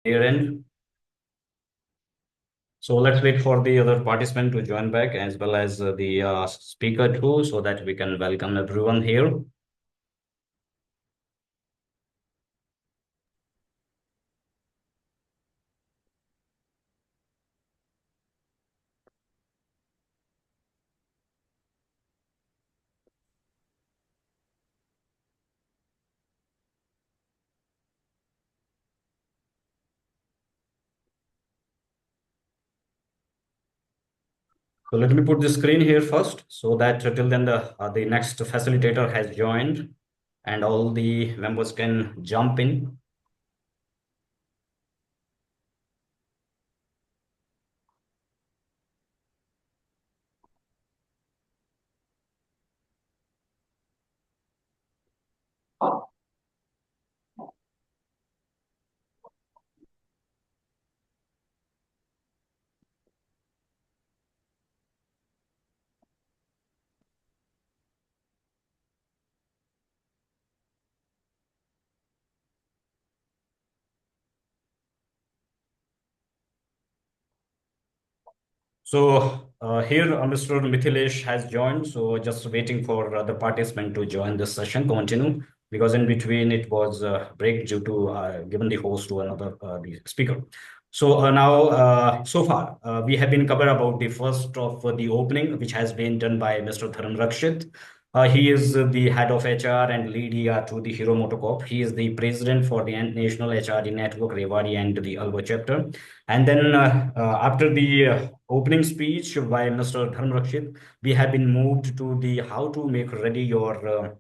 Your end. So let's wait for the other participant to join back as well as the speaker too, so that we can welcome everyone here. So let me put the screen here first, so that till then the next facilitator has joined, and all the members can jump in. So here Mr. Mithilesh has joined. So just waiting for the participant to join this session, continue, because in between it was break due to given the host to another the speaker. So now, so far, we have been covered about the first of the opening, which has been done by Mr. Dharam Rakshit. He is the head of HR and lead ER to the Hero Motocorp. He is the president for the National HRD Network, Rewari, and the Alba chapter. And then after the opening speech by Mr. Dharam Rakshit, we have been moved to the how to make ready your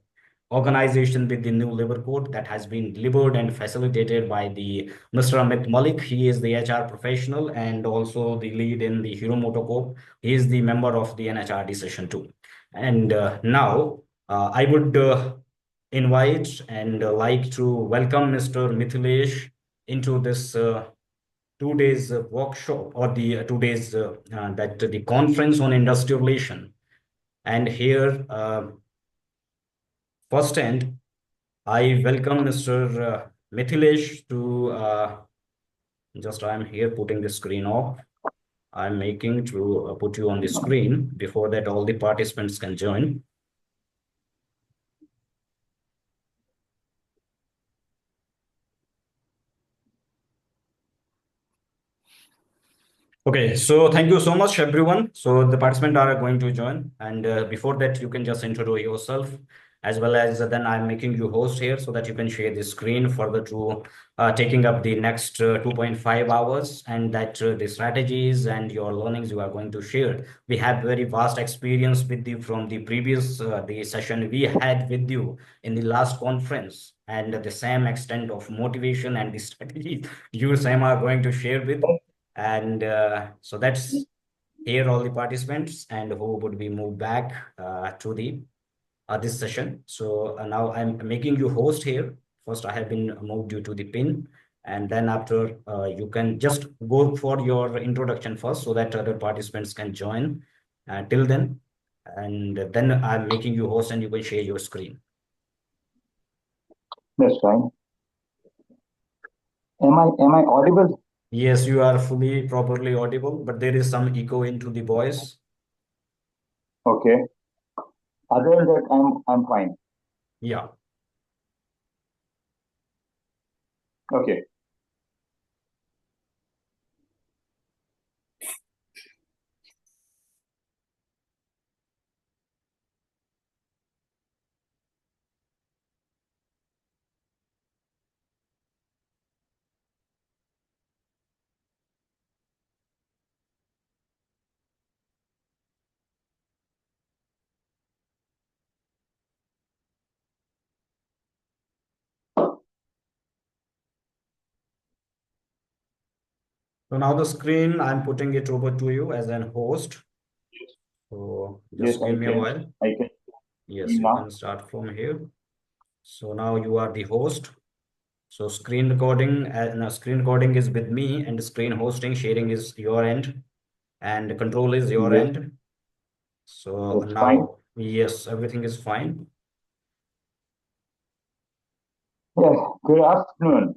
organization with the new labor code that has been delivered and facilitated by the Mr. Amit Malik. He is the HR professional and also the lead in the Hero Motocorp. He is the member of the NHRD session too. And now I would invite and like to welcome Mr. Mithilesh into this 2 days workshop or the 2 days that the conference on industrial relation. And here, first end, I welcome Mr. Mithilesh to just I'm here putting the screen off. I'm making to put you on the screen before that all the participants can join. Okay, so thank you so much, everyone. So the participants are going to join, and before that, you can just introduce yourself, as well as then I'm making you host here so that you can share the screen further to taking up the next 2.5 hours, and that the strategies and your learnings you are going to share. We have very vast experience with you from the previous the session we had with you in the last conference, and the same extent of motivation and the strategies you, Sam, are going to share with. And so that's here all the participants and who would be moved back to the this session. So now I'm making you host here. First, I have been moved due to the pin, and then after you can just go for your introduction first so that other participants can join till then. And then I'm making you host and you can share your screen. That's fine. Am I audible? Yes, you are fully properly audible, but there is some echo into the voice. Okay. Other than that, I'm fine. Yeah. Okay. So now the screen, I'm putting it over to you as an host. So Yes, just give me a while. I can Yes, see you now. can start from here. So now you are the host. So screen recording and screen recording is with me, and screen hosting sharing is your end, and control is your Yes, end. So that's fine. now, yes, everything is fine. Yes. Good afternoon.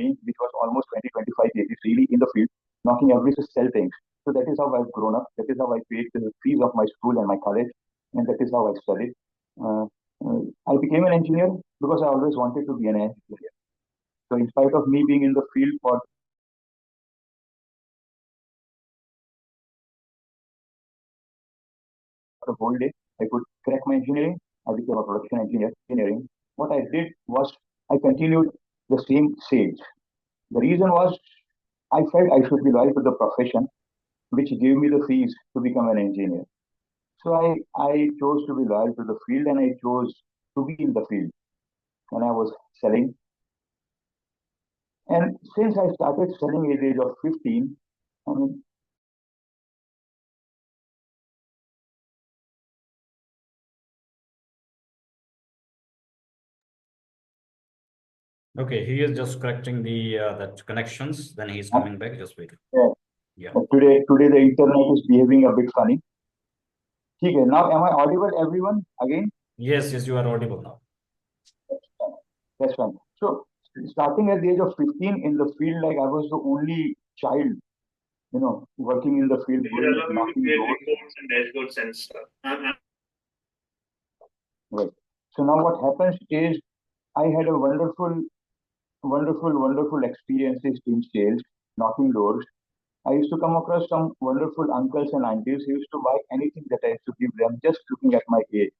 me, which was almost 20, 25 years, really in the field, knocking every to sell things. So that is how I've grown up. That is how I paid the fees of my school and my college, and that is how I studied. Uh, I became an engineer because I always wanted to be an engineer. So in spite of me being in the field for the whole day, I could crack my engineering. I became a production engineer. Engineering. What I did was I continued the same sales. The reason was I felt I should be loyal to the profession, which gave me the fees to become an engineer. So I chose to be loyal to the field and I chose to be in the field when I was selling. And since I started selling at the age of 15, I mean, Okay, he is just correcting the that connections. Then he's coming back. Just wait. yeah, Yeah. today the internet is behaving a bit funny. Okay, now am I audible, everyone? Again? Yes, yes, you are audible now. That's fine. That's fine. So starting at the age of 15 in the field, like I was the only child, working in the field, Will going allow me to knocking create doors. reports and dashboards and stuff. Right. So now what happens is I had a wonderful experiences in sales, knocking doors. I used to come across some wonderful uncles and aunties who used to buy anything that I used to give them just looking at my age.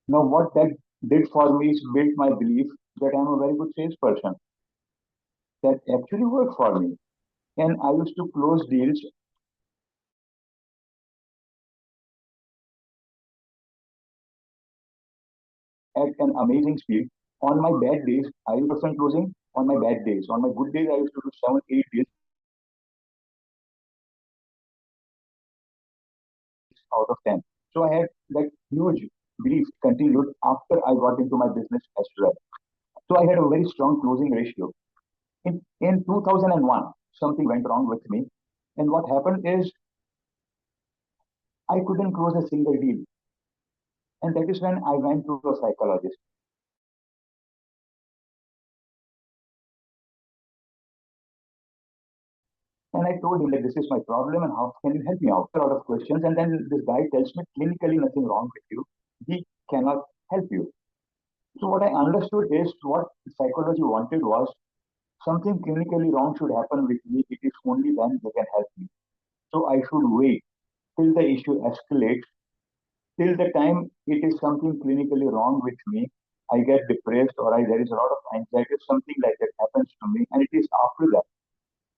Now, what that did for me is built my belief that I'm a very good salesperson. That actually worked for me. And I used to close deals at an amazing speed. On my bad days, I used to closing on my bad days. On my good days, I used to do 7, 8 deals out of 10. So I had that huge belief continued after I got into my business as well. So I had a very strong closing ratio. In 2001, something went wrong with me. And what happened is I couldn't close a single deal. And that is when I went to a psychologist. And I told him that this is my problem and how can you help me out? A lot of questions. And then this guy tells me clinically nothing wrong with you. He cannot help you. So what I understood is what psychology wanted was something clinically wrong should happen with me. It is only then they can help me. So I should wait till the issue escalates, till the time it is something clinically wrong with me. I get depressed or there is a lot of anxiety, something like that happens to me, and it is after that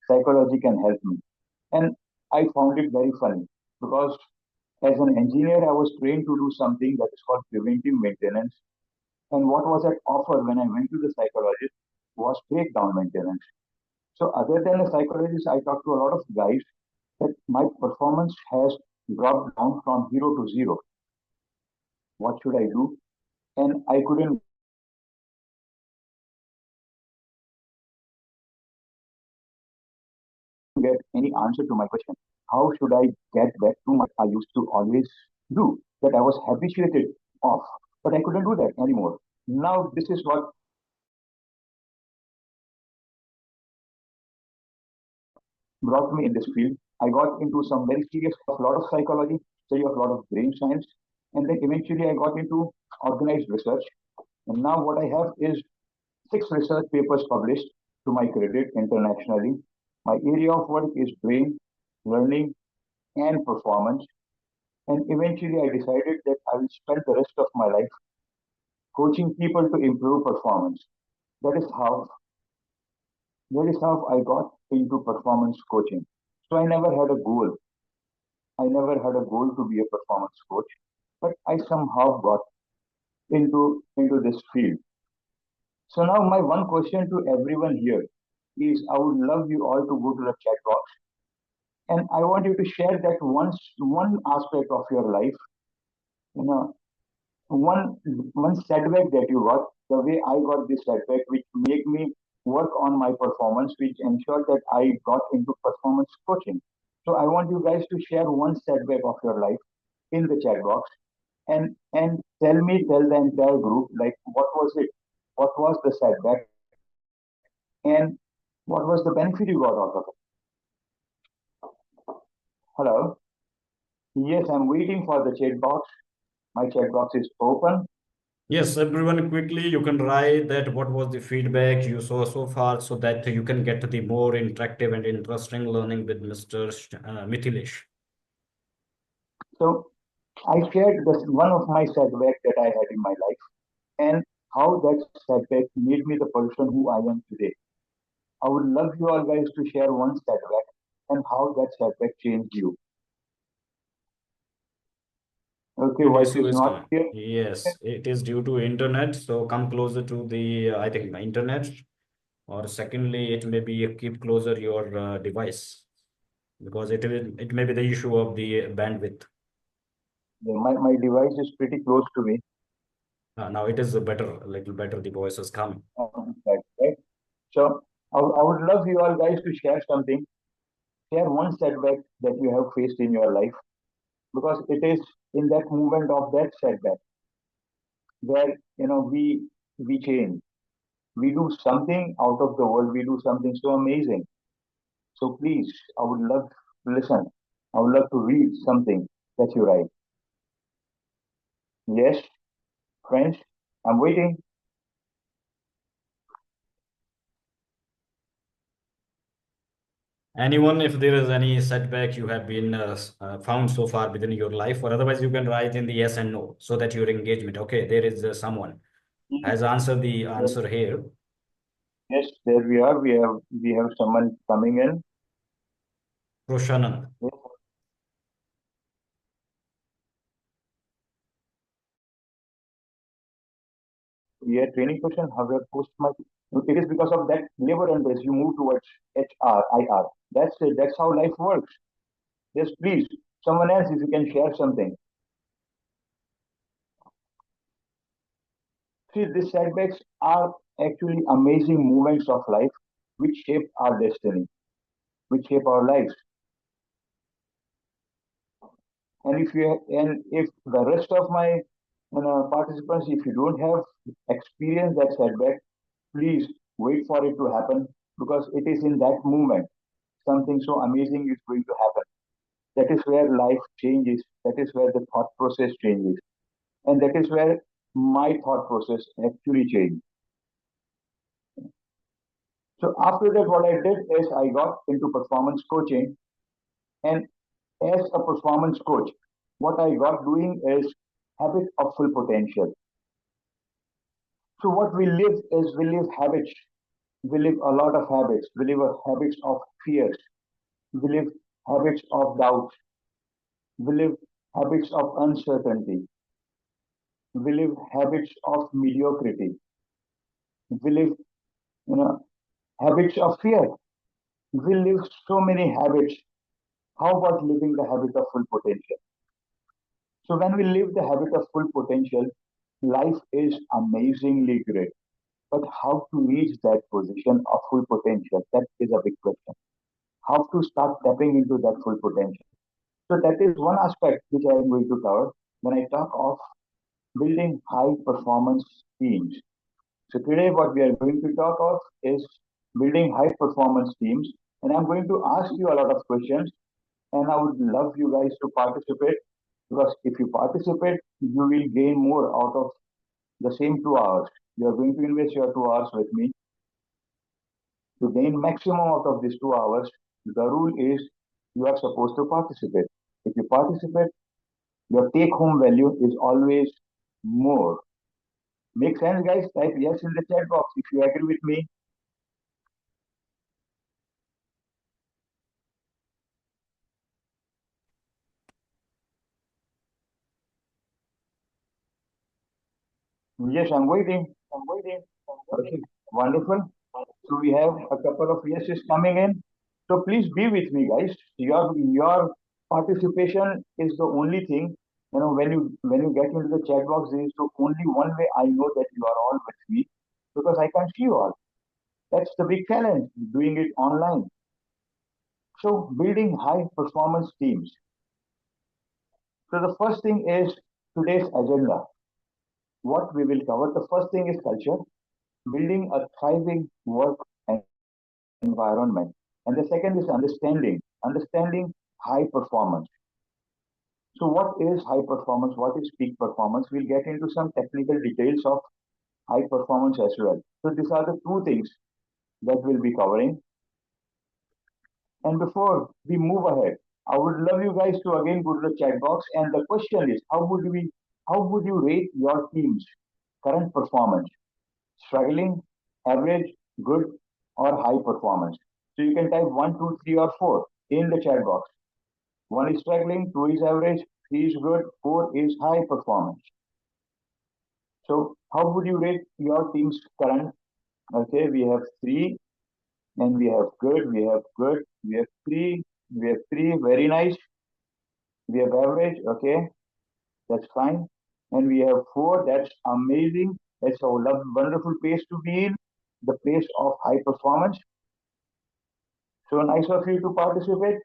psychology can help me. And I found it very funny because as an engineer, I was trained to do something that is called preventive maintenance. And what was at offer when I went to the psychologist was breakdown maintenance. So other than a psychologist, I talked to a lot of guys that my performance has dropped down from 0 to 0. What should I do? And I couldn't get any answer to my question. How should I get back to what I used to always do that I was habituated of? But I couldn't do that anymore. Now this is what brought me in this field. I got into some very serious, a lot of psychology, study of a lot of brain science, and then eventually I got into organized research. And now what I have is 6 research papers published to my credit internationally. My area of work is brain, learning, and performance. And eventually I decided that I will spend the rest of my life coaching people to improve performance. That is how that is how I got into performance coaching. So I never had a goal. I never had a goal to be a performance coach, but I somehow got into this field. So now my one question to everyone here is I would love you all to go to the chat box and I want you to share that one aspect of your life, you know, one one setback that you got, the way I got this setback, which made me work on my performance, which ensured that I got into performance coaching. So I want you guys to share one setback of your life in the chat box and tell the entire group like what was it? What was the setback? And what was the benefit you got out of it? Hello? Yes, I'm waiting for the chat box. My chat box is open. Yes, everyone, quickly you can write that what was the feedback you saw so far so that you can get the more interactive and interesting learning with Mr. Mithilesh. So I shared this one of my setbacks that I had in my life and how that setback made me the person who I am today. I would love you all guys to share one setback and how that setback changed you. Okay, Your voice issue is is not coming. clear. Yes, it is due to internet. So come closer to the, I think, internet. Or secondly, it may be keep closer your device because it may be the issue of the bandwidth. Yeah, my device is pretty close to me. Now it is a better, a little better. The voice is coming. Right? So I would love you all guys to share something. Share one setback that you have faced in your life because it is in that moment of that setback where we change. We do something out of the world. We do something so amazing. So please, I would love to listen. I would love to read something that you write. Yes, friends, I'm waiting. Anyone, if there is any setback you have been found so far within your life, or otherwise you can write in the yes and no so that your engagement. Okay, there is someone has answered the Yes, answer here. yes, there we are. We have someone coming in. Roshanand. Yes, we are training person. How we post my. It is because of that labor and this you move towards HR, IR. That's it. That's how life works. Yes, please. Someone else, if you can share something. See, these setbacks are actually amazing moments of life which shape our destiny, which shape our lives. And if the rest of my participants, if you don't have experienced that setback, please wait for it to happen because it is in that moment something so amazing is going to happen. That is where life changes. That is where the thought process changes, and that is where my thought process actually changed. So after that, what I did is I got into performance coaching, and as a performance coach, what I got doing is habit of full potential. So what we live is we live habits. We live a lot of habits. We live habits of fears. We live habits of doubt. We live habits of uncertainty. We live habits of mediocrity. We live, you know, habits of fear. We live so many habits. How about living the habit of full potential? So when we live the habit of full potential, life is amazingly great. But how to reach that position of full potential? That is a big question. How to start tapping into that full potential? So that is one aspect which I am going to cover when I talk of building high performance teams. So today what we are going to talk of is building high performance teams, and I'm going to ask you a lot of questions, and I would love you guys to participate because if you participate, you will gain more out of the same 2 hours. You are going to invest your 2 hours with me to gain maximum out of these 2 hours. The rule is you are supposed to participate. If you participate, your take home value is always more. Make sense, guys? Type yes in the chat box if you agree with me. Yes, I'm waiting. I'm waiting. Okay, wonderful. So we have a couple of yeses coming in. So please be with me, guys. Your participation is the only thing. When you get into the chat box, there is the only one way I know that you are all with me because I can't see you all. That's the big challenge, doing it online. So building high performance teams. So the first thing is today's agenda. What we will cover. The first thing is culture, building a thriving work environment. environment. And the second is understanding high performance. So what is high performance? What is peak performance? We'll get into some technical details of high performance as well. So these are the two things that we'll be covering. And before we move ahead, I would love you guys to again go to the chat box. And the question is, how would you rate your team's current performance? Struggling, average, good, or high performance? So you can type 1, 2, 3, or 4 in the chat box. 1 is struggling, 2 is average, 3 is good, 4 is high performance. So how would you rate your team's current? Okay, we have 3, and we have good, we have good, we have 3, we have 3, very nice. We have average, okay, that's fine. And we have 4, that's amazing. That's a wonderful place to be in, the place of high performance. So nice of you to participate.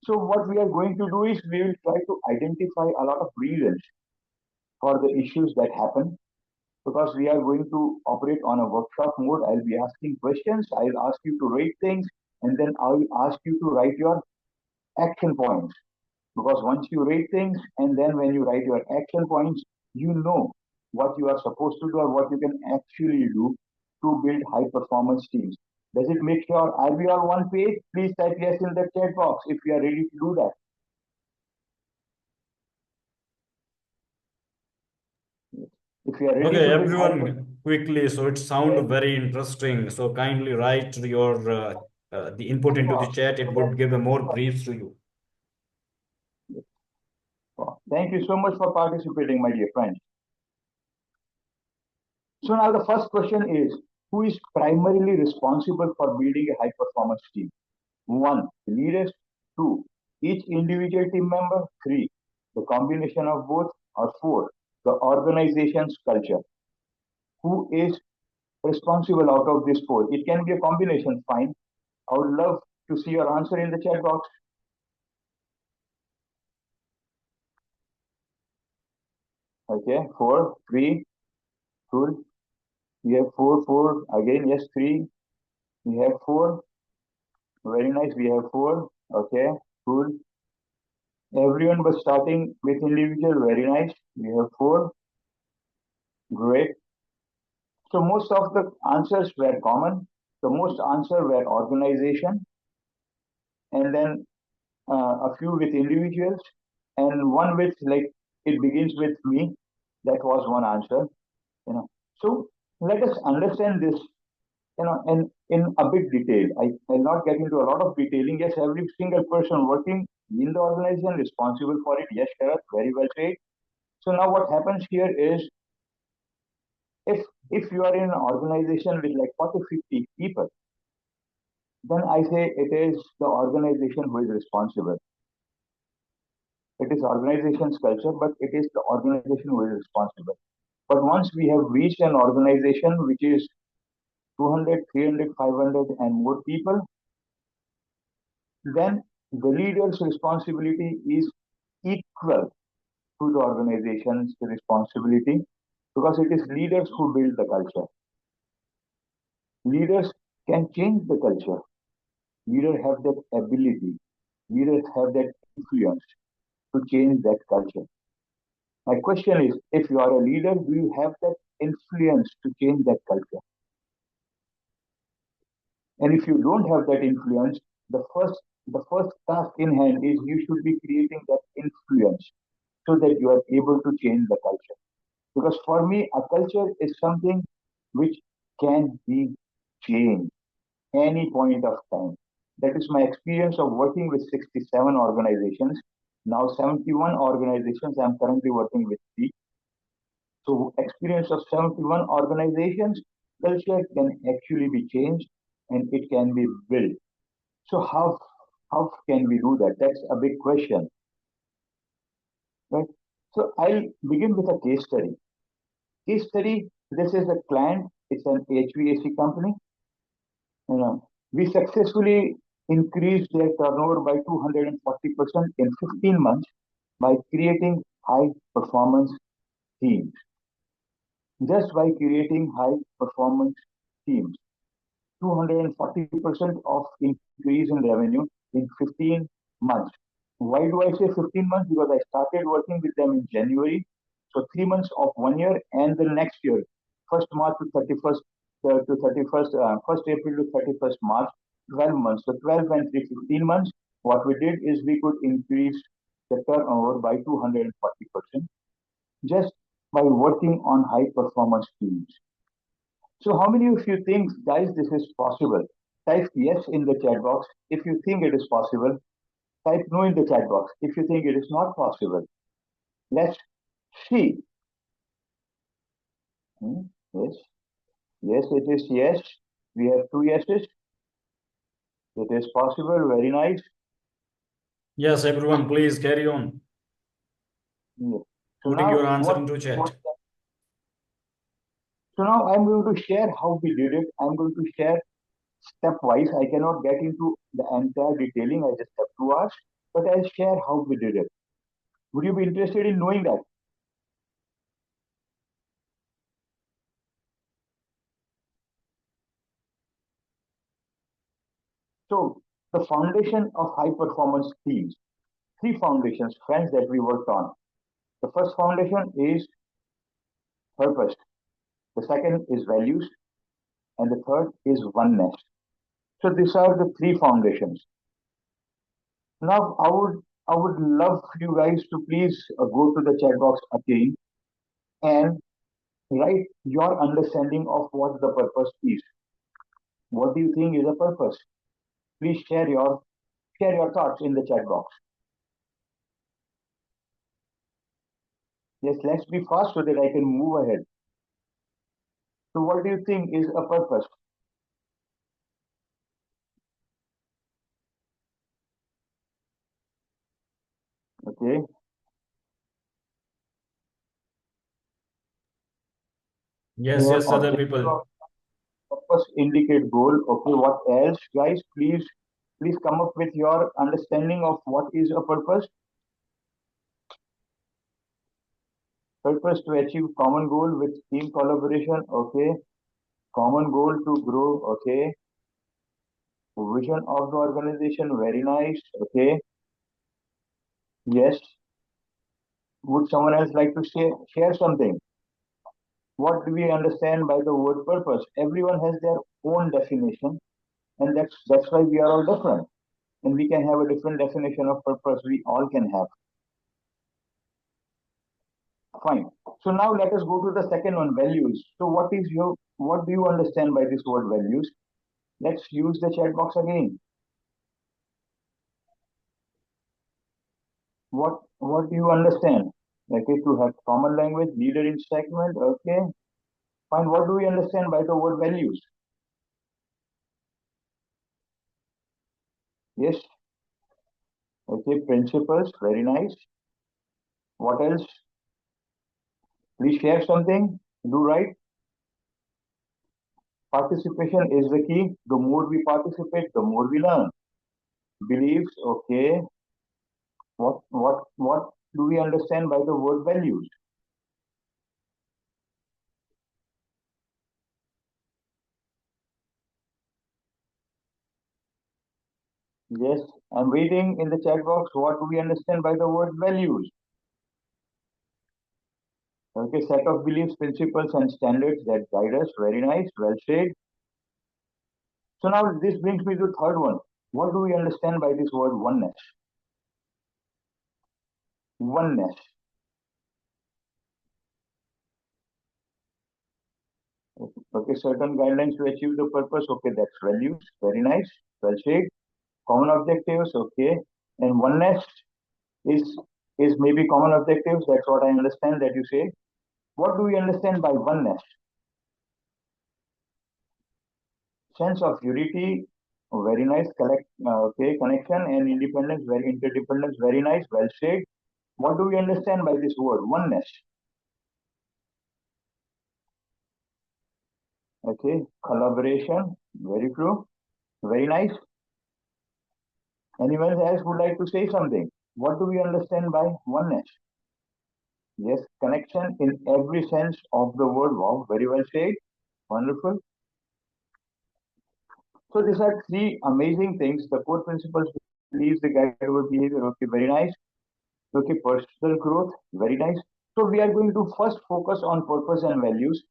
So what we are going to do is we will try to identify a lot of reasons for the issues that happen, because we are going to operate on a workshop mode. I'll be asking questions, I'll ask you to rate things, and then I'll ask you to write your action points. Because once you rate things and then when you write your action points, you know what you are supposed to do or what you can actually do to build high performance teams. Does it make sure, are we on one page? Please type yes in the chat box if you are ready to do that. If you are ready Okay, to build everyone, quickly. So it sounds very interesting. So kindly write your the input into the chat. It would give a more briefs to you. Thank you so much for participating, my dear friends. So now the first question is, who is primarily responsible for building a high performance team? 1, leaders. 2, each individual team member. 3, the combination of both. Or 4, the organization's culture. Who is responsible out of this 4? It can be a combination, fine. I would love to see your answer in the chat box. Okay, 4, 3, good. We have 4, 4, again, yes, 3. We have 4, very nice, we have 4, okay, good. Everyone was starting with individual, very nice. We have 4, great. So most of the answers were common. The most answer were organization, and then a few with individuals, and one with like it begins with me. That was one answer. So let us understand this. In a bit detail. I'll not get into a lot of detailing. Yes, every single person working in the organization responsible for it. Yes, Sharath, very well said. So now what happens here is, if you are in an organization with like 40, 50 people, then I say it is the organization who is responsible. It is organization's culture, but it is the organization who is responsible. But once we have reached an organization which is 200, 300, 500 and more people, then the leader's responsibility is equal to the organization's responsibility, because it is leaders who build the culture. Leaders can change the culture. Leaders have that ability. Leaders have that influence to change that culture. My question is, if you are a leader, do you have that influence to change that culture? And if you don't have that influence, the first task in hand is you should be creating that influence so that you are able to change the culture. Because for me, a culture is something which can be changed any point of time. That is my experience of working with 67 organizations. Now 71 organizations I'm currently working with. So experience of 71 organizations, culture can actually be changed and it can be built. So how can we do that? That's a big question, right? So I'll begin with a case study. Case study. This is a client. It's an HVAC company. We successfully increased their turnover by 240% in 15 months by creating high performance teams. Just by creating high performance teams. 240% of increase in revenue in 15 months. Why do I say 15 months? Because I started working with them in January. So 3 months of 1 year and the next year, 1st March to 31st to 31st, 1st April to 31st March, 12 months. So 12 and 3, 15 months. What we did is we could increase the turnover by 240% just by working on high performance teams. So how many of you think, guys, this is possible? Type yes in the chat box if you think it is possible. Type no in the chat box if you think it is not possible. Let's see. Yes, yes, it is yes. We have two yeses. It is possible. Very nice. Yes, everyone, please carry on. Yeah. So Putting now your answer into chat. So now I'm going to share how we did it. I'm going to share stepwise. I cannot get into the entire detailing. I just have 2 hours, but I'll share how we did it. Would you be interested in knowing that? So the foundation of high performance teams, three foundations, friends, that we worked on. The first foundation is purpose. The second is values, and the third is oneness. So these are the three foundations. Now I would love you guys to please go to the chat box again and write your understanding of what the purpose is. What do you think is a purpose? Please share your thoughts in the chat box. Yes, let's be fast so that I can move ahead. So what do you think is a purpose? Okay. Yes, Your yes, other objective people. of purpose indicate goal. Okay, what else, guys? Please come up with your understanding of what is a purpose. Purpose to achieve common goal with team collaboration. Okay. Common goal to grow. Okay. Vision of the organization. Very nice. Okay. Yes. Would someone else like to share something? What do we understand by the word purpose? Everyone has their own definition, and that's why we are all different. And we can have a different definition of purpose. We all can have. Fine. So now let us go to the second one, values. So what do you understand by this word values? Let's use the chat box again. What do you understand? Okay, to have common language, leader in segment. Okay, fine. What do we understand by the word values? Yes. Okay, principles. Very nice. What else? Please share something. Do right. Participation is the key. The more we participate, the more we learn. Beliefs. Okay. What do we understand by the word values? Yes, I'm waiting in the chat box. What do we understand by the word values? Okay, set of beliefs, principles, and standards that guide us. Very nice. Well said. So now this brings me to the third one. What do we understand by this word oneness? Oneness. Okay, certain guidelines to achieve the purpose. Okay, that's values. Very nice. Well said. Common objectives. Okay, and oneness is is maybe common objectives. That's what I understand that you say. What do we understand by oneness? Sense of unity. Very nice. Okay, connection and independence. Very interdependence. Very nice. Well said. What do we understand by this word oneness? Okay, collaboration. Very true. Very nice. Anyone else would like to say something? What do we understand by oneness? Yes, connection in every sense of the word. Wow, very well said. Wonderful. So these are three amazing things. The core principles believes the guide over behavior. Okay, very nice. Okay, personal growth, very nice. So we are going to first focus on purpose and values.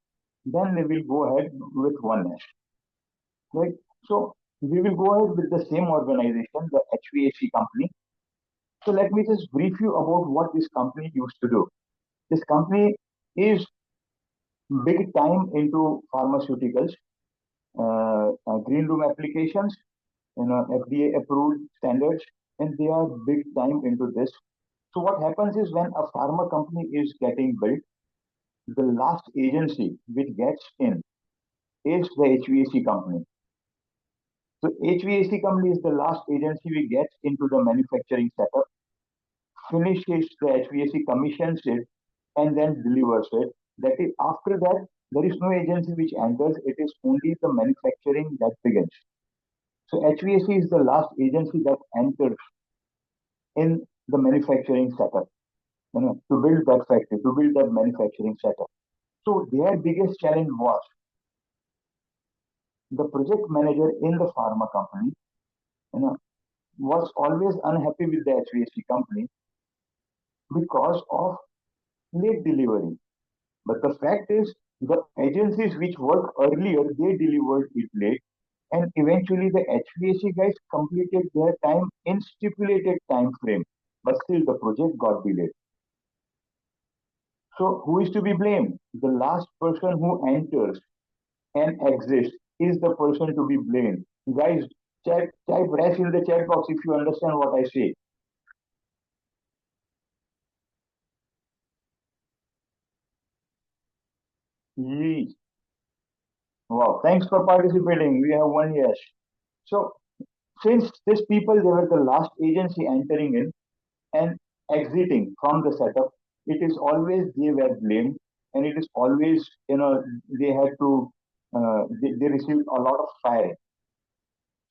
Then we will go ahead with oneness. Right. So we will go ahead with the same organization, the HVAC company. So let me just brief you about what this company used to do. This company is big time into pharmaceuticals, green room applications, FDA approved standards, and they are big time into this. So what happens is when a pharma company is getting built, the last agency which gets in is the HVAC company. So HVAC company is the last agency which gets into the manufacturing setup, finishes the HVAC, commissions it, and then delivers it. That is, after that, there is no agency which enters. It is only the manufacturing that begins. So HVAC is the last agency that enters in the manufacturing setup, to build that factory, to build that manufacturing setup. So their biggest challenge was the project manager in the pharma company, you know, was always unhappy with the HVAC company because of late delivery. But the fact is, the agencies which worked earlier, they delivered it late, and eventually the HVAC guys completed their time in stipulated time frame, but still the project got delayed. So who is to be blamed? The last person who enters and exits is the person to be blamed. Guys, type rest in the chat box if you understand what I say. Yes. Wow, thanks for participating. We have one yes. So since these people, they were the last agency entering in and exiting from the setup, it is always they were blamed, and it is always, they had to, they received a lot of fire.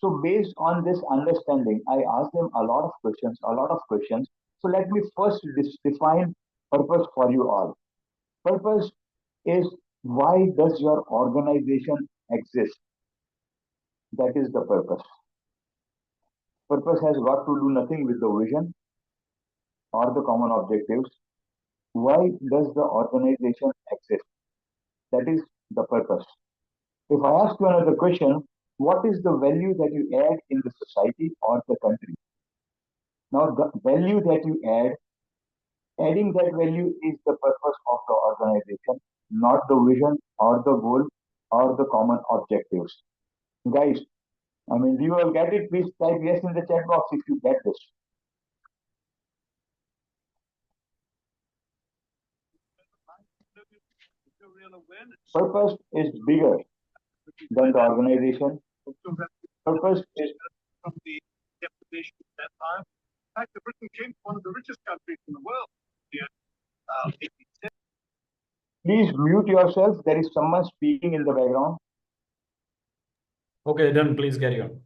So based on this understanding, I asked them a lot of questions, a lot of questions. So let me first define purpose for you all. Purpose is, why does your organization exist? That is the purpose. Purpose has got to do nothing with the vision or the common objectives. Why does the organization exist? That is the purpose. If I ask you another question, what is the value that you add in the society or the country? Now, the value that you add, adding that value is the purpose of the organization, not the vision or the goal or the common objectives. Guys, I mean, do you all get it? Please type yes in the chat box if you get this. Purpose is bigger than the organization. Purpose is from the definition at that time. In fact, Britain became one of the richest countries in the world. Please mute yourself. There is someone speaking in the background. Okay, then please carry on.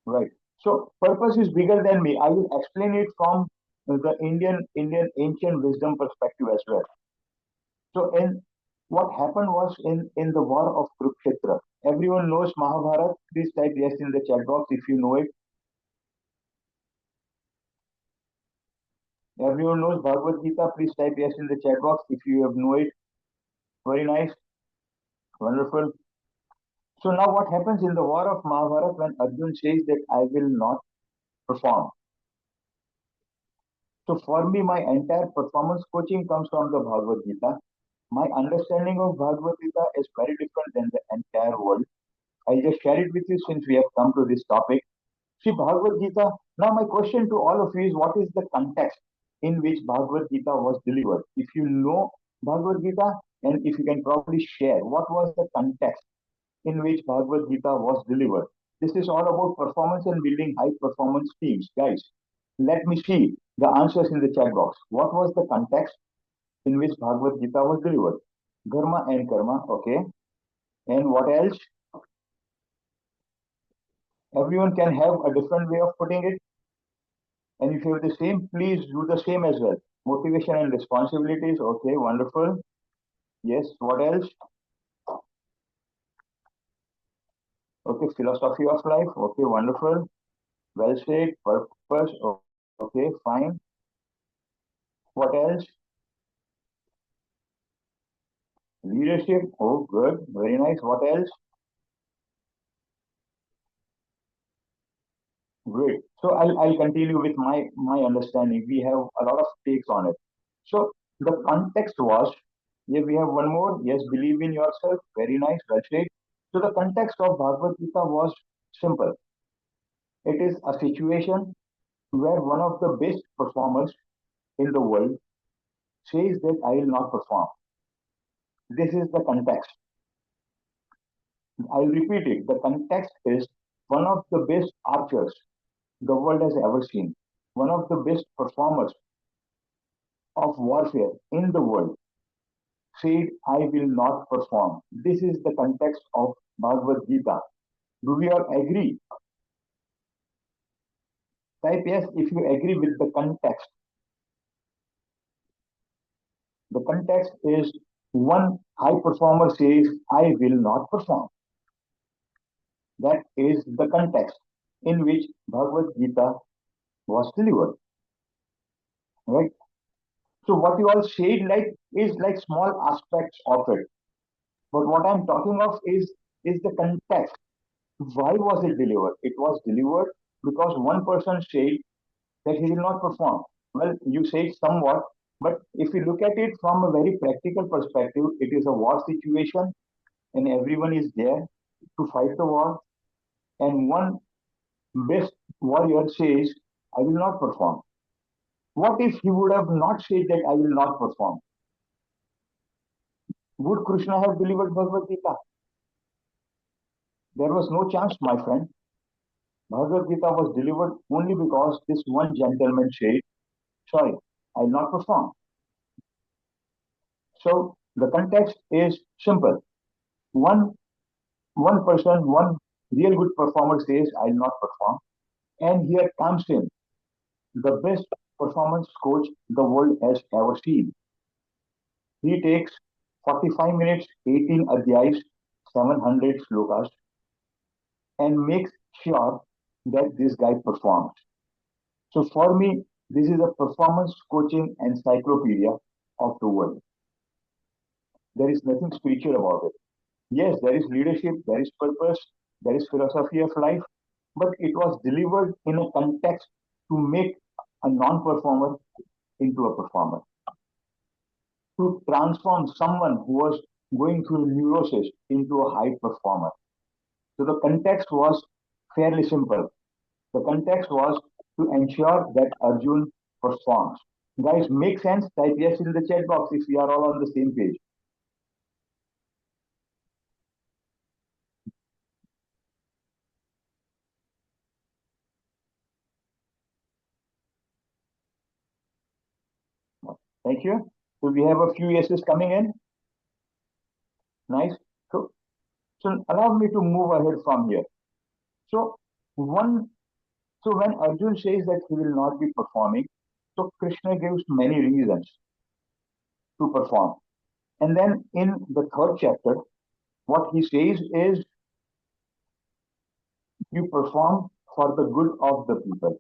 Right. So purpose is bigger than me. I will explain it from the Indian ancient wisdom perspective as well. So in what happened was in the war of Kurukshetra. Everyone knows Mahabharata. Please type yes in the chat box if you know it. Everyone knows Bhagavad Gita. Please type yes in the chat box if you have know it. Very nice. Wonderful. So now what happens in the war of Mahabharata when Arjun says that I will not perform? So for me, my entire performance coaching comes from the Bhagavad Gita. My understanding of Bhagavad Gita is very different than the entire world. I'll just share it with you since we have come to this topic. See, Bhagavad Gita. Now, my question to all of you is, what is the context in which Bhagavad Gita was delivered? If you know Bhagavad Gita, and if you can probably share, what was the context in which Bhagavad Gita was delivered? This is all about performance and building high performance teams. Guys, let me see the answers in the chat box. What was the context in which Bhagavad Gita was delivered? Dharma and karma, okay. And what else? Everyone can have a different way of putting it. And if you have the same, please do the same as well. Motivation and responsibilities, okay, wonderful. Yes, what else? Okay, philosophy of life. Okay, wonderful. Well said. Purpose. Okay, fine. What else? Leadership. Oh, good. Very nice. What else? Great. So I'll continue with my understanding. We have a lot of takes on it. So the context was, yeah, we have one more. Yes, believe in yourself. Very nice. Well said. So the context of Bhagavad Gita was simple. It is a situation where one of the best performers in the world says that I will not perform. This is the context. I'll repeat it. The context is one of the best archers the world has ever seen, one of the best performers of warfare in the world said, I will not perform. This is the context of Bhagavad Gita. Do we all agree? Type yes if you agree with the context. The context is one high performer says, I will not perform. That is the context in which Bhagavad Gita was delivered. Right? So what you all said is like small aspects of it. But what I'm talking of is the context. Why was it delivered? It was delivered because one person said that he will not perform. Well, you say somewhat, but if you look at it from a very practical perspective, it is a war situation and everyone is there to fight the war. And one best warrior says, I will not perform. What if he would have not said that I will not perform? Would Krishna have delivered Bhagavad Gita? There was no chance, my friend. Bhagavad Gita was delivered only because this one gentleman said, sorry, I will not perform. So the context is simple. One person, one real good performer says, I will not perform. And here comes in the best performance coach the world has ever seen. He takes 45 minutes, 18 adhyayas, 700 slokas, and makes sure that this guy performs. So for me, this is a performance coaching encyclopedia of the world. There is nothing spiritual about it. Yes, there is leadership, there is purpose, there is philosophy of life, but it was delivered in a context to make a non-performer into a performer, to transform someone who was going through neurosis into a high performer. So the context was fairly simple. The context was to ensure that Arjun performs. Guys, make sense? Type yes in the chat box if we are all on the same page. Thank you. So we have a few yeses coming in. Nice. So allow me to move ahead from here. So one, so when Arjun says that he will not be performing, so Krishna gives many reasons to perform. And then in the third chapter, what he says is you perform for the good of the people.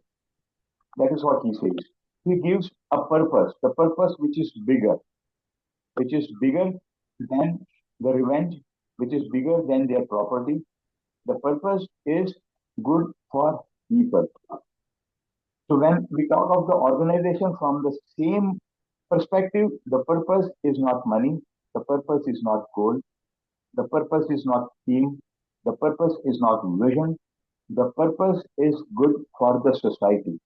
That is what he says. He gives a purpose, the purpose which is bigger than the revenge, which is bigger than their property. The purpose is good for people. So when we talk of the organization from the same perspective, the purpose is not money, the purpose is not goal, the purpose is not theme, the purpose is not vision, the purpose is good for the society.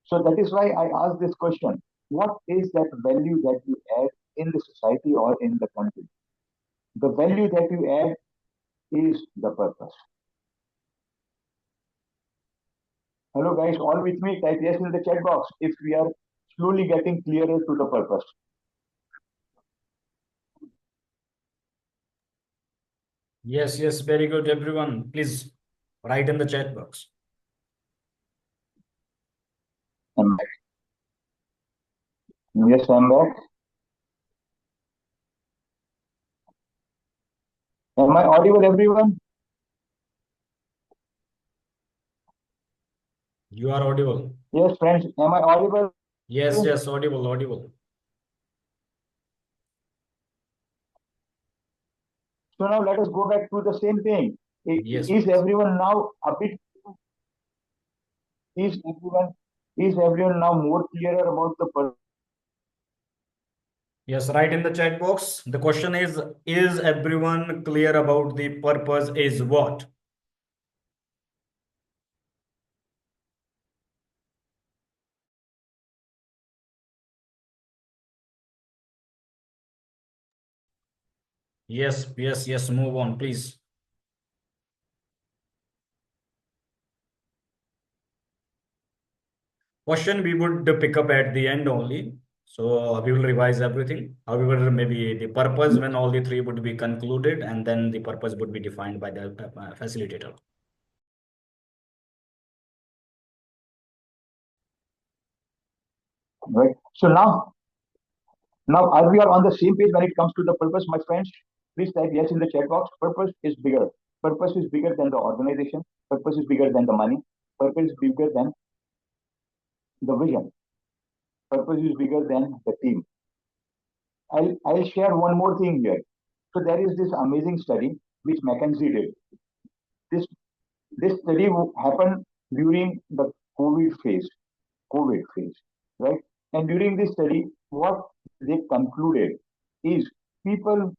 So that is why I ask this question. What is that value that you add in the society or in the country? The value that you add is the purpose. Hello guys, all with me? Type yes in the chat box if we are slowly getting clearer to the purpose. Yes, yes, very good, everyone. Please write in the chat box. I'm back. Yes, I'm back. Am I audible, everyone? You are audible. Yes, friends, am I audible? Yes, yes, audible, audible. So now let us go back to the same thing. Yes, Is please. everyone now a bit, is everyone, is everyone now more clearer about the Yes, right in the chat box. The question is everyone clear about the purpose is what? Yes, yes, yes, move on, please. Question we would pick up at the end only. So we will revise everything. However, maybe the purpose when all the three would be concluded and then the purpose would be defined by the facilitator. right? So now are we are on the same page when it comes to the purpose, my friends? Please type yes in the chat box. Purpose is bigger. Purpose is bigger than the organization. Purpose is bigger than the money. Purpose is bigger than the vision. Purpose is bigger than the team. I'll share one more thing here. So there is this amazing study which McKinsey did. This this study happened during the COVID phase, right? And during this study, what they concluded is people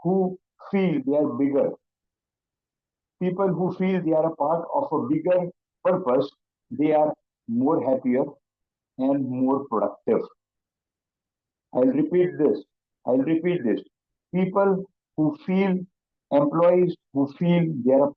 who feel they are bigger, people who feel they are a part of a bigger purpose, they are more happier and more productive. I'll repeat this. I'll repeat this. People who feel, employees who feel they are,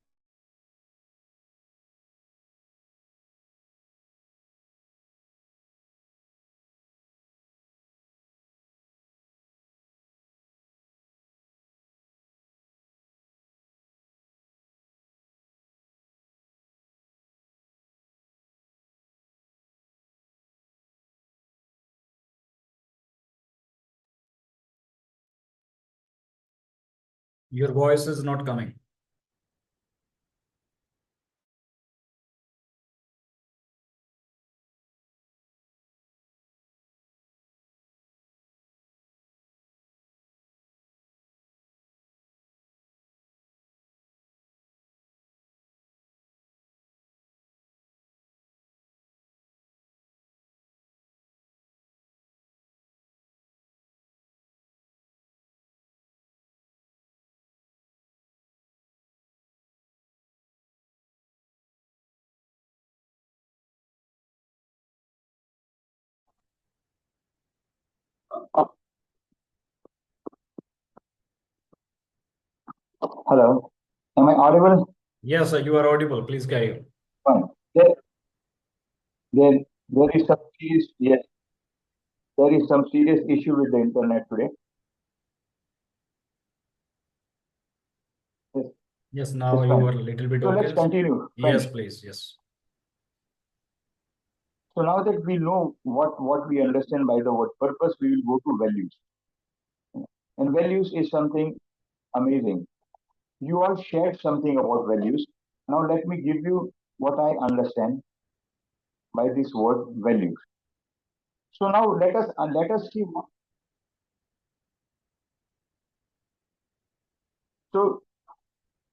Your voice is not coming. hello, am I audible? Yes, you are audible. Please carry on. Fine. There, there is some serious, yes, there is some serious issue with the internet today. Yes, Yes, now it's you fine. are a little bit So let's okay. continue, Yes, friends. please. Yes. So now that we know what we understand by the word purpose, we will go to values. And values is something amazing. You all shared something about values. Now let me give you what I understand by this word values. So now let us see. So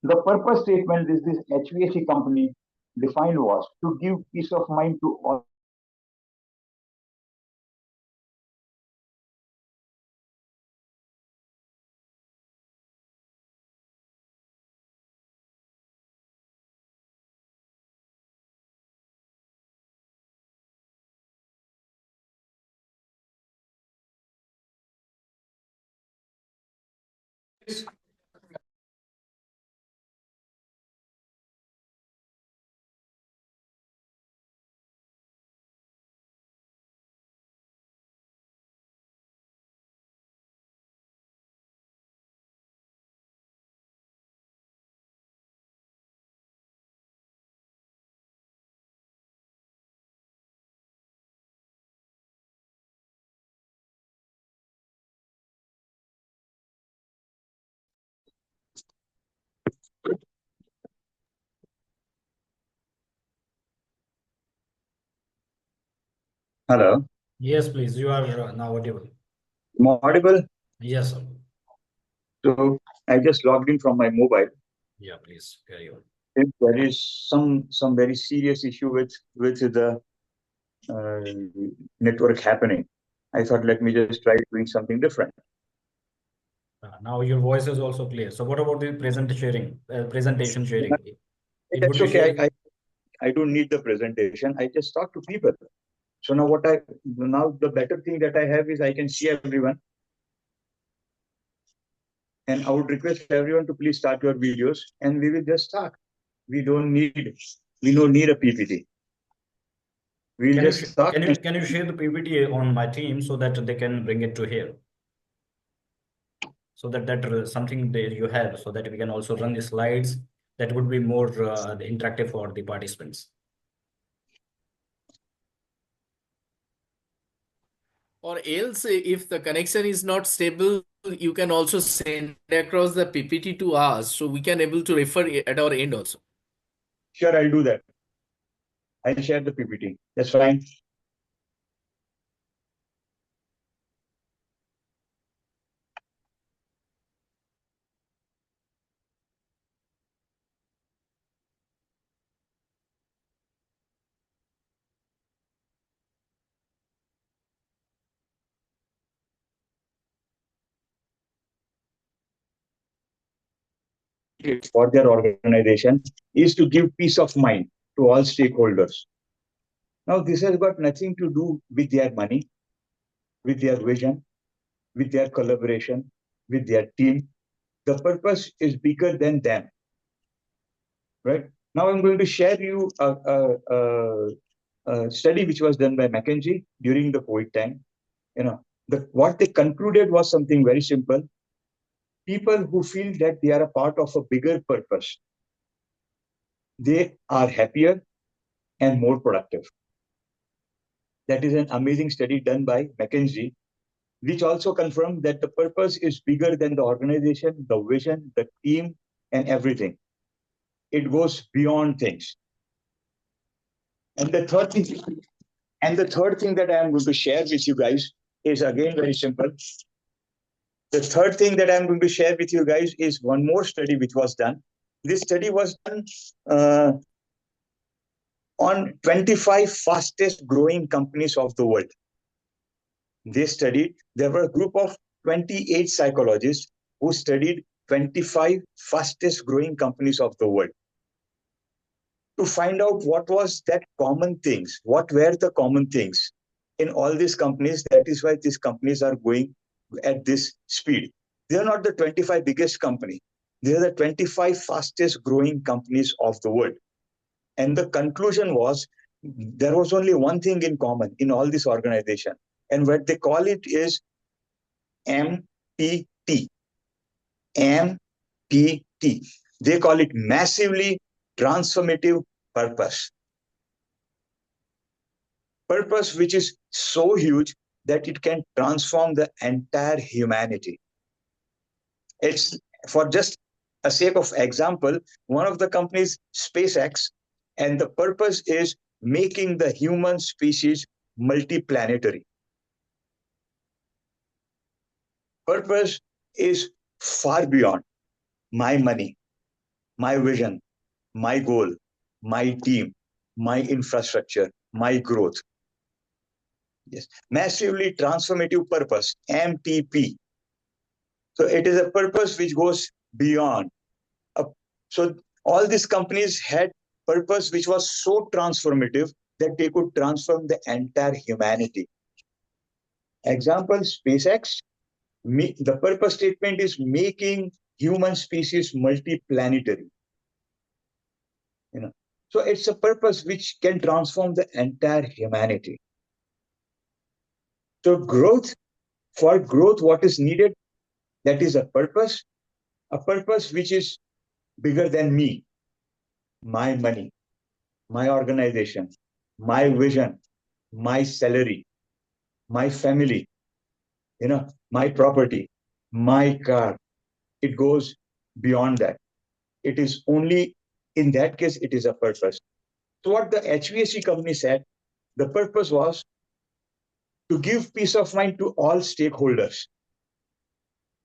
the purpose statement is this HVAC company defined was to give peace of mind to all. Hello. Yes, please. You are now audible. Am I audible? Yes, sir. So I just logged in from my mobile. Yeah, please carry on. If there is some very serious issue with the network happening, I thought let me just try doing something different. Now your voice is also clear. So what about the presentation sharing? It would That's be okay. sharing. I don't need the presentation. I just talk to people. So now the better thing that I have is I can see everyone, and I would request everyone to please start your videos, and we will just start. We don't need a PPT. We'll just start. Can you share the PPT on my team so that they can bring it to here? So that something that you have, so that we can also run the slides. That would be more interactive for the participants. Or else, if the connection is not stable, you can also send across the PPT to us, so we can able to refer at our end also. Sure, I'll do that. I'll share the PPT. That's fine. For their organization is to give peace of mind to all stakeholders. Now, this has got nothing to do with their money, with their vision, with their collaboration, with their team. The purpose is bigger than them. Right? Now, I'm going to share you a study which was done by McKinsey during the COVID time. What they concluded was something very simple. People who feel that they are a part of a bigger purpose, they are happier and more productive. That is an amazing study done by McKinsey, which also confirmed that the purpose is bigger than the organization, the vision, the team, and everything. It goes beyond things. And the third thing that I am going to share with you guys is again very simple. The third thing that I'm going to share with you guys is one more study which was done. This study was done on 25 fastest growing companies of the world. There were a group of 28 psychologists who studied 25 fastest growing companies of the world to find out what were the common things in all these companies. That is why these companies are going at this speed. They are not the 25 biggest company. They are the 25 fastest growing companies of the world. And the conclusion was there was only one thing in common in all this organization. And what they call it is MPT. MPT. They call it massively transformative purpose. Purpose which is so huge that it can transform the entire humanity. It's for just a sake of example, one of the companies, SpaceX, and the purpose is making the human species multiplanetary. Purpose is far beyond my money, my vision, my goal, my team, my infrastructure, my growth. Yes, massively transformative purpose, MTP. So it is a purpose which goes beyond. So all these companies had purpose which was so transformative that they could transform the entire humanity. Example, SpaceX, the purpose statement is making human species multiplanetary. So it's a purpose which can transform the entire humanity. So for growth, what is needed? That is a purpose which is bigger than me, my money, my organization, my vision, my salary, my family, my property, my car. It goes beyond that. It is only in that case, it is a purpose. So what the HVAC company said, the purpose was to give peace of mind to all stakeholders.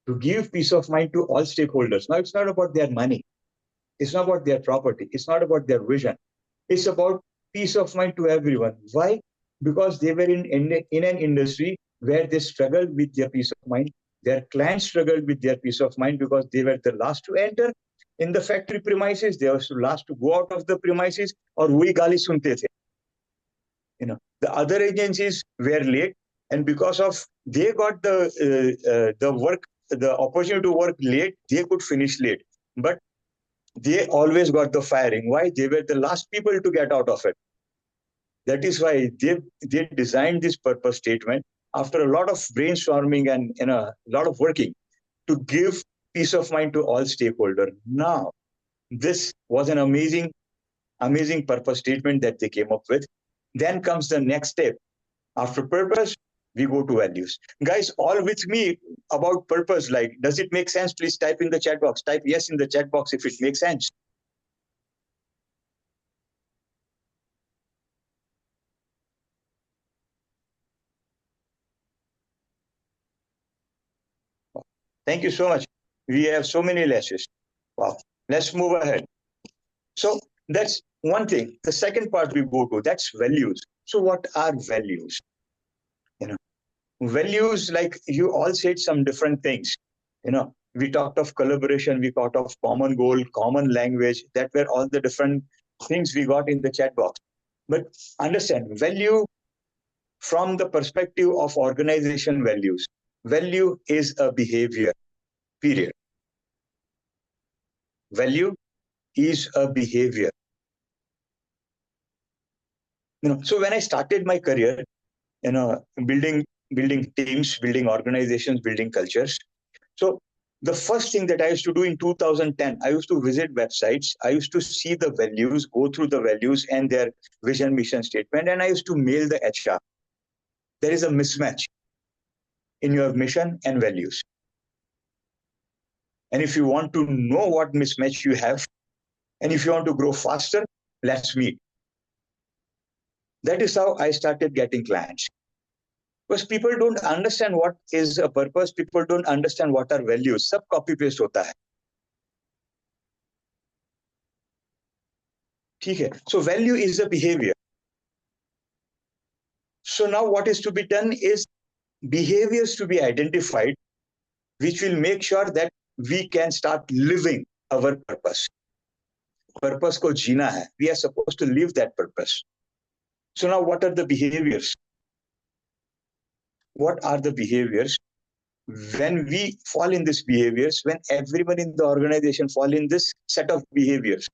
To give peace of mind to all stakeholders. Now, it's not about their money. It's not about their property. It's not about their vision. It's about peace of mind to everyone. Why? Because they were in an industry where they struggled with their peace of mind. Their clients struggled with their peace of mind because they were the last to enter in the factory premises. They were the last to go out of the premises. Or वही गाली सुनते थे. The other agencies were late, and because of they got the opportunity to work late, they could finish late. But they always got the firing. Why? They were the last people to get out of it. That is why they designed this purpose statement after a lot of brainstorming and a lot of working to give peace of mind to all stakeholders. Now, this was an amazing purpose statement that they came up with. Then comes the next step. After purpose, we go to values. Guys, all with me about purpose. Like, does it make sense? Please type in the chat box. Type yes in the chat box if it makes sense. Thank you so much. We have so many lashes. Wow. Let's move ahead. So that's one thing. The second part we go to, that's values. So what are values? Values, like you all said some different things. We talked of collaboration, we talked of common goal, common language. That were all the different things we got in the chat box. But understand, value from the perspective of organization values. Value is a behavior, period. Value is a behavior. So when I started my career, building teams, building organizations, building cultures. So the first thing that I used to do in 2010, I used to visit websites. I used to see the values, go through the values and their vision, mission statement, and I used to mail the HR. There is a mismatch in your mission and values. And if you want to know what mismatch you have, and if you want to grow faster, let's meet. That is how I started getting clients. Because people don't understand what is a purpose, people don't understand what are values. Sab copy paste hota hai. Okay. So value is a behavior. So now what is to be done is behaviors to be identified, which will make sure that we can start living our purpose. Purpose ko jeena hai. We are supposed to live that purpose. So now what are the behaviors? What are the behaviors? When we fall in these behaviors, when everyone in the organization fall in this set of behaviors,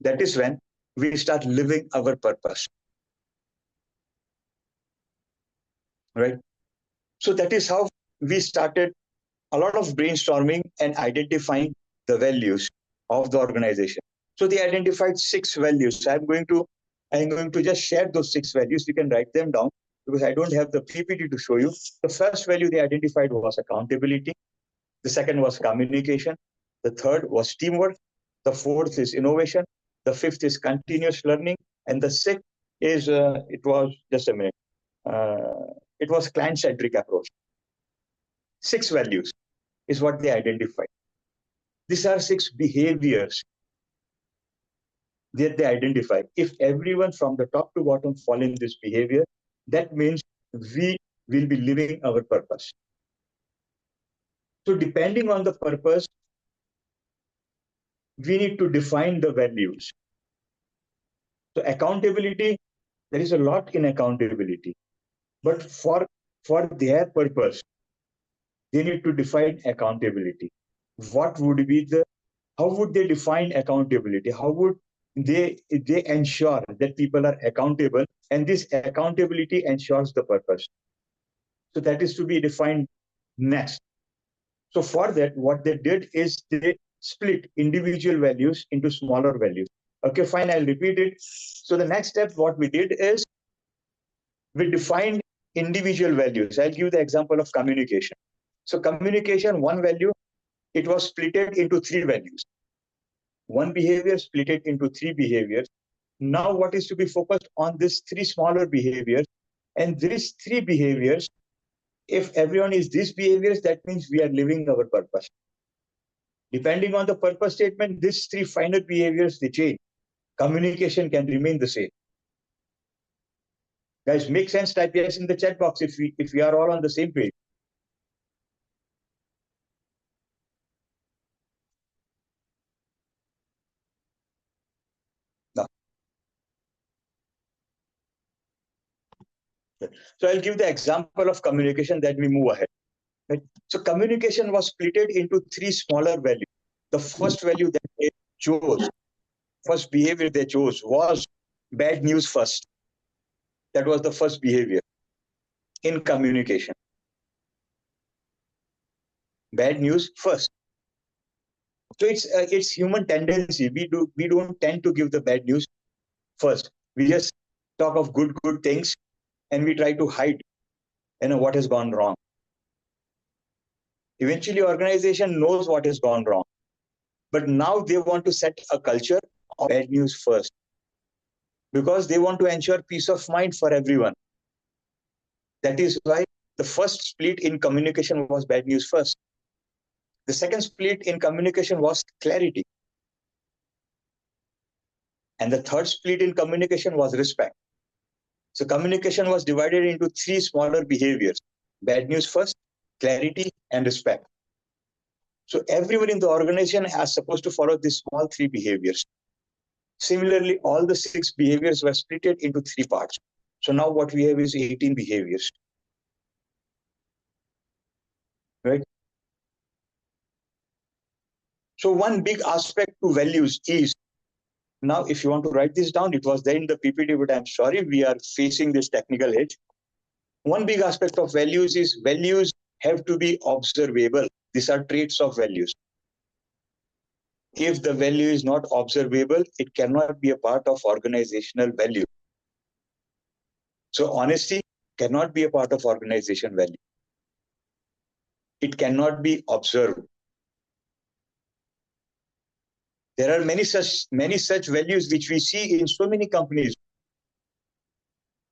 that is when we start living our purpose. Right? So that is how we started a lot of brainstorming and identifying the values of the organization. So they identified 6 values. I'm going to just share those 6 values. You can write them down because I don't have the PPT to show you. The first value they identified was accountability. The second was communication. The third was teamwork. The fourth is innovation. The fifth is continuous learning. And the sixth is, it was client-centric approach. 6 values is what they identified. These are 6 behaviors that they identify. If everyone from the top to bottom fall in this behavior, that means we will be living our purpose. So depending on the purpose, we need to define the values. So accountability, there is a lot in accountability, but for their purpose, they need to define accountability. What would be how would they define accountability? How would they ensure that people are accountable, and this accountability ensures the purpose? So that is to be defined next. So for that, what they did is they split individual values into smaller values. Okay, fine, I'll repeat it. So the next step, what we did is we defined individual values. I'll give the example of communication. So communication, one value, it was split into 3 values. One behavior split it into 3 behaviors. Now what is to be focused on these 3 smaller behaviors? And there is 3 behaviors. If everyone is these behaviors, that means we are living our purpose. Depending on the purpose statement, these 3 final behaviors, they change. Communication can remain the same. Guys, make sense, type yes in the chat box if we are all on the same page. No. So I'll give the example of communication, then we move ahead. Right? So communication was split into 3 smaller values. The first value that they chose, first behavior they chose was bad news first. That was the first behavior in communication. Bad news first. So it's human tendency. We don't tend to give the bad news first. We just talk of good things, and we try to hide, what has gone wrong. Eventually, organization knows what has gone wrong, but now they want to set a culture of bad news first, because they want to ensure peace of mind for everyone. That is why the first split in communication was bad news first. The second split in communication was clarity. And the third split in communication was respect. So communication was divided into 3 smaller behaviors: bad news first, clarity, and respect. So everyone in the organization is supposed to follow these small 3 behaviors. Similarly, all the 6 behaviors were split into 3 parts. So now what we have is 18 behaviors. Right? So one big aspect to values is, now if you want to write this down, it was there in the PPT, but I'm sorry, we are facing this technical hitch. One big aspect of values is values have to be observable. These are traits of values. If the value is not observable, it cannot be a part of organizational value. So honesty cannot be a part of organization value. It cannot be observed. There are many such values which we see in so many companies,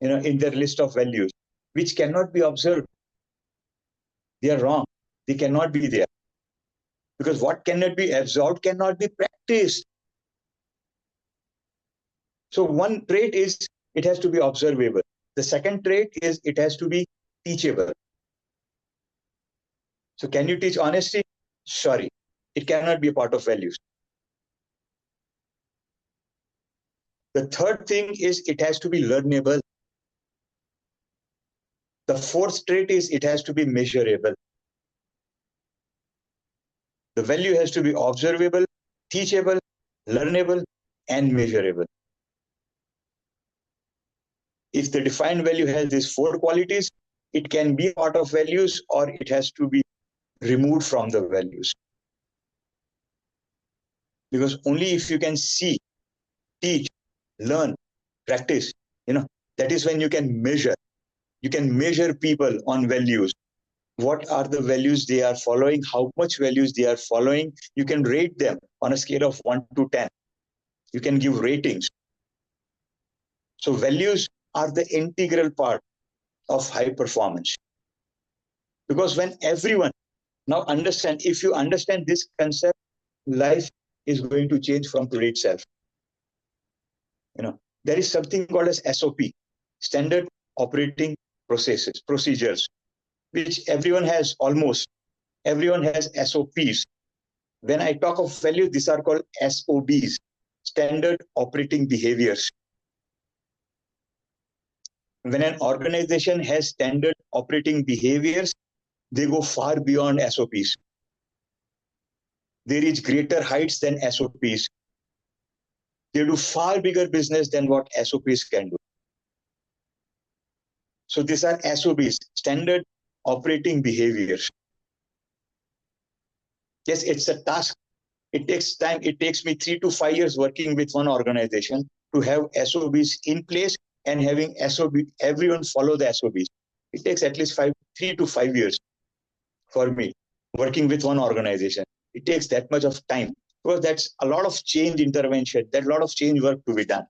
in their list of values, which cannot be observed. They are wrong. They cannot be there. Because what cannot be absorbed cannot be practiced. So one trait is it has to be observable. The second trait is it has to be teachable. So can you teach honesty? Sorry, it cannot be a part of values. The third thing is it has to be learnable. The fourth trait is it has to be measurable. The value has to be observable, teachable, learnable, and measurable. If the defined value has these 4 qualities, it can be part of values or it has to be removed from the values. Because only if you can see, teach, learn, practice, that is when you can measure. You can measure people on values. What are the values they are following? How much values they are following? You can rate them on a scale of 1 to 10. You can give ratings. So values are the integral part of high performance. Because when everyone now understand, if you understand this concept, life is going to change from today itself. There is something called as SOP, Standard Operating Procedures, which everyone has, almost everyone has SOPs. When I talk of value, these are called SOBs, Standard Operating Behaviors. When an organization has standard operating behaviors, they go far beyond SOPs. They reach greater heights than SOPs. They do far bigger business than what SOPs can do. So these are SOBs, Standard Operating Behaviors. Yes, it's a task. It takes time. It takes me 3 to 5 years working with one organization to have SOBs in place and having everyone follow the SOBs. It takes at least 3 to 5 years for me working with one organization. It takes that much of time because that's a lot of change intervention, that lot of change work to be done.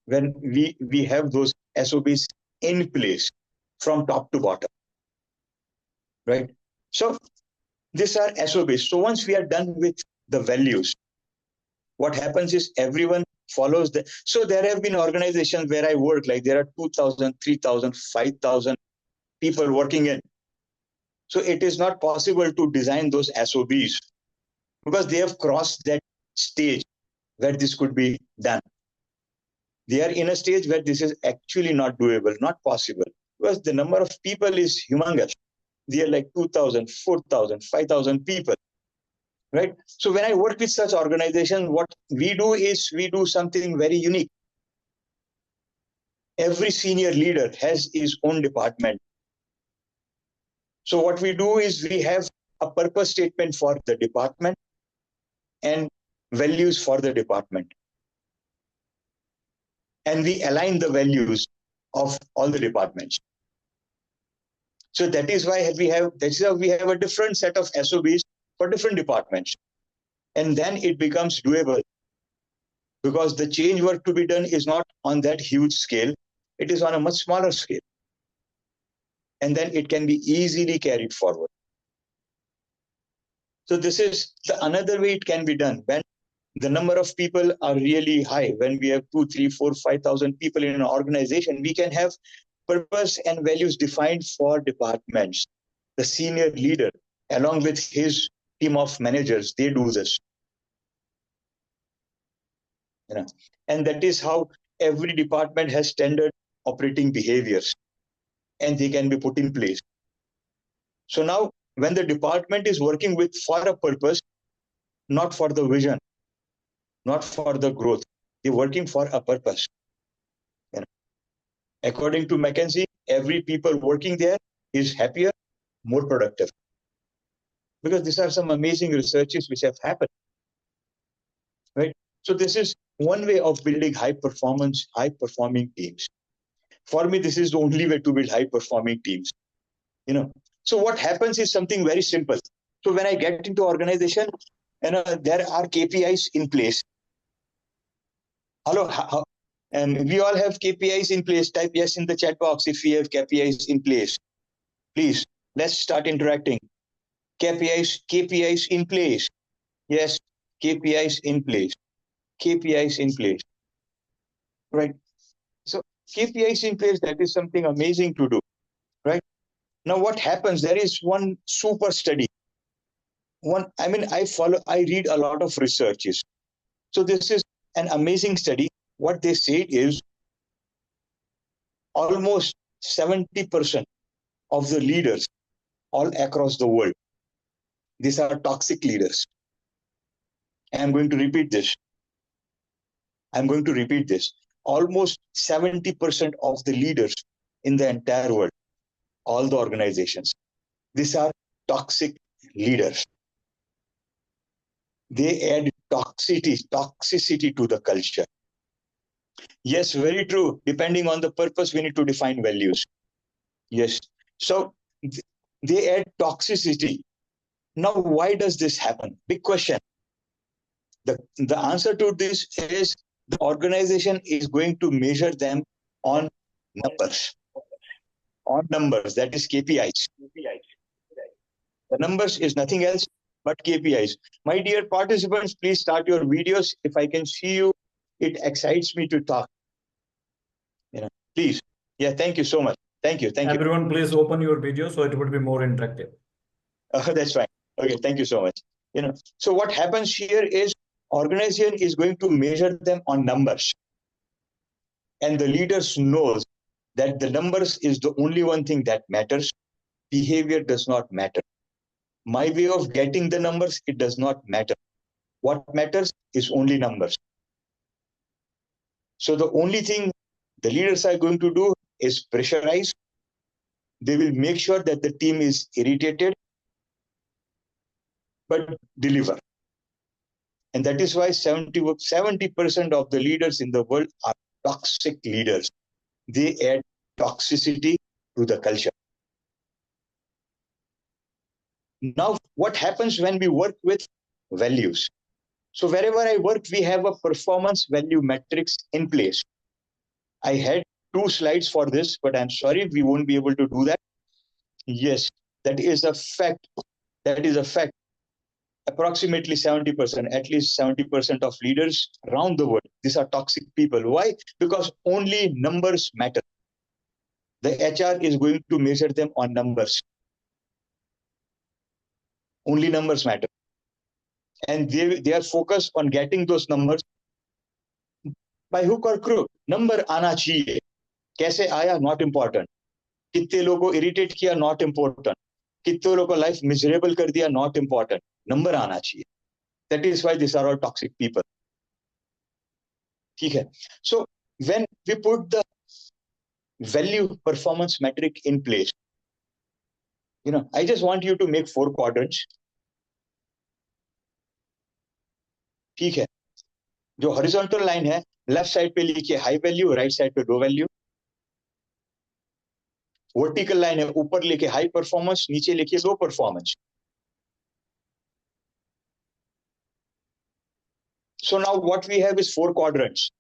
When we have those SOBs in place from top to bottom, right? So these are SOBs. So once we are done with the values, what happens is everyone follows the. So there have been organizations where I work, like there are 2,000, 3,000, 5,000 people working in. So it is not possible to design those SOBs because they have crossed that stage where this could be done. They are in a stage where this is actually not doable, not possible, because the number of people is humongous. They are like 2,000, 4,000, 5,000 people, right? So when I work with such organizations, what we do is we do something very unique. Every senior leader has his own department. So what we do is we have a purpose statement for the department and values for the department. And we align the values of all the departments. So that is why we have a different set of SOBs for different departments. And then it becomes doable because the change work to be done is not on that huge scale. It is on a much smaller scale. And then it can be easily carried forward. So this is another way it can be done. When the number of people are really high, when we have 2, 3, 4, 5,000 people in an organization, we can have purpose and values defined for departments. The senior leader, along with his team of managers, they do this. And that is how every department has standard operating behaviors, and they can be put in place. So now, when the department is working for a purpose, not for the vision, not for the growth, they're working for a purpose. According to McKinsey, every people working there is happier, more productive. Because these are some amazing researches which have happened, right? So this is one way of building high-performing teams. For me, this is the only way to build high-performing teams. So what happens is something very simple. So when I get into organization, there are KPIs in place. Hello, and we all have KPIs in place. Type yes in the chat box if we have KPIs in place. Please, let's start interacting. KPIs in place. Yes, KPIs in place. KPIs in place. Right. So KPIs in place, that is something amazing to do. Right. Now what happens? There is one super study. I read a lot of researches. So this is an amazing study. What they say is almost 70% of the leaders all across the world, these are toxic leaders. And I'm going to repeat this. Almost 70% of the leaders in the entire world, all the organizations, these are toxic leaders. They add toxicity to the culture. Yes, very true. Depending on the purpose, we need to define values. Yes. So they add toxicity. Now, why does this happen? Big question. The answer to this is the organization is going to measure them on numbers. On numbers, that is KPIs. The numbers is nothing else but KPIs. My dear participants, please start your videos. If I can see you, it excites me to talk. Please. Yeah, thank you so much. Thank you. Everyone, please open your video so it would be more interactive. That's fine. Okay, thank you so much. So what happens here is organization is going to measure them on numbers. And the leaders knows that the numbers is the only one thing that matters. Behavior does not matter. My way of getting the numbers, it does not matter. What matters is only numbers. So the only thing the leaders are going to do is pressurize. They will make sure that the team is irritated, but deliver. And that is why 70% of the leaders in the world are toxic leaders. They add toxicity to the culture. Now, what happens when we work with values? So wherever I work, we have a performance value matrix in place. I had 2 slides for this, but I'm sorry, we won't be able to do that. Yes, that is a fact. That is a fact. Approximately 70%, at least 70% of leaders around the world, these are toxic people. Why? Because only numbers matter. The HR is going to measure them on numbers. Only numbers matter. And they are focused on getting those numbers by hook or crook. Number आना चाहिए. कैसे आया? Not important. कितने लोगों को irritate किया? Not important. कितने लोगों को लाइफ मिजरेबल कर दिया? Not important. नंबर आना चाहिए. That is why these are all toxic people. ठीक है. So when we put the value performance metric in place, I just want you to make 4 quadrants. ठीक है. जो हॉरिजॉन्टल लाइन है, लेफ्ट साइड पे लिखिए हाई वैल्यू, राइट साइड पे low value. Vertical line है, ऊपर लिखिए हाई परफॉर्मेंस, नीचे लिखिए लो performance. So now what we have is 4 quadrants.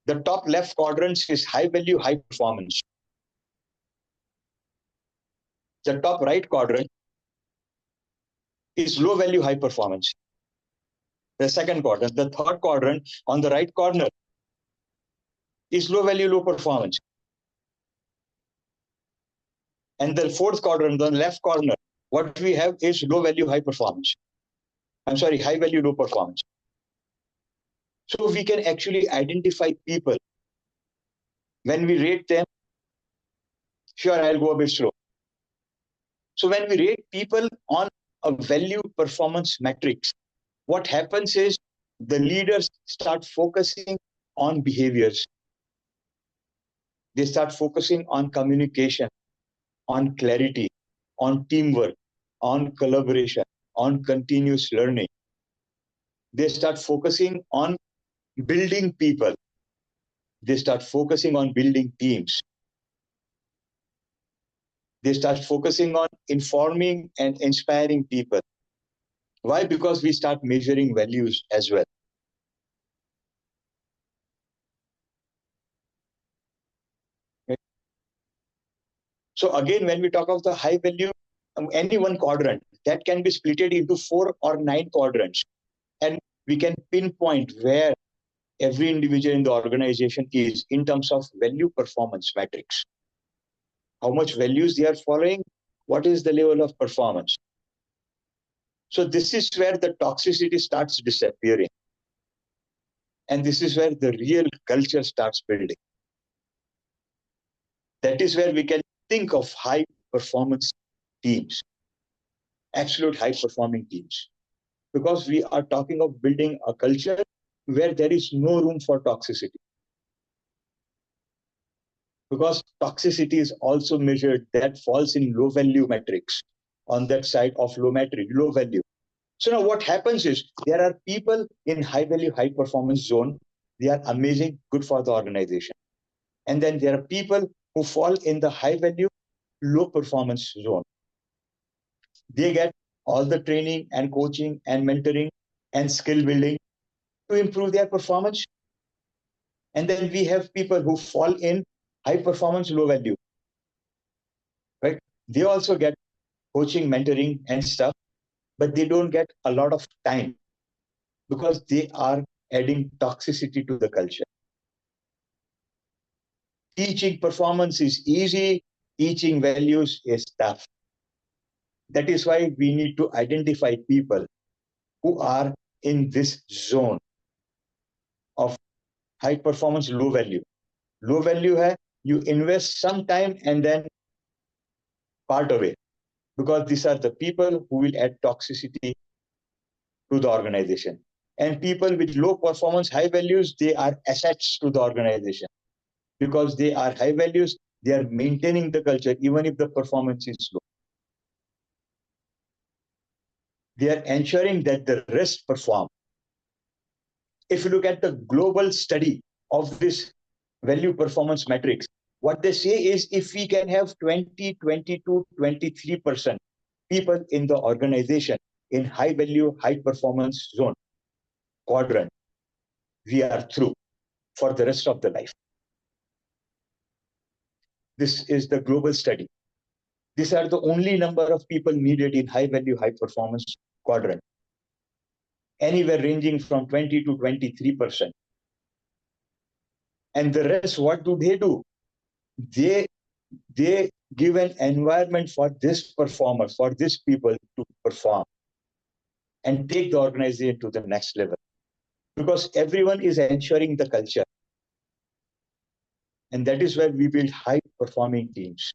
The top left quadrant is high value, high performance. The top right quadrant is low value, high performance. The second quadrant, the third quadrant on the right corner is low value, low performance. And the fourth quadrant, the left corner, what we have is low value, high performance. I'm sorry, high value, low performance. So we can actually identify people. When we rate them, sure, I'll go a bit slow. So when we rate people on a value performance matrix, what happens is the leaders start focusing on behaviors. They start focusing on communication, on clarity, on teamwork, on collaboration, on continuous learning. They start focusing on building people. They start focusing on building teams. They start focusing on informing and inspiring people. Why? Because we start measuring values as well. Okay. So again, when we talk of the high value, any one quadrant, that can be split into 4 or 9 quadrants. And we can pinpoint where every individual in the organization is in terms of value performance matrix. How much values they are following, what is the level of performance. So this is where the toxicity starts disappearing. And this is where the real culture starts building. That is where we can think of high performance teams, absolute high performing teams, because we are talking of building a culture where there is no room for toxicity. Because toxicity is also measured, that falls in low value metrics, on that side of low value. So now what happens is there are people in high value, high performance zone. They are amazing, good for the organization. And then there are people who fall in the high value, low performance zone. They get all the training and coaching and mentoring and skill building to improve their performance. And then we have people who fall in high performance, low value, right? They also get coaching, mentoring and stuff, but they don't get a lot of time because they are adding toxicity to the culture. Teaching performance is easy, teaching values is tough. That is why we need to identify people who are in this zone of high performance, low value. Low value hai, you invest some time and then part away, because these are the people who will add toxicity to the organization. And people with low performance, high values, they are assets to the organization. Because they are high values, they are maintaining the culture even if the performance is low. They are ensuring that the rest perform. If you look at the global study of this value performance metrics, what they say is if we can have 20, 22, 23% people in the organization in high value, high performance zone quadrant, we are through for the rest of the life. This is the global study. These are the only number of people needed in high value, high performance quadrant, anywhere ranging from 20 to 23%. And the rest, what do? They give an environment for this performer, for these people to perform and take the organization to the next level. Because everyone is ensuring the culture. And that is where we build high performing teams.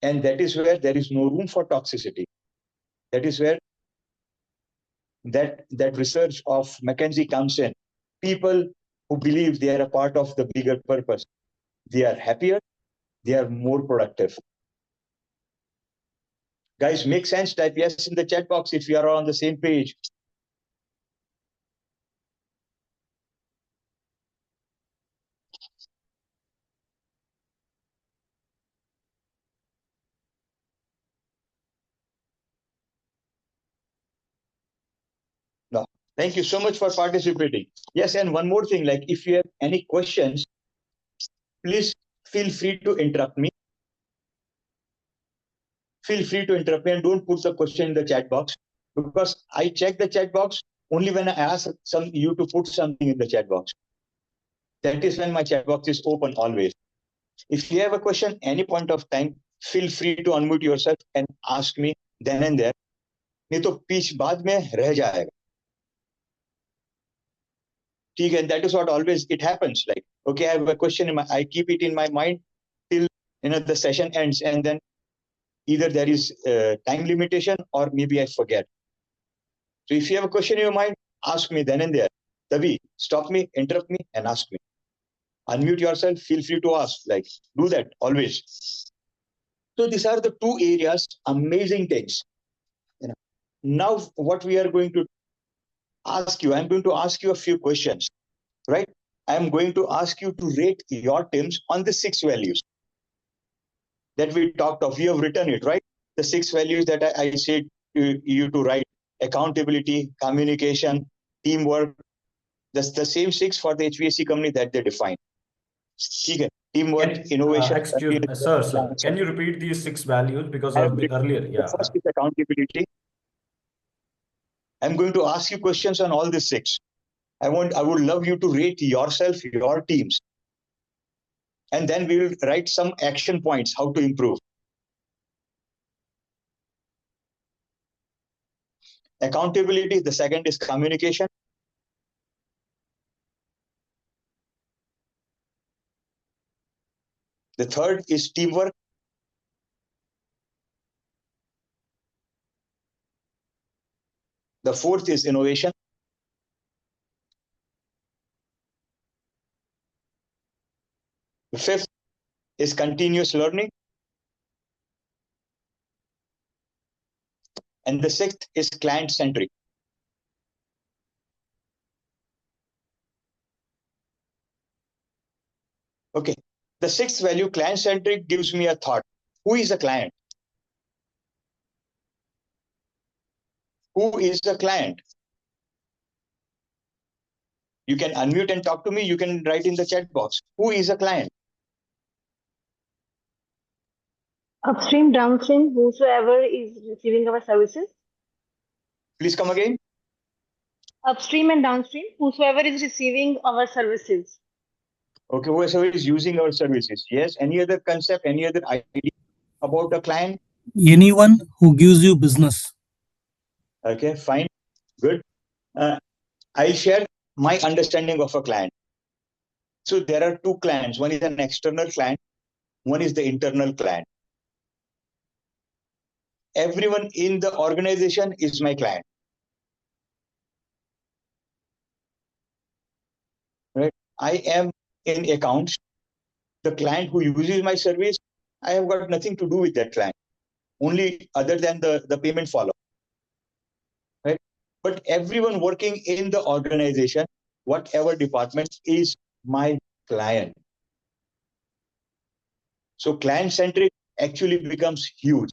And that is where there is no room for toxicity. That is where that research of McKinsey comes in. People who believe they are a part of the bigger purpose, they are happier, they are more productive. Guys, make sense? Type yes in the chat box if you are on the same page. No. Thank you so much for participating. Yes, and one more thing, like if you have any questions, please feel free to interrupt me. Feel free to interrupt me and don't put the question in the chat box, because I check the chat box only when I ask you to put something in the chat box. That is when my chat box is open always. If you have a question any point of time, feel free to unmute yourself and ask me then and there. नहीं तो पीछ बाद में रह जाएगा. ठीक है, that is what always it happens. Like, okay, I have a question I keep it in my mind till the session ends, and then either there is time limitation or maybe I forget. So if you have a question in your mind, ask me then and there. Tavi, stop me, interrupt me, and ask me. Unmute yourself, feel free to ask. Like, do that always. So these are the two areas, amazing things. Now, what we are going to ask you, I'm going to ask you a few questions, right? I'm going to ask you to rate your teams on the 6 values that we talked of. You have written it, right? The 6 values that I said to you to write: accountability, communication, teamwork. That's the same 6 for the HVAC company that they define. Teamwork, innovation. Sir, can you repeat these 6 values? Because earlier, yeah. The first is accountability. I'm going to ask you questions on all these 6. I would love you to rate yourself, your teams. And then we will write some action points, how to improve. Accountability, the second is communication. The third is teamwork. The fourth is innovation. The fifth is continuous learning. And the sixth is client-centric. Okay. The sixth value, client-centric, gives me a thought. Who is a client? Who is the client? You can unmute and talk to me. You can write in the chat box. Who is a client? Upstream, downstream, whosoever is receiving our services. Please come again. Upstream and downstream, whosoever is receiving our services. Okay, whoever is using our services. Yes. Any other concept, any other idea about a client? Anyone who gives you business. Okay, fine. Good. I'll share my understanding of a client. So there are 2 clients. One is an external client. One is the internal client. Everyone in the organization is my client. Right? I am in accounts. The client who uses my service, I have got nothing to do with that client, only other than the payment follow. Right? But everyone working in the organization, whatever department, is my client. So client-centric actually becomes huge.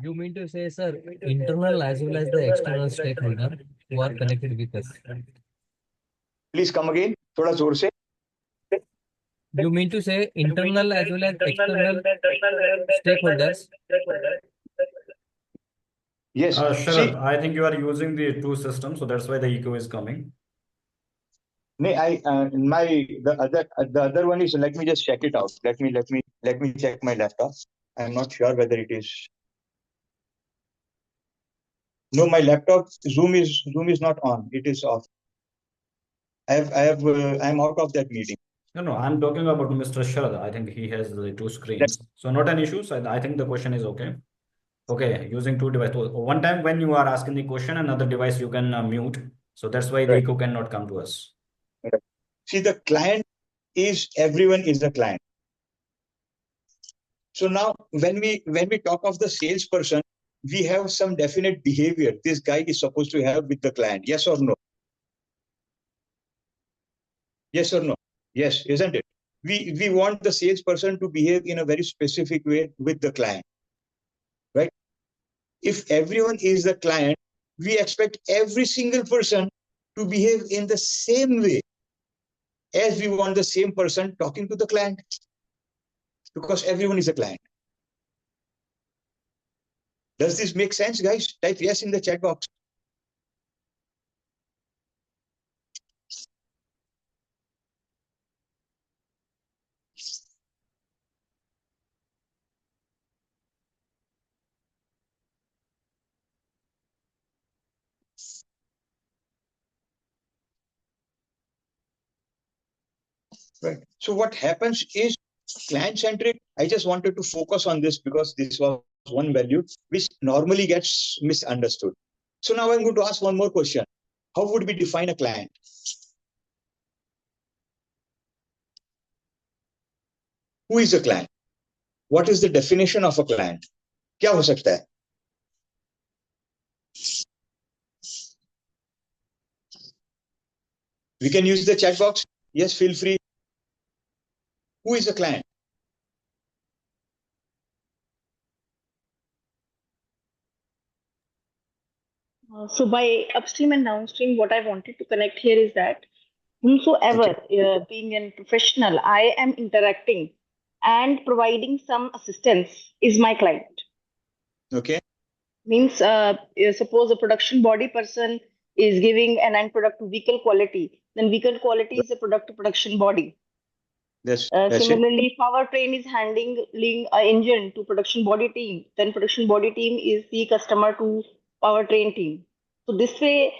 You mean to say, sir, internal as well as the external stakeholder who are connected with us? Please come again. थोड़ा जोर से. You mean to say internal as well as external stakeholders? Yes. Sharad, See, I think you are using the two systems, so that's why the echo is coming. no, the other one is, let me just check it out. Let me check my laptop. I'm not sure whether it is. No, my laptop Zoom is not on. It is off. I'm out of that meeting. No, I'm talking about Mr. Sharad. I think he has the two screens. That's So not an issue. So I think the question is okay. Okay, using two devices. One time when you are asking the question, another device you can mute. So that's why the right. echo cannot come to us. Right. See, the client is, everyone is a client. So now when we talk of the salesperson, we have some definite behavior this guy is supposed to have with the client. Yes or no? Yes or no? Yes, isn't it? We want the salesperson to behave in a very specific way with the client, right? If everyone is the client, we expect every single person to behave in the same way as we want the same person talking to the client, because everyone is a client. Does this make sense, guys? Type yes in the chat box. Right. So what happens is client-centric. I just wanted to focus on this because this was one value which normally gets misunderstood. So now I'm going to ask one more question. How would we define a client? Who is a client? What is the definition of a client? क्या हो सकता है? We can use the chat box. Yes, feel free. Who is a client? So by upstream and downstream, what I wanted to connect here is that whomsoever, Okay. being a professional, I am interacting and providing some assistance is my client. Okay. Means, suppose a production body person is giving an end product to vehicle quality, then vehicle quality is a product to production body. That's it. Similarly, powertrain is handling a engine to production body team, then production body team is the customer to powertrain team. So this way,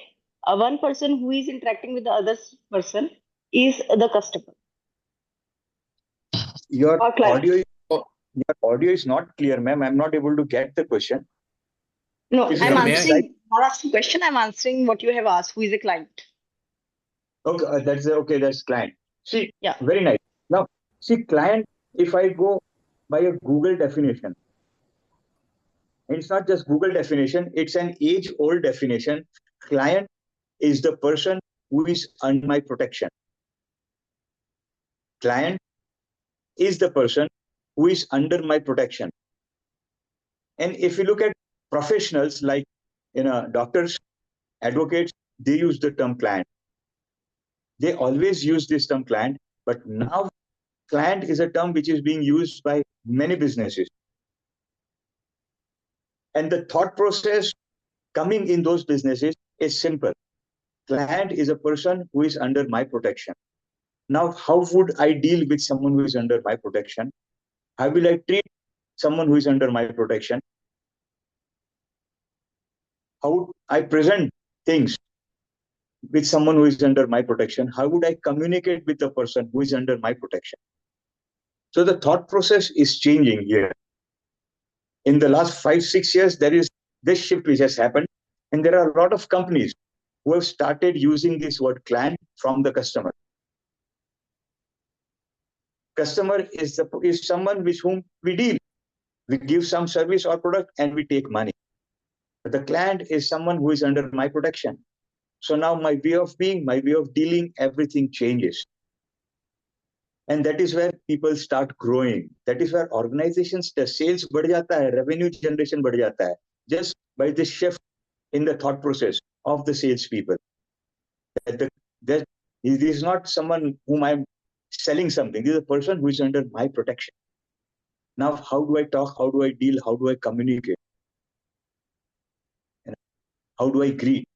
one person who is interacting with the other person is the customer Your or client. audio is not clear, ma'am. I'm not able to get the question. No, If I'm Yeah, somebody may I? answering, not asking question, I'm answering what you have asked. Who is the client? Okay, that's client. See, Yeah. very nice. Now, see, client, if I go by a Google definition, and it's not just Google definition, it's an age-old definition. Client is the person who is under my protection. Client is the person who is under my protection. And if you look at professionals like doctors, advocates, they use the term client. They always use this term client, but now client is a term which is being used by many businesses. And the thought process coming in those businesses is simple. Client is a person who is under my protection. Now, how would I deal with someone who is under my protection? How will I treat someone who is under my protection? How would I present things with someone who is under my protection? How would I communicate with the person who is under my protection? So the thought process is changing here. In the last 5-6 years, there is this shift which has happened, and there are a lot of companies who have started using this word client from the customer. Customer is someone with whom we deal. We give some service or product and we take money. But the client is someone who is under my protection. So now my way of being, my way of dealing, everything changes. And that is where people start growing. That is where organizations, the sales बढ़ जाता है, revenue generation बढ़ जाता है, just by this shift in the thought process of the salespeople. That He is not someone whom I'm selling something. This is a person who is under my protection. Now, how do I talk? How do I deal? How do I communicate? How do I greet?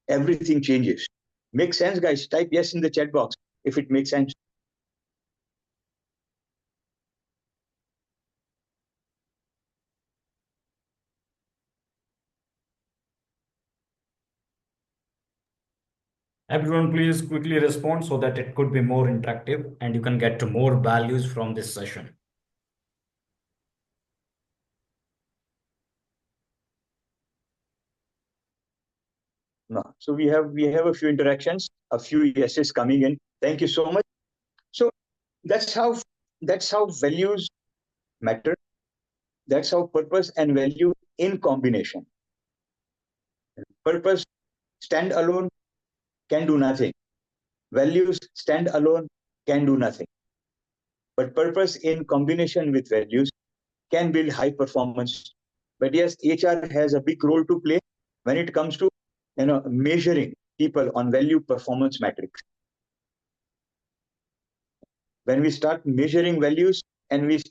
Everything changes. Makes sense, guys? Type yes in the chat box if it makes sense. Everyone, please quickly respond so that it could be more interactive and you can get to more values from this session. No. So we have a few interactions, a few yeses coming in. Thank you so much. So that's how values matter. That's how purpose and value in combination. Purpose stand alone can do nothing. Values stand alone can do nothing. But purpose in combination with values can build high performance. But yes, HR has a big role to play when it comes to measuring people on value performance metrics. When we start measuring values and we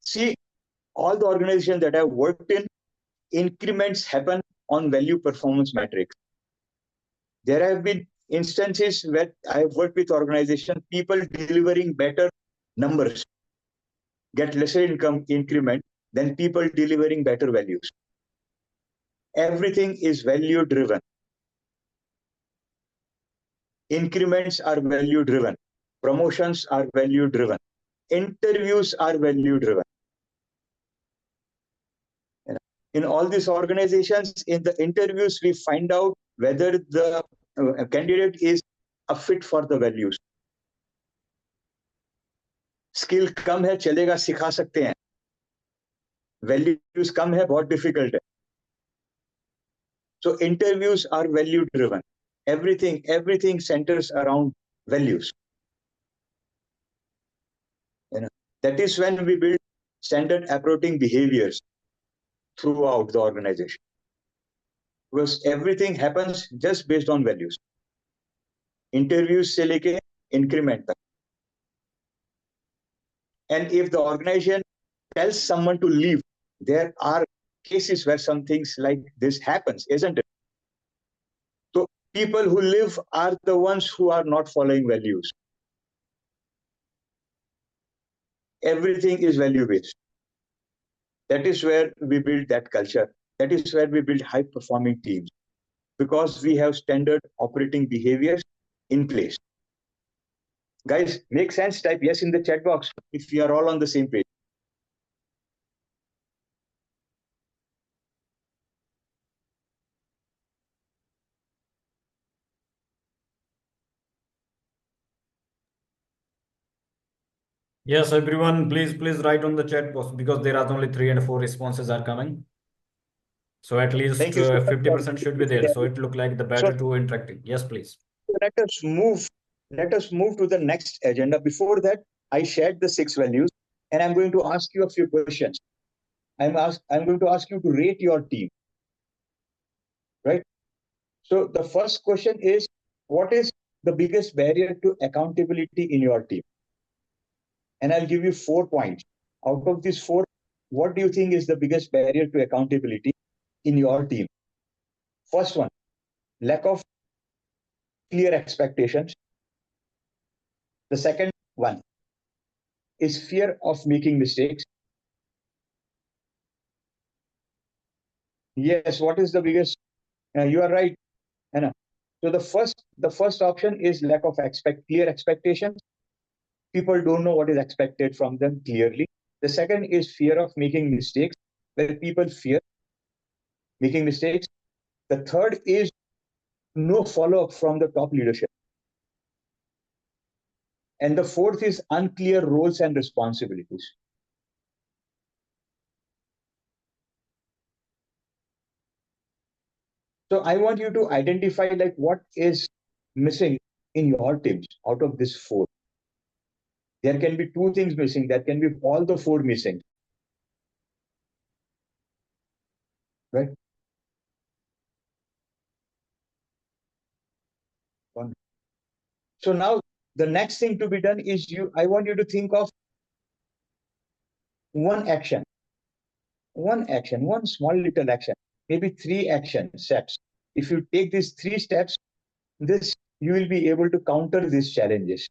see all the organizations that I've worked in, increments happen on value performance metrics. There have been instances where I've worked with organizations, people delivering better numbers get lesser income increment than people delivering better values. Everything is value driven. Increments are value driven. Promotions are value driven. Interviews are value driven. In all these organizations, in the interviews, we find out whether the candidate is a fit for the values. Skill कम है चलेगा सिखा सकते हैं values कम है बहुत difficult है so interviews are value driven everything centers around values that is when we build standard operating behaviors throughout the organization because everything happens just based on values interviews se leke increment tak and if the organization tells someone to leave there are cases where some things like this happens isn't it so people who live are the ones who are not following values everything is value based that is where we build that culture that is where we build high performing teams because we have standard operating behaviors in place guys make sense type yes in the chat box if we are all on the same page Yes, everyone, please write on the chat box because there are only 3 and 4 responses are coming. So at least thank you so much 50% should be there. So it look like the so better to interacting. Yes, please. let us move to the next agenda before that I shared the 6 values and I'm going to ask you a few questions I'm going to ask you to rate your team right so the first question is what is the biggest barrier to accountability in your team and I'll give you 4 points out of these 4 what do you think is the biggest barrier to accountability in your team first one lack of clear expectations the second one is fear of making mistakes yes what is the biggest you are right Anna. So the first option is lack of clear expectations people don't know what is expected from them clearly the second is fear of making mistakes where people fear making mistakes the third is no follow-up from the top leadership and the fourth is unclear roles and responsibilities so I want you to identify like what is missing in your teams out of this 4 there can be 2 things missing there can be all the 4 missing right So now the next thing to be done is I want you to think of one action, one small little action, maybe 3 action steps. If you take these 3 steps, you will be able to counter these challenges.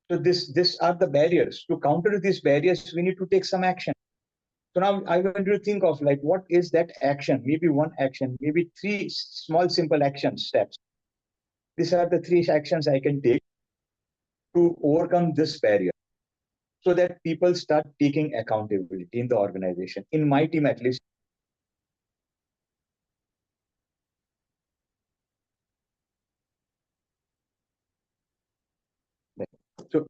So these are the barriers. To counter these barriers, we need to take some action. So now I want you to think of like, what is that action? Maybe one action, maybe 3 small, simple action steps. These are the 3 actions I can take to overcome this barrier so that people start taking accountability in the organization. In my team, at least, so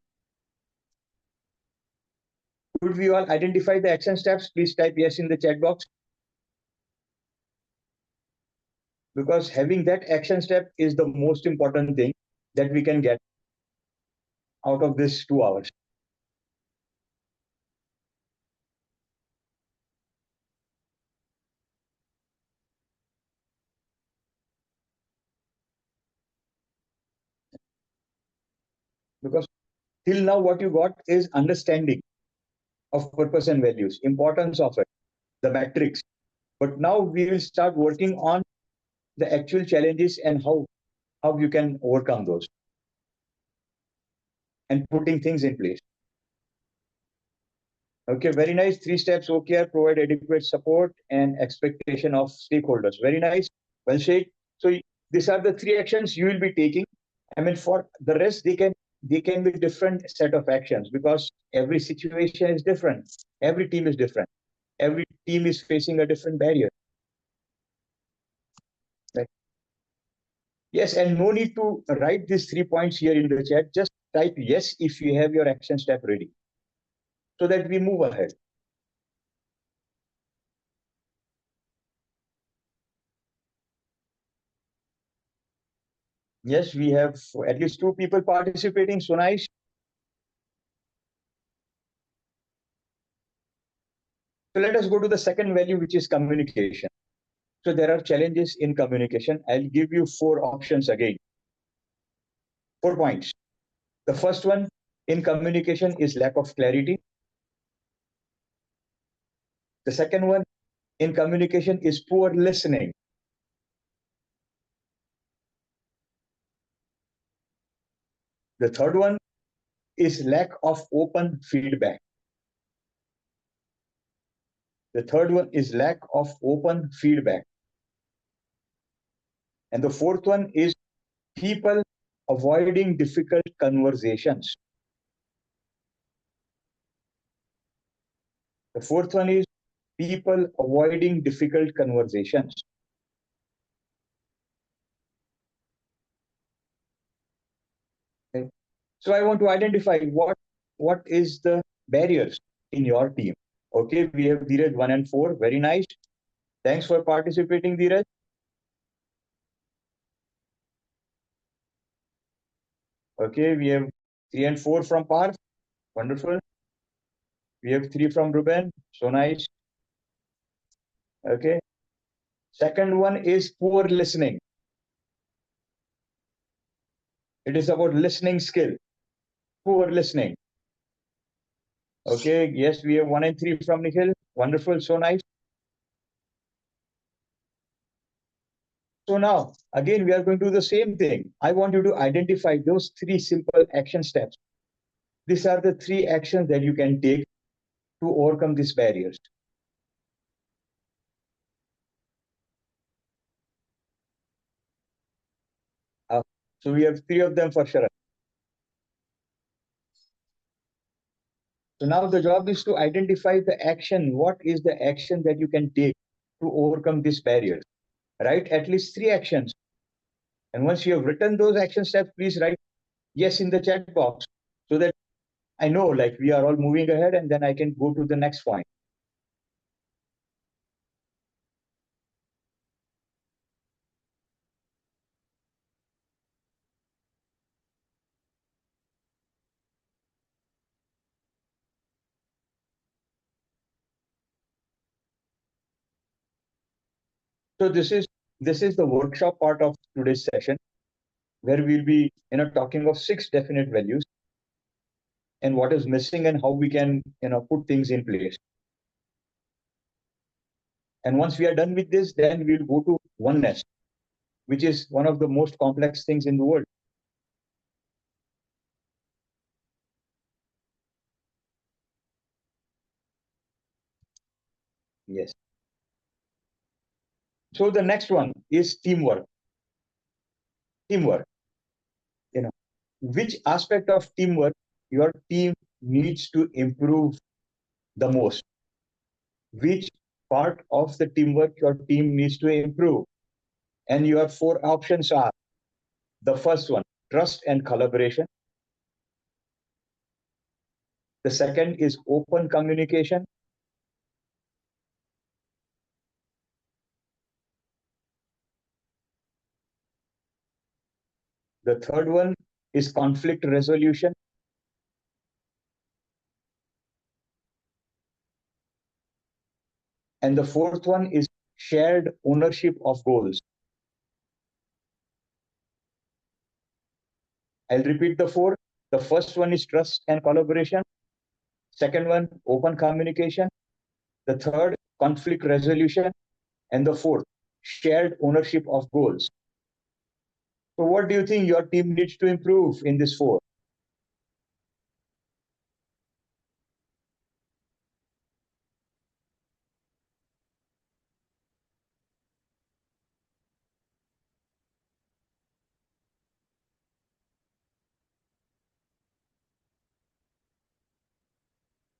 could we all identify the action steps? Please type yes in the chat box. Because having that action step is the most important thing that we can get out of this 2 hours. Because till now, what you got is understanding of purpose and values, importance of it, the metrics. But now we will start working on the actual challenges and how you can overcome those and putting things in place. Okay, very nice. 3 steps, OKR, provide adequate support and expectation of stakeholders. Very nice. Well said. So these are the 3 actions you will be taking. I mean, for the rest, they can be different set of actions because every situation is different. Every team is different. Every team is facing a different barrier. Right? Yes, and no need to write these 3 points here in the chat. Just type yes if you have your action step ready so that we move ahead. Yes, we have at least 2 people participating. So nice. So let us go to the second value, which is communication. So there are challenges in communication. I'll give you 4 options again. 4 points. The first one in communication is lack of clarity. The second one in communication is poor listening. The third one is lack of open feedback. The third one is lack of open feedback. And the fourth one is people avoiding difficult conversations. The fourth one is people avoiding difficult conversations. Okay. So I want to identify what is the barriers in your team. Okay, we have Dheeraj 1 and 4. Very nice. Thanks for participating, Dheeraj. Okay, we have 3 and 4 from Parth. Wonderful. We have 3 from Ruben. So nice. Okay. Second one is poor listening. It is about listening skill. Poor listening. Okay. Yes, we have 1 and 3 from Nikhil. Wonderful. So nice. So now, again, we are going to do the same thing. I want you to identify those 3 simple action steps. These are the 3 actions that you can take to overcome these barriers. So we have 3 of them for Sharat. So now the job is to identify the action. What is the action that you can take to overcome this barrier? Write at least 3 actions. And once you have written those action steps, please write yes in the chat box so that I know like we are all moving ahead and then I can go to the next point. So this is the workshop part of today's session, where we'll be talking of 6 definite values and what is missing and how we can put things in place. And once we are done with this, then we'll go to oneness, which is one of the most complex things in the world. Yes. So the next one is teamwork. Teamwork. Which aspect of teamwork your team needs to improve the most? Which part of the teamwork your team needs to improve? And your 4 options are: the first one, trust and collaboration. The second is open communication. The third one is conflict resolution. And the fourth one is shared ownership of goals. I'll repeat the 4. The first one is trust and collaboration. Second one, open communication. The third, conflict resolution. And the fourth, shared ownership of goals. So what do you think your team needs to improve in this 4?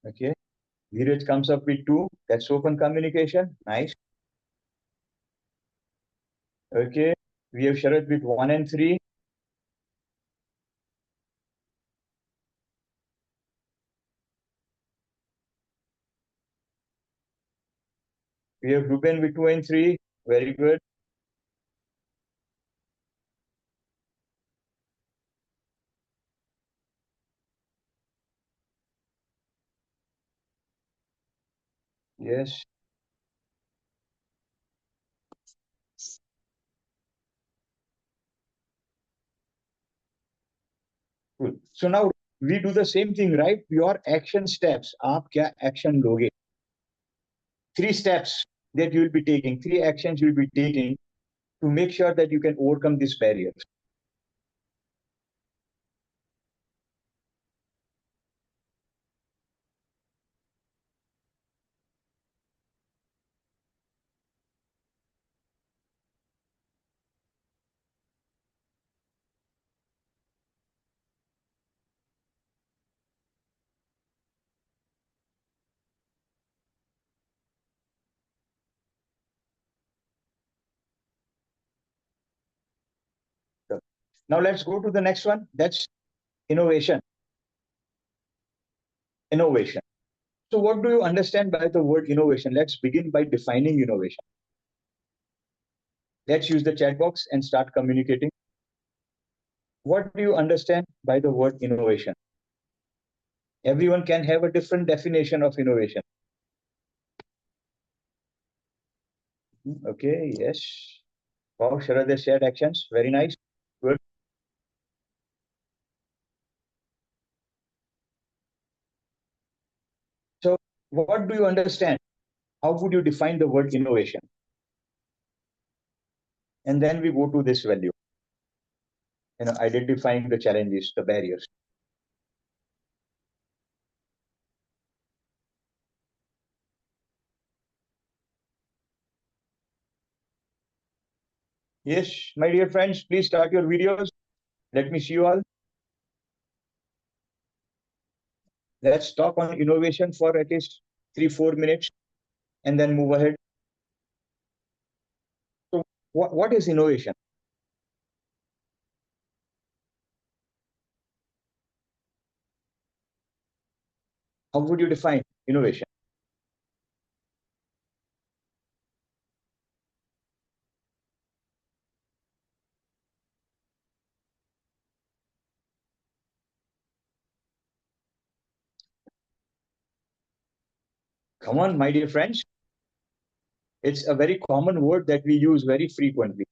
Okay. Viraj comes up with 2. That's open communication. Nice. Okay. We have Sharad with 1 and 3. We have Ruben with 2 and 3. Very good. Yes. Cool. So now we do the same thing, right? Your action steps. आप क्या action लोगे? 3 steps that you will be taking, 3 actions you will be taking to make sure that you can overcome these barriers. So, now let's go to the next one. That's innovation. Innovation. So what do you understand by the word innovation? Let's begin by defining innovation. Let's use the chat box and start communicating. What do you understand by the word innovation? Everyone can have a different definition of innovation. Okay, yes. Wow, Sharad has shared actions. Very nice. Good. So what do you understand? How would you define the word innovation? And then we go to this value, identifying the challenges, the barriers. Yes, my dear friends, please start your videos. Let me see you all. Let's talk on innovation for at least 3-4 minutes and then move ahead. So what is innovation? How would you define innovation? Come on, my dear friends. It's a very common word that we use very frequently.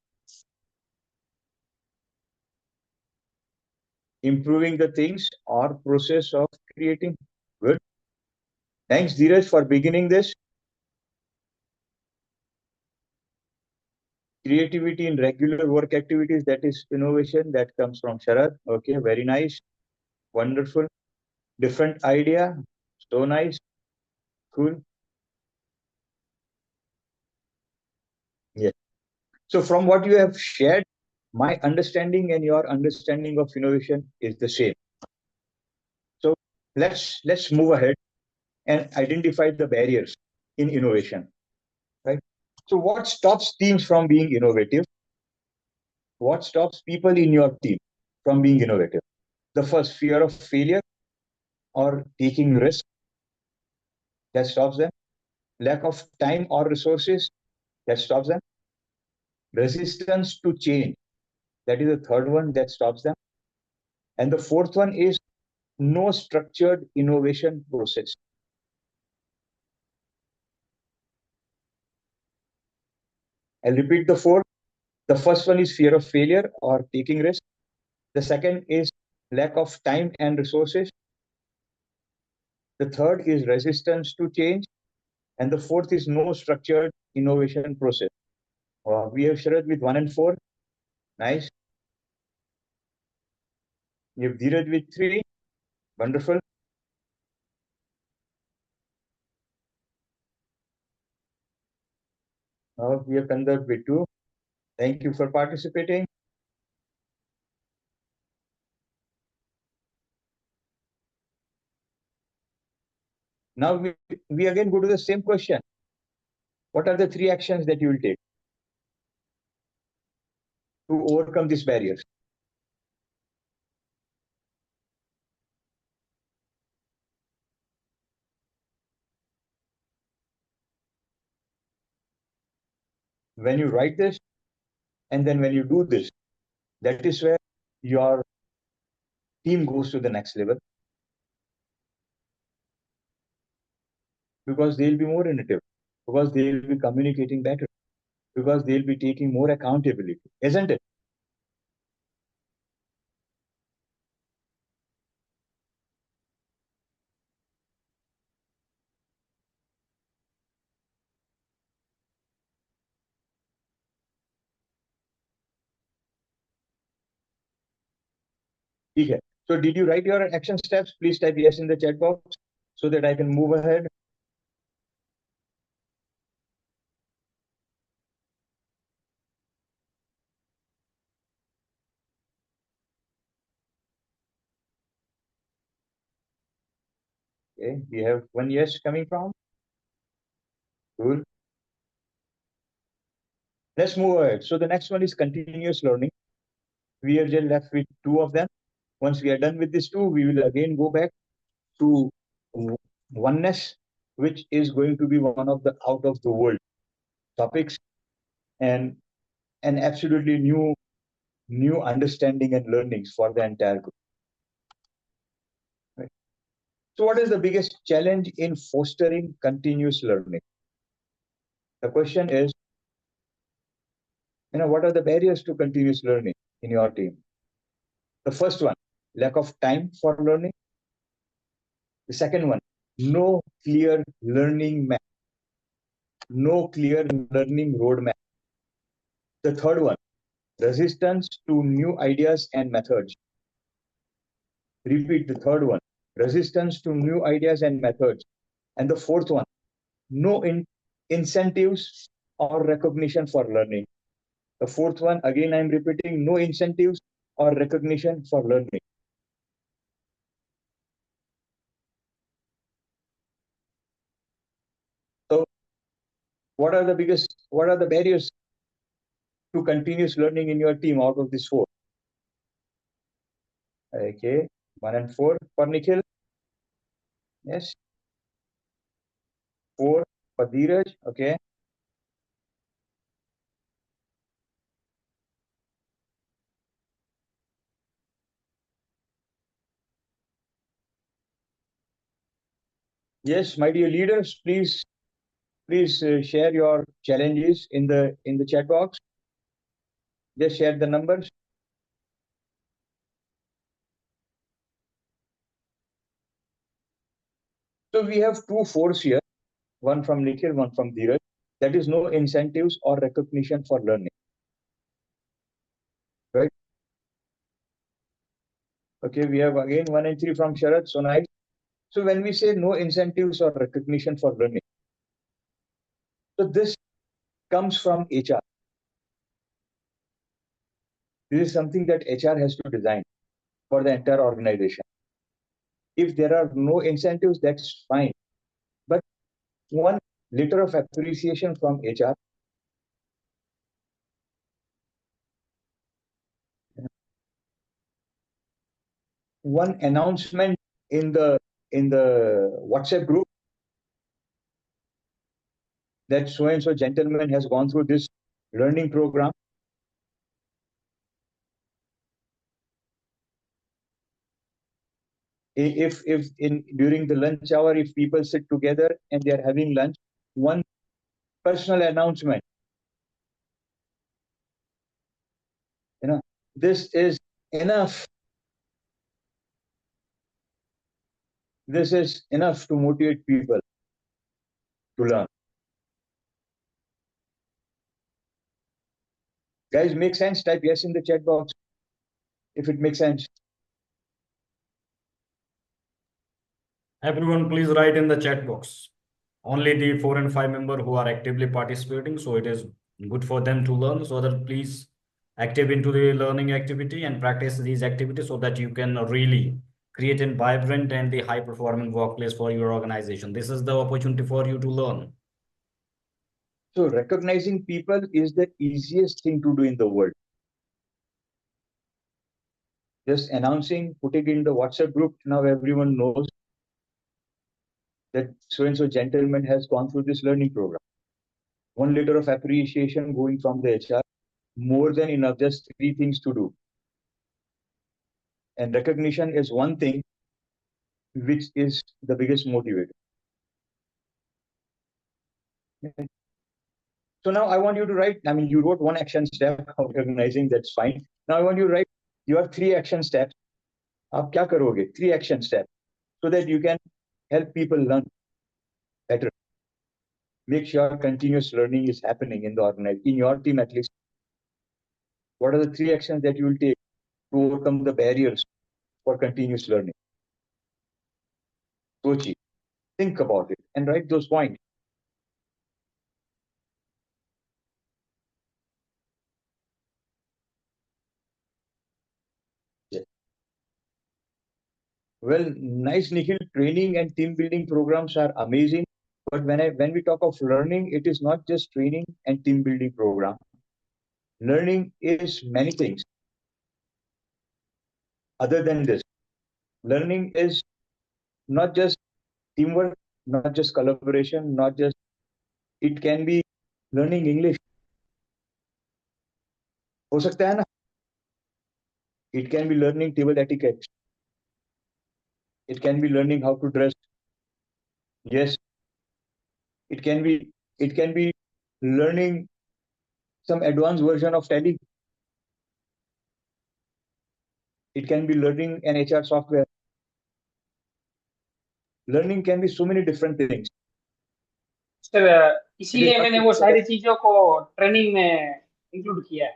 Improving the things or process of creating. Good. Thanks, Dheeraj, for beginning this. Creativity in regular work activities, that is innovation. That comes from Sharad. Okay, very nice. Wonderful. Different idea. So nice. Cool. Yes. So from what you have shared, my understanding and your understanding of innovation is the same. So let's move ahead and identify the barriers in innovation. Right. So what stops teams from being innovative? What stops people in your team from being innovative? The first, fear of failure or taking risk, that stops them. Lack of time or resources, that stops them. Resistance to change, that is the third one that stops them. And the fourth one is no structured innovation process. I'll repeat the four. The first one is fear of failure or taking risk. The second is lack of time and resources. The third is resistance to change. And the fourth is no structured innovation process. We have Sharad with 1 and 4. Nice. You have Dheeraj with 3. Wonderful. Now we have Kandarp with 2. Thank you for participating. Now we again go to the same question. What are the 3 actions that you will take to overcome these barriers? When you write this and then when you do this, that is where your team goes to the next level, because they'll be more innovative, because they'll be communicating better, because they'll be taking more accountability, isn't it? Okay. So did you write your action steps? Please type yes in the chat box so that I can move ahead. Okay, we have one yes coming from. Cool. Let's move ahead. So the next one is continuous learning. We are just left with 2 of them. Once we are done with these 2, we will again go back to oneness, which is going to be one of the out of the world topics and an absolutely new understanding and learnings for the entire group. Right. So what is the biggest challenge in fostering continuous learning? The question is, what are the barriers to continuous learning in your team? The first one, lack of time for learning. The second one, no clear learning map, no clear learning roadmap. The third one, resistance to new ideas and methods. Repeat the third one, resistance to new ideas and methods. And the fourth one, no incentives or recognition for learning. The fourth one, again, I'm repeating, no incentives or recognition for learning. So what are the barriers to continuous learning in your team out of this 4? Okay, 1 and 4 for Nikhil. Yes. 4 for Dheeraj. Okay. Yes, my dear leaders, please Please share your challenges in the chat box. Just share the numbers. So we have two fours here, one from Nikhil, one from Dheeraj. That is no incentives or recognition for learning. Right? Okay, we have again 1 and 3 from Sharad. So nice. So when we say no incentives or recognition for learning, so this comes from HR. This is something that HR has to design for the entire organization. If there are no incentives, that's fine. But one letter of appreciation from HR, one announcement in the WhatsApp group that so and so gentleman has gone through this learning program. If in during the lunch hour, if people sit together and they are having lunch, one personal announcement, this is enough. This is enough to motivate people to learn. Guys, make sense? Type yes in the chat box if it makes sense. Everyone, please write in the chat box. Only the 4 and 5 member who are actively participating, so it is good for them to learn. So that please active into the learning activity and practice these activities so that you can really create a vibrant and the high performing workplace for your organization. This is the opportunity for you to learn. So recognizing people is the easiest thing to do in the world. Just announcing, putting in the WhatsApp group, now everyone knows that so-and-so gentleman has gone through this learning program. One letter of appreciation going from the HR, more than enough, just 3 things to do. And recognition is one thing which is the biggest motivator. So now I want you to write, you wrote one action step of recognizing, that's fine. Now I want you to write your 3 action steps. आप क्या करोगे? 3 action steps so that you can help people learn better. Make sure continuous learning is happening in the organization, in your team at least. What are the 3 actions that you will take to overcome the barriers for continuous learning? Sochi, think about it and write those points. Yes. Well, nice, Nikhil. Training and team building programs are amazing. But when we talk of learning, it is not just training and team building program. Learning is many things. Other than this, learning is not just teamwork, not just collaboration, not just, it can be learning English. हो सकता है ना? It can be learning table etiquette. It can be learning how to dress. Yes. It can be learning some advanced version of Tally. It can be learning an HR software. Learning can be so many different things. Sir इसीलिए मैंने वो सारी चीजों को training में include किया है.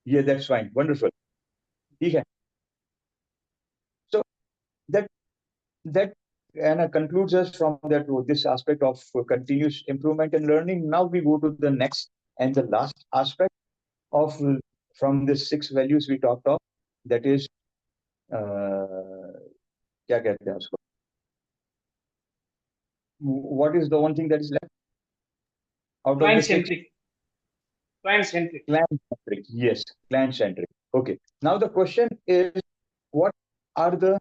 Yeah, that's fine. Wonderful. ठीक है. So that concludes us from this aspect of continuous improvement and learning. Now we go to the next and the last aspect of from the 6 values we talked of. That is, क्या कहते हैं उसको? What is the one thing that is left out of the Client 6? centric. Client centric. Client centric. Yes, client centric. Okay. Now the question is, what are the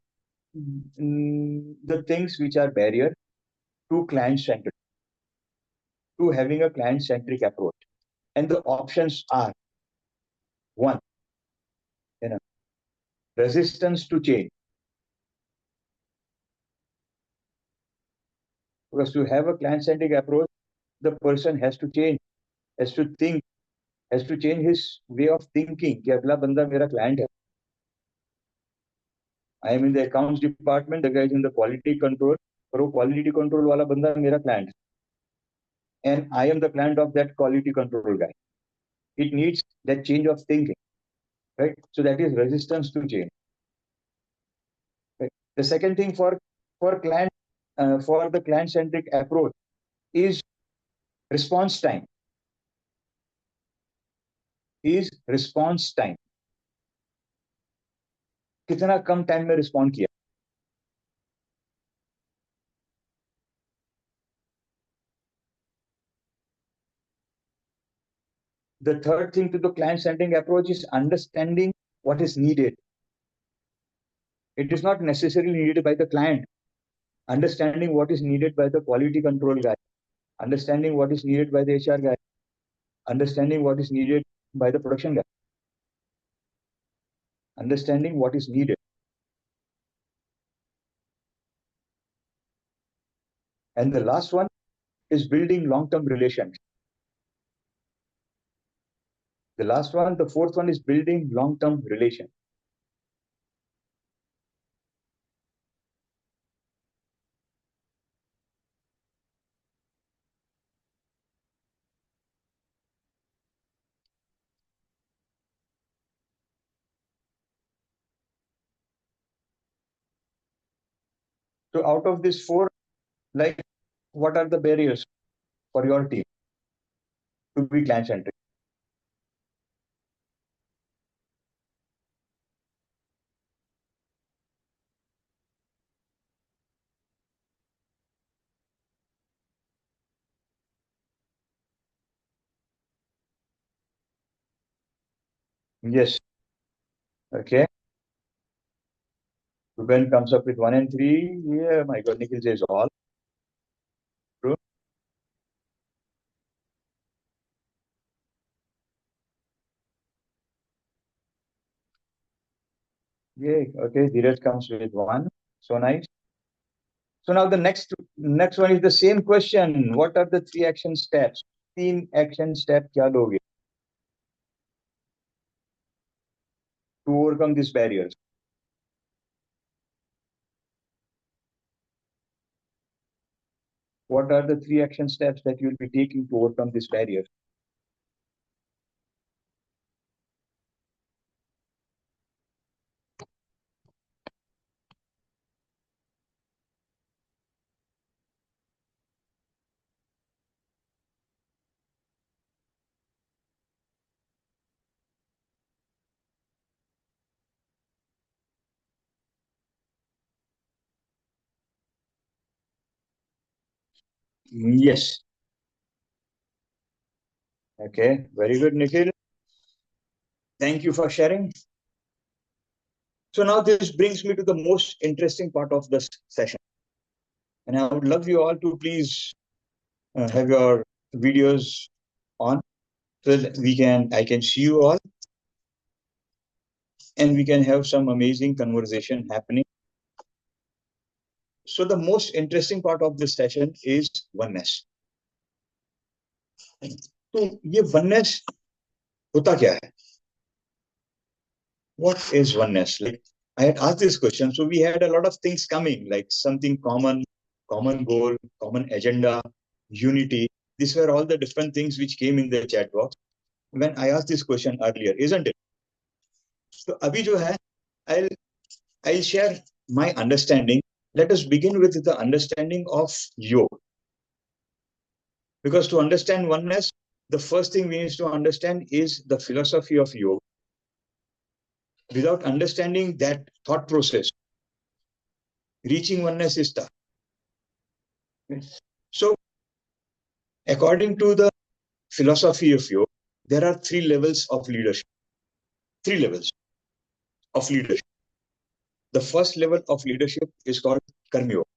things which are barrier to client centric, to having a client centric approach? And the options are: 1, resistance to change. Because to have a client-centric approach, the person has to change, has to think, has to change his way of thinking. कि अगला बंदा मेरा client है. I am in the accounts department, the guy is in the quality control. और वो quality control वाला बंदा मेरा client है. And I am the client of that quality control guy. It needs that change of thinking, right? So that is resistance to change. Right? The second thing for the client-centric approach is response time. कितना कम time में respond किया. The third thing to the client-centric approach is understanding what is needed. It is not necessarily needed by the client. Understanding what is needed by the quality control guy, understanding what is needed by the HR guy, understanding what is needed by the production guy, understanding what is needed. And the last one is building long-term relations. The fourth one is building long-term relations. So out of these four, like, what are the barriers for your team to be client-centric? Yes. Okay. Ruben comes up with 1 and 3. Yeah, my God, Nikhil says all. True. Yeah, okay. Dheeraj comes with 1. So nice. So now the next one is the same question. What are the 3 action steps? 3 action steps क्या लोगे to overcome these barriers? What are the 3 action steps that you'll be taking to overcome these barriers? Yes. Okay, very good, Nikhil. Thank you for sharing. So now this brings me to the most interesting part of this session. And I would love you all to please have your videos on so that I can see you all and we can have some amazing conversation happening. So the most interesting part of this session is oneness. तो ये oneness होता क्या है? What is oneness? Like, I had asked this question, so we had a lot of things coming, like something common goal, common agenda, unity. These were all the different things which came in the chat box when I asked this question earlier, isn't it? So abhi jo hai, I'll share my understanding. Let us begin with the understanding of yoga. Because to understand oneness, the first thing we need to understand is the philosophy of yoga. Without understanding that thought process, reaching oneness is tough. So, according to the philosophy of yoga, there are 3 levels of leadership. 3 levels of leadership. The first level of leadership is called Karma Yoga.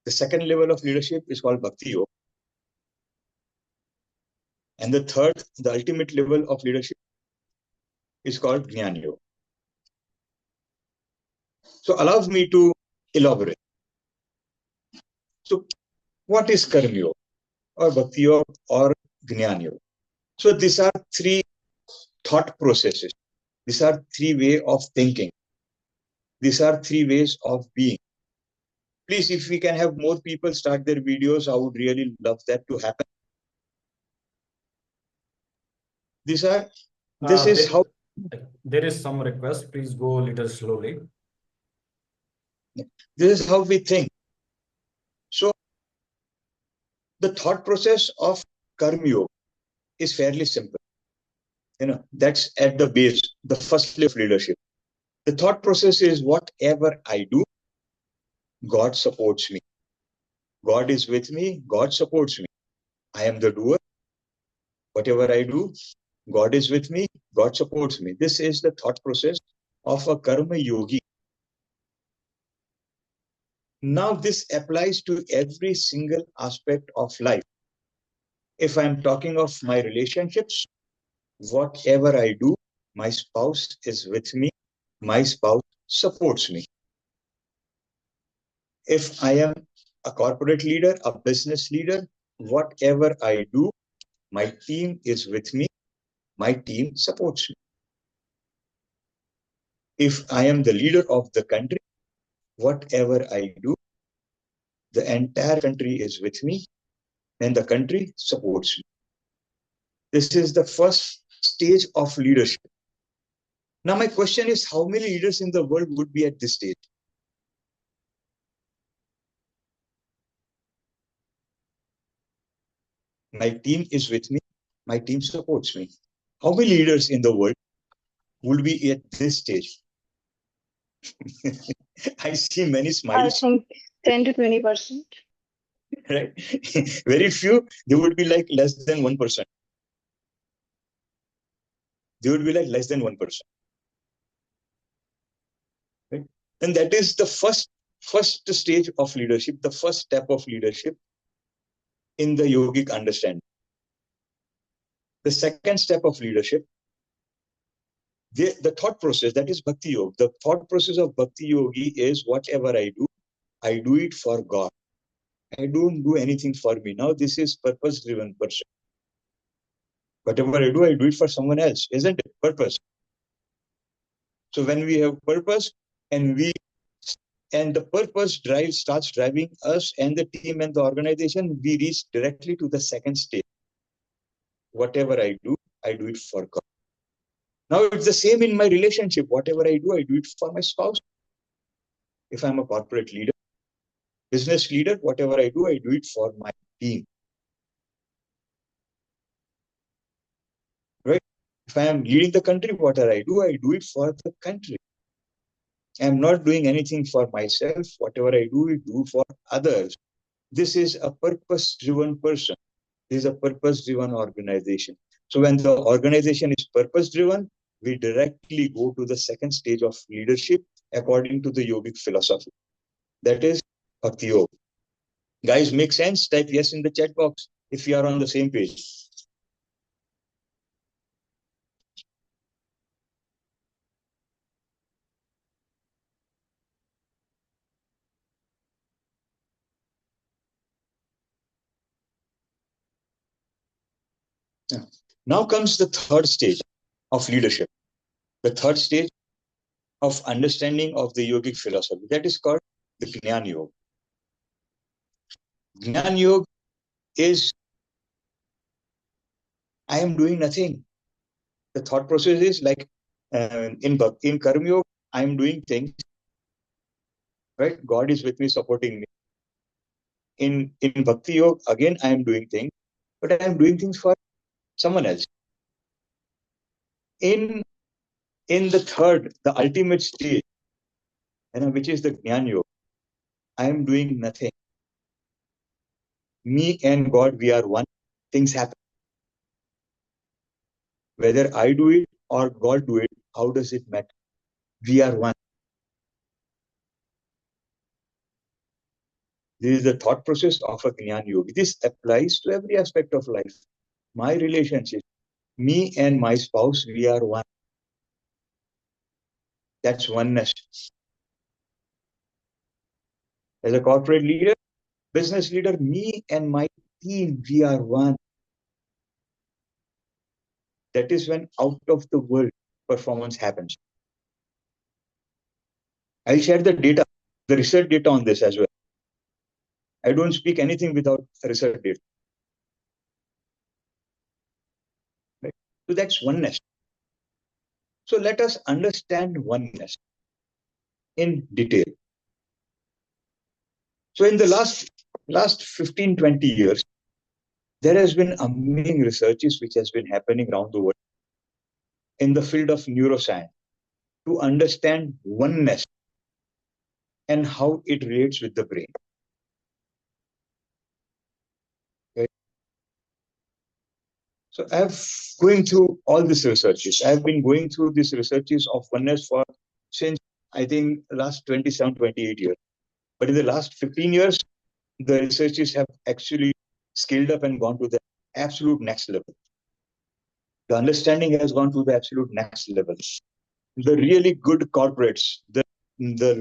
The second level of leadership is called Bhakti Yoga. And the third, the ultimate level of leadership is called Jnana Yoga. So allows me to elaborate. So what is Karma Yoga or Bhakti Yoga or Jnana Yoga? So these are three thought processes. These are three ways of thinking. These are three ways of being. Please, if we can have more people start their videos, I would really love that to happen. This is how there is some request. Please go a little slowly. this is how we think. So the thought process of Karma Yoga is fairly simple. That's at the base, the first level of leadership. The thought process is whatever I do, God supports me. God is with me, God supports me. I am the doer. Whatever I do, God is with me, God supports me. This is the thought process of a karma yogi. Now, this applies to every single aspect of life. If I'm talking of my relationships, whatever I do, my spouse is with me, my spouse supports me. If I am a corporate leader, a business leader, whatever I do, my team is with me, my team supports me. If I am the leader of the country, whatever I do, the entire country is with me, and the country supports me. This is the first stage of leadership. Now, my question is, how many leaders in the world would be at this stage? My team is with me, my team supports me. How many leaders in the world would be at this stage? I see many I smiles. think 10 to 20%. Right? Very few, they would be like less than 1%. They would be like less than 1%. Right? And that is the first stage of leadership, the first step of leadership in the yogic understanding. The second step of leadership, the thought process, that is Bhakti Yoga. The thought process of Bhakti Yogi is whatever I do it for God. I don't do anything for me. Now, this is purpose-driven person. Whatever I do it for someone else, isn't it? Purpose. So when we have purpose and the purpose starts driving us and the team and the organization, we reach directly to the second stage. Whatever I do it for God. Now it's the same in my relationship. Whatever I do it for my spouse. If I'm a corporate leader, business leader, whatever I do it for my team. Right? If I am leading the country, whatever I do it for the country. I'm not doing anything for myself. Whatever I do for others. This is a purpose-driven person. This is a purpose-driven organization. So when the organization is purpose-driven, we directly go to the second stage of leadership according to the yogic philosophy. That is Bhakti Yoga. Guys, make sense? Type yes in the chat box if you are on the same page. Now comes the third stage of leadership. The third stage of understanding of the yogic philosophy. That is called the Jnana Yoga. Jnana Yoga is I am doing nothing. The thought process is like in Karma Yoga, I am doing things. Right? God is with me, supporting me. In Bhakti Yoga, again, I am doing things, but I am doing things for someone else. In the third, the ultimate stage, which is the Jnana Yoga, I am doing nothing. Me and God, we are one. Things happen. Whether I do it or God do it, how does it matter? We are one. This is the thought process of a Jnana Yogi. This applies to every aspect of life. My relationship, me and my spouse, we are one. That's oneness. As a corporate leader, business leader, me and my team, we are one. That is when out of the world performance happens. I'll share the data, the research data on this as well. I don't speak anything without research data. Right? So that's oneness. So let us understand oneness in detail. So in the last 15, 20 years, there has been amazing researches which has been happening around the world in the field of neuroscience to understand oneness and how it relates with the brain. Okay. So I've going through all these researches. I've been going through these researches of oneness for since I think last 27, 28 years. But in the last 15 years, the researchers have actually scaled up and gone to the absolute next level. The understanding has gone to the absolute next level. The really good corporates, the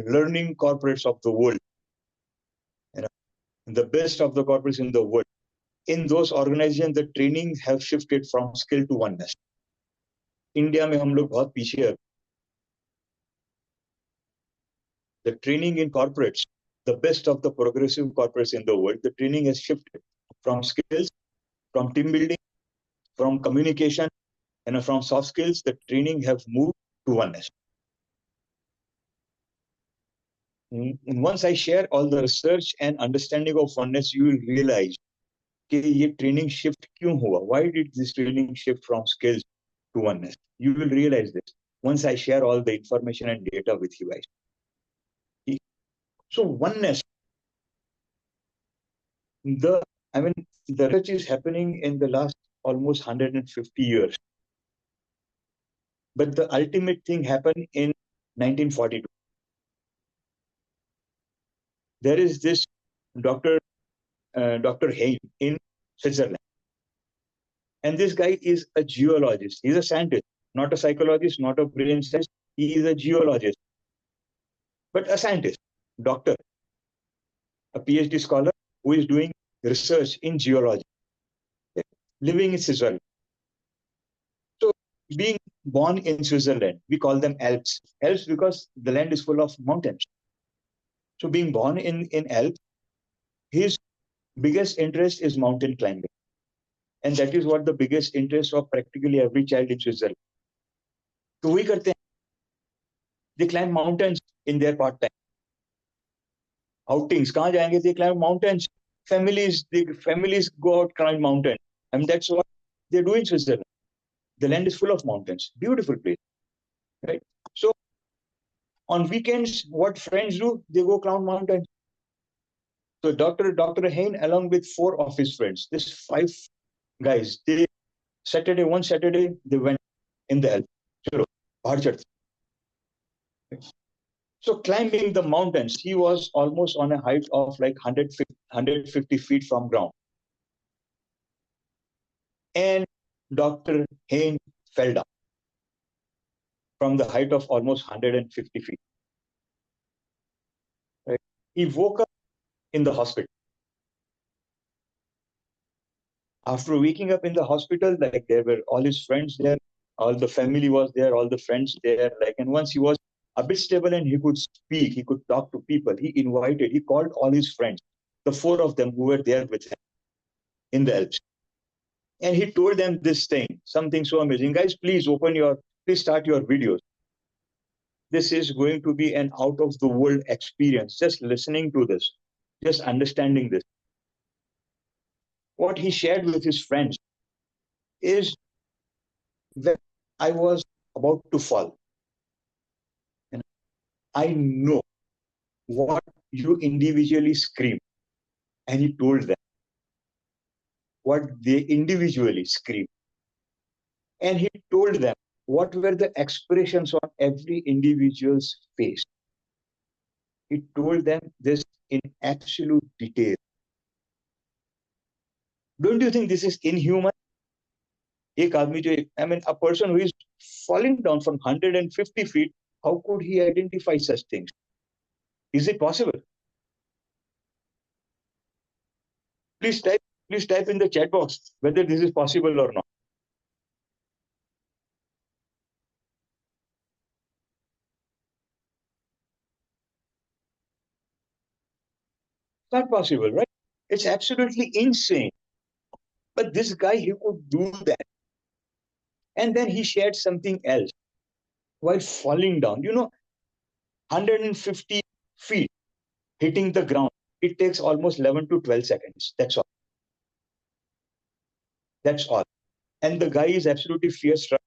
learning corporates of the world, you know, the best of the corporates in the world, in those organizations, the training have shifted from skill to oneness. India में हम लोग बहुत पीछे हैं. The training in corporates, the best of the progressive corporates in the world, the training has shifted from skills, from team building, from communication, and from soft skills. The training have moved to oneness. And once I share all the research and understanding of oneness, you will realize कि ये training shift क्यों हुआ? Why did this training shift from skills to oneness? You will realize this once I share all the information and data with you guys. So oneness, the research is happening in the last almost 150 years. But the ultimate thing happened in 1942. There is this Dr. Hein in Switzerland. And this guy is a geologist. He's a scientist, not a psychologist, not a brain scientist. He is a geologist, but a scientist, doctor, a PhD scholar who is doing research in geology, living in Switzerland. So being born in Switzerland, we call them Alps. Alps because the land is full of mountains. So being born in Alps, his biggest interest is mountain climbing. And that is what the biggest interest of practically every child in Switzerland. So we करते हैं. They climb mountains in their part time. Outings, कहाँ जाएंगे? They climb mountains. Families go out climb mountain. And that's what they do in Switzerland. The land is full of mountains. Beautiful place. Right? So on weekends, what friends do? They go climb mountains. So Dr. Hein, along with 4 of his friends, this 5 guys, one Saturday, they went in the Alps. So climbing the mountains, he was almost on a height of like 150 feet from ground. And Dr. Hein fell down from the height of almost 150 feet. Right? He woke up in the hospital. After waking up in the hospital, like there were all his friends there, all the family was there, all the friends there. Like, and once he was a bit stable and he could speak, he could talk to people. He called all his friends, the 4 of them who were there with him in the Alps. And he told them this thing, something so amazing. Guys, please start your videos. This is going to be an out of the world experience. Just listening to this, just understanding this. What he shared with his friends is when I was about to fall, and I know what you individually scream. And he told them what they individually scream. And he told them what were the expressions on every individual's face. He told them this in absolute detail. Don't you think this is inhuman? A person who is falling down from 150 feet, how could he identify such things? Is it possible? Please type in the chat box whether this is possible or not. It's not possible, right? It's absolutely insane. But this guy, he could do that. And then he shared something else while falling down. 150 feet hitting the ground. It takes almost 11 to 12 seconds. That's all. That's all. And the guy is absolutely fear-struck.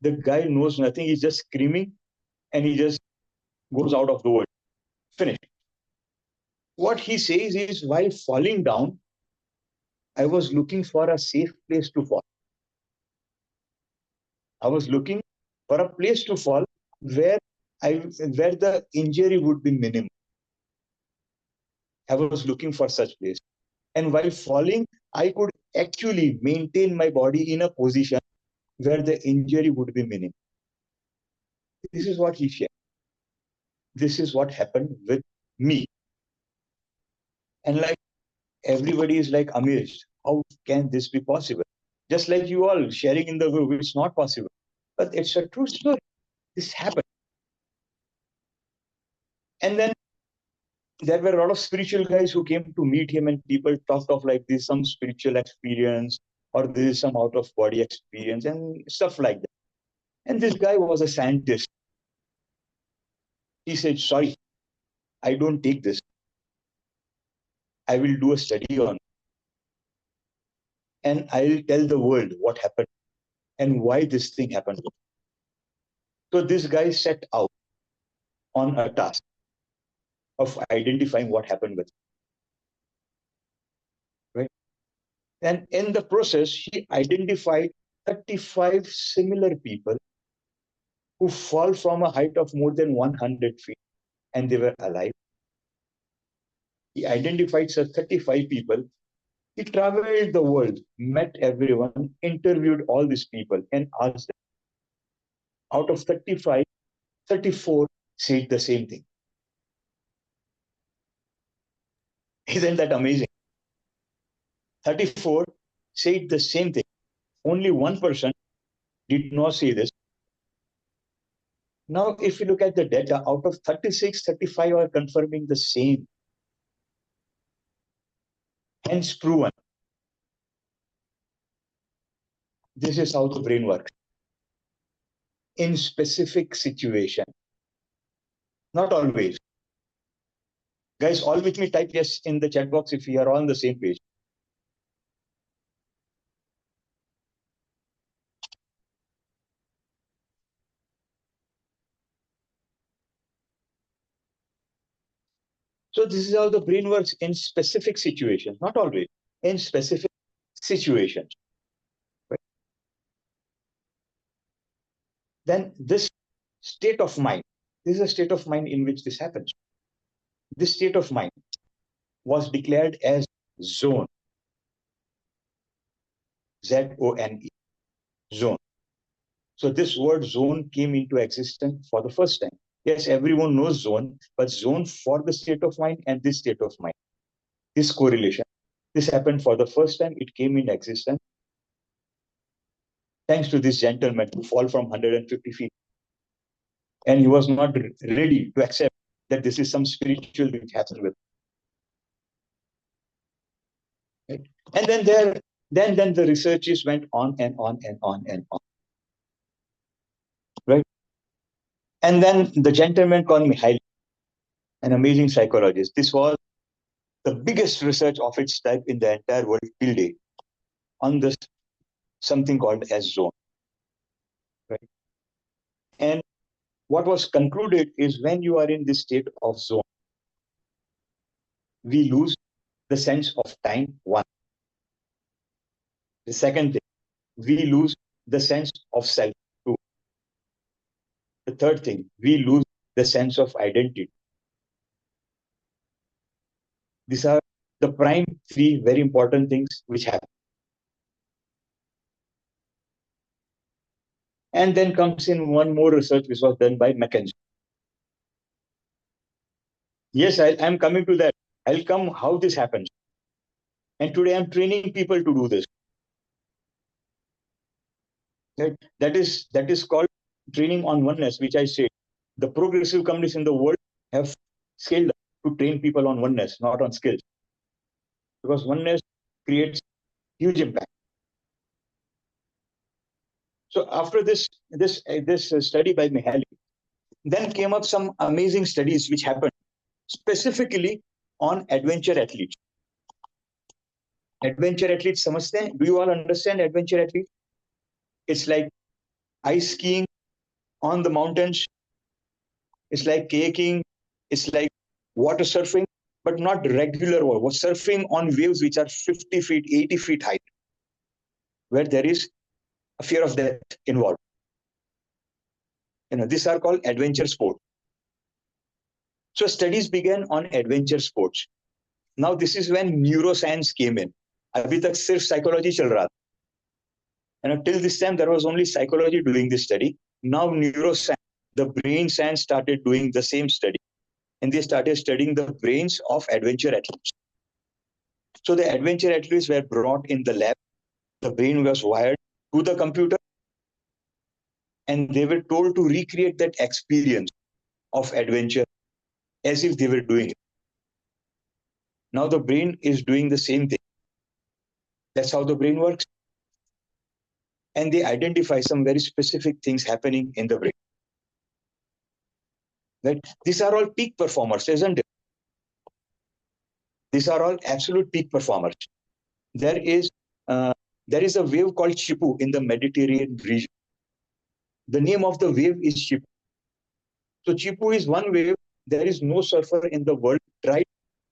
The guy knows nothing. He's just screaming and he just goes out of the world. Finished. What he says is, while falling down, I was looking for a safe place to fall. I was looking for a place to fall where the injury would be minimal. I was looking for such place. And while falling, I could actually maintain my body in a position where the injury would be minimal. This is what he shared. This is what happened with me. And like everybody is like amazed. How can this be possible? Just like you all sharing in the group, it's not possible. But it's a true story. This happened. And then there were a lot of spiritual guys who came to meet him, and people talked of like this, some spiritual experience, or this is some out of body experience and stuff like that. And this guy was a scientist. He said, sorry, I don't take this. I will do a study on it. And I'll tell the world what happened and why this thing happened. So this guy set out on a task of identifying what happened with him. Right? And in the process, he identified 35 similar people who fall from a height of more than 100 feet and they were alive. He identified 35 people. He traveled the world, met everyone, interviewed all these people and asked them. Out of 35, 34 said the same thing. Isn't that amazing? 34 said the same thing. Only one person did not say this. Now, if you look at the data, out of 36, 35 are confirming the same. Hence proven. This is how the brain works. In specific situation. Not always. Guys, all with me, type yes in the chat box if we are on the same page. So this is how the brain works in specific situations, not always, in specific situations. Right? Then this state of mind, this is a state of mind in which this happens. This state of mind was declared as zone. Z-O-N-E, zone. So this word zone came into existence for the first time. Yes, everyone knows zone, but zone for the state of mind and this state of mind, this correlation, this happened for the first time. It came in existence thanks to this gentleman who fell from 150 feet. And he was not ready to accept that this is some spiritual thing happening with him. Right? And then the researches went on and on and on and on. Right? And then the gentleman called Mithilesh, an amazing psychologist. This was the biggest research of its type in the entire world till date on this something called as zone. Right? And what was concluded is when you are in this state of zone, we lose the sense of time, one. The second thing, we lose the sense of self, two. The third thing, we lose the sense of identity. These are the prime three very important things which happen. And then comes in one more research which was done by McKenzie. Yes, I'm coming to that. I'll come how this happens. And today I'm training people to do this. Right? That is called training on oneness, which I say the progressive companies in the world have scaled up to train people on oneness, not on skills, because oneness creates huge impact. So after this study by Mihaly, then came up some amazing studies which happened specifically on adventure athletes. Adventure athletes, समझते हैं? Do you all understand adventure athlete? It's like ice skiing on the mountains. It's like kayaking. It's like water surfing, but not regular water. Surfing on waves which are 50 feet, 80 feet high, where there is a fear of death involved. These are called adventure sports. So studies began on adventure sports. Now this is when neuroscience came in. अभी तक सिर्फ psychology चल रहा था. Till this time there was only psychology doing this study. Now neuroscience, the brain science started doing the same study, and they started studying the brains of adventure athletes. So the adventure athletes were brought in the lab. The brain was wired to the computer, and they were told to recreate that experience of adventure as if they were doing it. Now the brain is doing the same thing. That's how the brain works. And they identify some very specific things happening in the brain. Right? These are all peak performers, isn't it? These are all absolute peak performers. There is a wave called Chipu in the Mediterranean region. The name of the wave is Chipu. So Chipu is one wave. There is no surfer in the world tried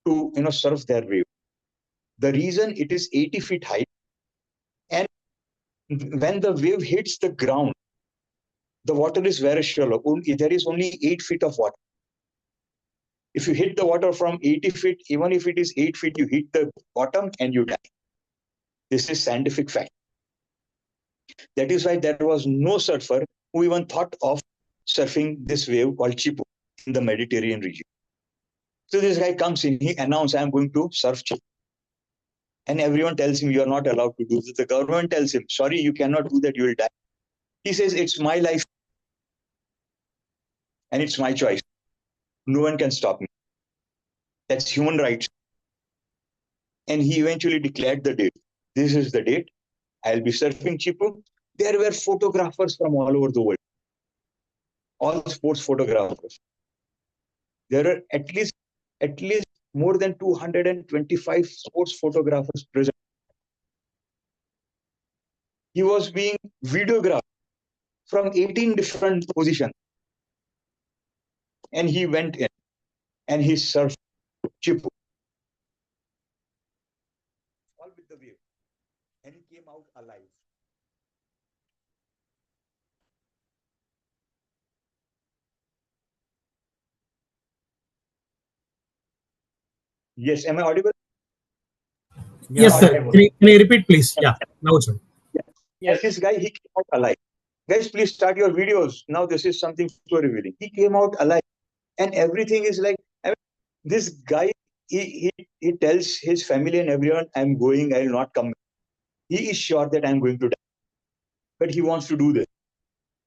to surf their wave. The reason it is 80 feet high, and when the wave hits the ground, the water is very shallow. There is only 8 feet of water. If you hit the water from 80 feet, even if it is 8 feet, you hit the bottom and you die. This is scientific fact. That is why there was no surfer who even thought of surfing this wave called Chipu in the Mediterranean region. So this guy comes in, he announces, I'm going to surf Chipu. And everyone tells him, you are not allowed to do this. The government tells him, sorry, you cannot do that, you will die. He says, it's my life and it's my choice. No one can stop me. That's human rights. And he eventually declared the date. This is the date. I'll be surfing Chipu. There were photographers from all over the world. All sports photographers. There are at least more than 225 sports photographers present. He was being videographed from 18 different positions. And he went in and he surfed Chipu. All with the wave. And he came out alive. Yes, am I audible? Yes, sir. Can you repeat, please? Yeah, now it's on. Yes, this guy, he came out alive. Guys, please start your videos. Now this is something so revealing. He came out alive. And everything is like, this guy, he tells his family and everyone, I'm going, I will not come. He is sure that I'm going to die. But he wants to do this.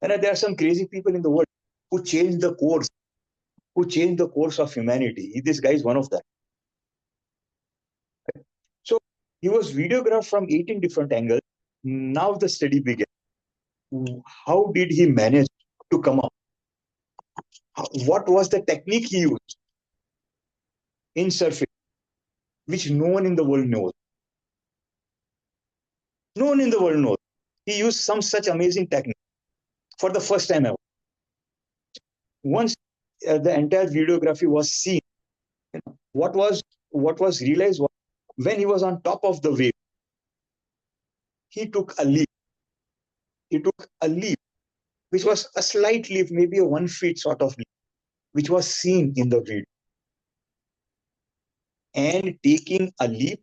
And there are some crazy people in the world who change the course, of humanity. This guy is one of them. So he was videographed from 18 different angles. Now the study began. How did he manage to come up? What was the technique he used in surfing, which no one in the world knows? No one in the world knows. He used some such amazing technique for the first time ever. Once the entire videography was seen, what was realized was when he was on top of the wave, he took a leap. Which was a slight leap, maybe a 1 feet sort of leap, which was seen in the video. And taking a leap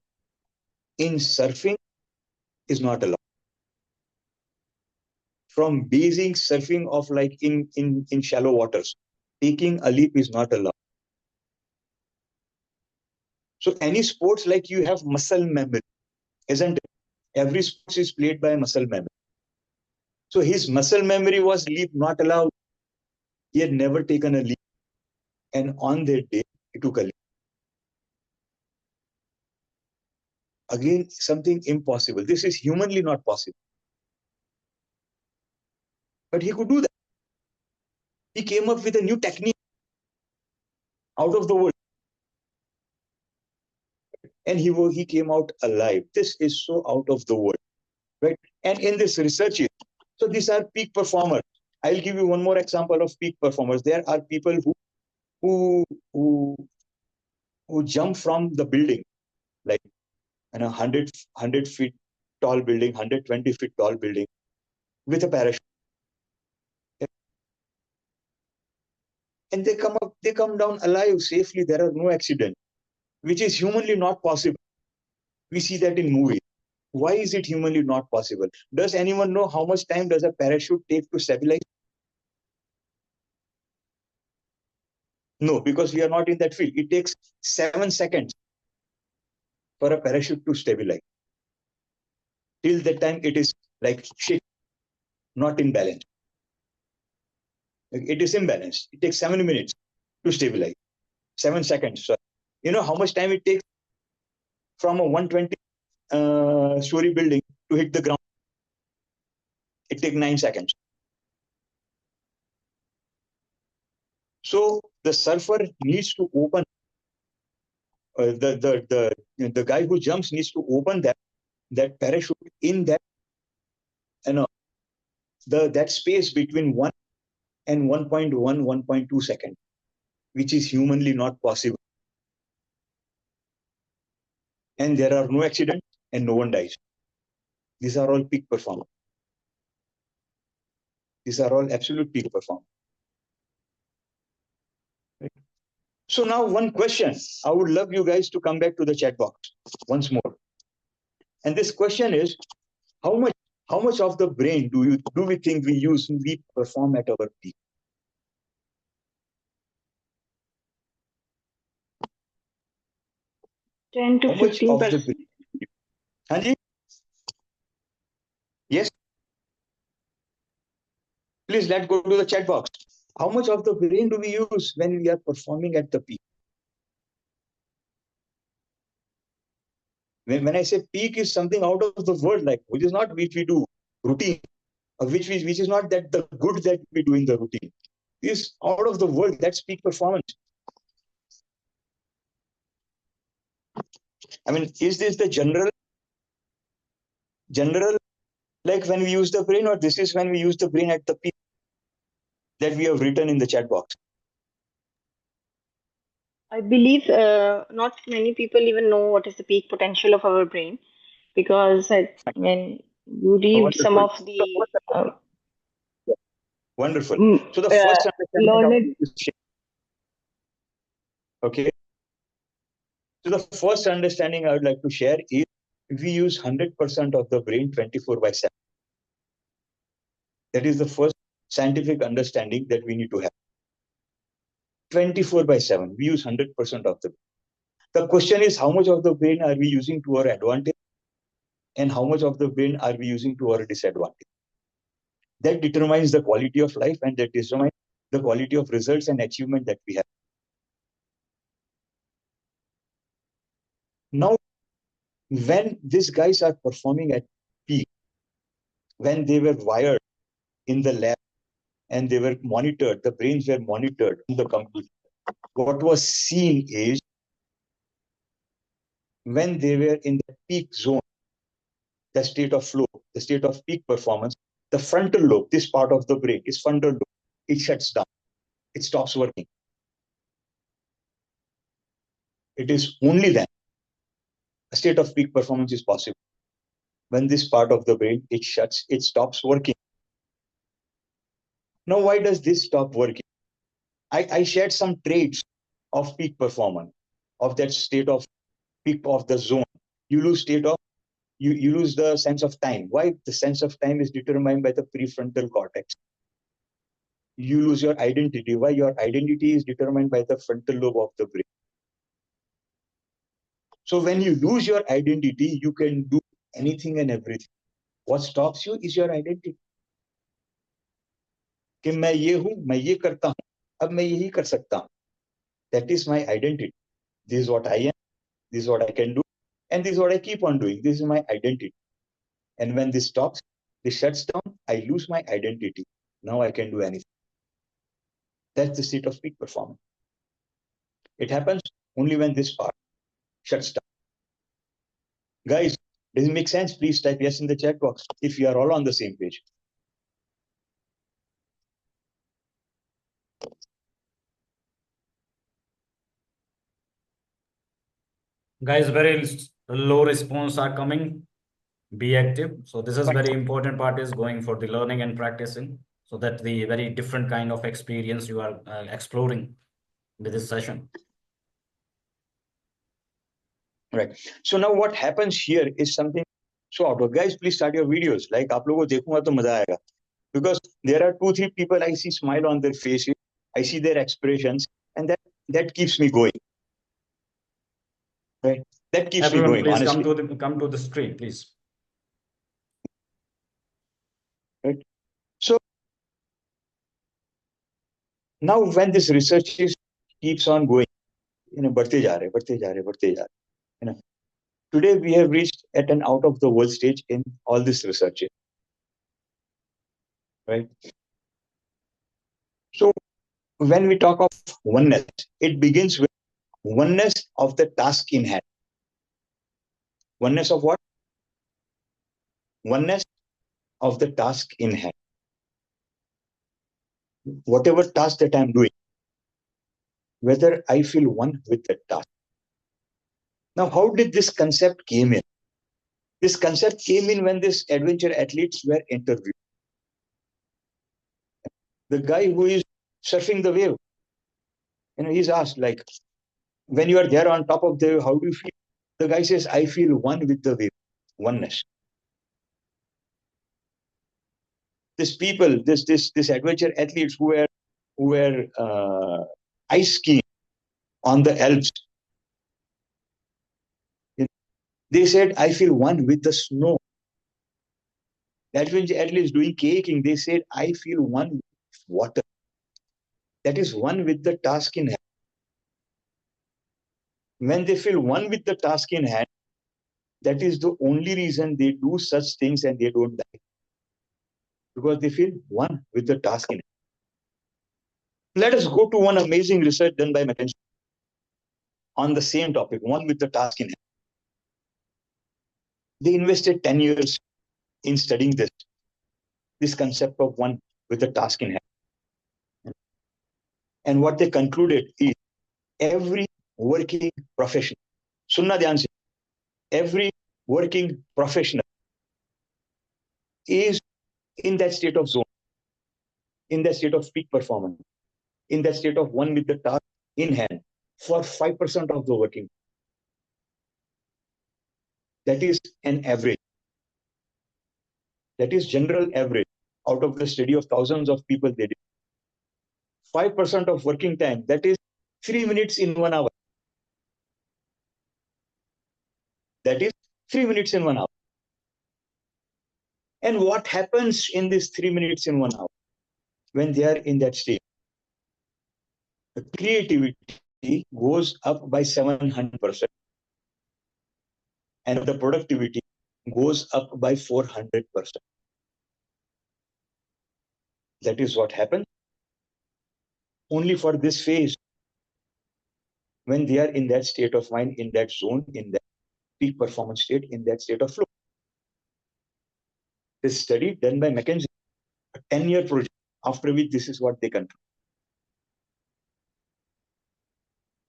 in surfing is not allowed. From basic surfing of like in shallow waters, taking a leap is not allowed. So any sports, like you have muscle memory, isn't it? Every sport is played by muscle memory. So his muscle memory was leap not allowed. He had never taken a leap. And on that day, he took a leap. Again, something impossible. This is humanly not possible. But he could do that. He came up with a new technique out of the world. And he came out alive. This is so out of the world. Right? And in this research, so these are peak performers. I'll give you one more example of peak performers. There are people who who who jump from the building, like 100 feet tall building, 120 feet tall building, with a parachute. And they come down alive safely. There are no accidents, which is humanly not possible. We see that in movies. Why is it humanly not possible? Does anyone know how much time does a parachute take to stabilize? No, because we are not in that field. It takes 7 seconds for a parachute to stabilize. Till that time, it is like shit, not in balance. It is imbalanced. It takes 7 minutes to stabilize. 7 seconds. So, you know how much time it takes from a 120 story building to hit the ground? It takes 9 seconds. So the surfer needs to open, the guy who jumps needs to open that parachute in that, that space between 1 and 1.1, 1.2 seconds, which is humanly not possible. And there are no accidents and no one dies. These are all peak performers. These are all absolute peak performers. Right? So now one question. I would love you guys to come back to the chat box once more. And this question is, how much of the brain do we think we perform at our peak? Ten to How much 15%. of the brain? Hanji? Yes? Please let's go to the chat box. How much of the brain do we use when we are performing at the peak? When I say peak is something out of the world, like which is not which we do routine, or which is not that the good that we do in the routine. Is out of the world. That's peak performance. I mean, is this the general, like when we use the brain, or this is when we use the brain at the peak that we have written in the chat box? I believe not many people even know what is the peak potential of our brain, because when you read some Wonderful. of the Wonderful. So the first understanding I learned want to share. Okay. So the first understanding I would like to share is we use 100% of the brain 24/7. That is the first scientific understanding that we need to have. 24/7, we use 100% of the brain. The question is, how much of the brain are we using to our advantage, and how much of the brain are we using to our disadvantage? That determines the quality of life, and that determines the quality of results and achievement that we have. Now, when these guys are performing at peak, when they were wired in the lab and they were monitored, the brains were monitored on the computer, what was seen is when they were in the peak zone, the state of flow, the state of peak performance, the frontal lobe, this part of the brain is frontal lobe, it shuts down, it stops working. It is only then a state of peak performance is possible. When this part of the brain, it stops working. Now, why does this stop working? I shared some traits of peak performance, of that state of peak of the zone. You lose you lose the sense of time. Why? The sense of time is determined by the prefrontal cortex. You lose your identity. Why? Your identity is determined by the frontal lobe of the brain. So when you lose your identity, you can do anything and everything. What stops you is your identity. कि मैं ये हूं, मैं ये करता हूं, अब मैं यही कर सकता हूं. That is my identity. This is what I am. This is what I can do, and this is what I keep on doing. This is my identity. And when this stops, this shuts down, I lose my identity. Now I can do anything. That's the state of peak performance. It happens only when this part shuts down. Guys, does it make sense? Please type yes in the chat box if you are all on the same page. Guys, very low response are coming. Be active. So this is very important part is going for the learning and practicing, so that the very different kind of experience you are exploring with this session. Right. So now what happens here is something so outward. Guys, please start your videos. Like आप लोगों को देखूंगा तो मजा आएगा. Because there are 2-3 people I see smile on their faces. I see their expressions, and that keeps me going. Right. That keeps Everyone, me going. please Honestly. come to the street, please. Right. So now when this research keeps on going, बढ़ते जा रहे. Today we have reached at an out of the world stage in all this research. Right. So when we talk of oneness, it begins with oneness of the task in hand. Oneness of what? Oneness of the task in hand. Whatever task that I'm doing, whether I feel one with that task. Now, how did this concept came in? This concept came in when these adventure athletes were interviewed. The guy who is surfing the wave, he's asked, like, when you are there on top of the wave, how do you feel? The guy says, I feel one with the wave, oneness. These people, this adventure athletes who were ice skiing on the Alps, they said, I feel one with the snow. The adventure athletes doing kayaking, they said, I feel one with water. That is one with the task in hand. When they feel one with the task in hand, that is the only reason they do such things and they don't die. Because they feel one with the task in hand. Let us go to one amazing research done by McKinsey on the same topic, one with the task in hand. They invested 10 years in studying this concept of one with the task in hand. And what they concluded is every working professional, sunna dhyan se, every working professional is in that state of zone, in that state of peak performance, in that state of one with the task in hand for 5% of the working. That is an average. That is general average out of the study of thousands of people they did. 5% of working time, that is 3 minutes in 1 hour. That is 3 minutes in 1 hour. And what happens in these 3 minutes in 1 hour when they are in that state? The creativity goes up by 700%. And the productivity goes up by 400%. That is what happens only for this phase when they are in that state of mind, in that zone, in that peak performance state, in that state of flow. This study done by McKinsey, a 10-year project, after which this is what they conclude.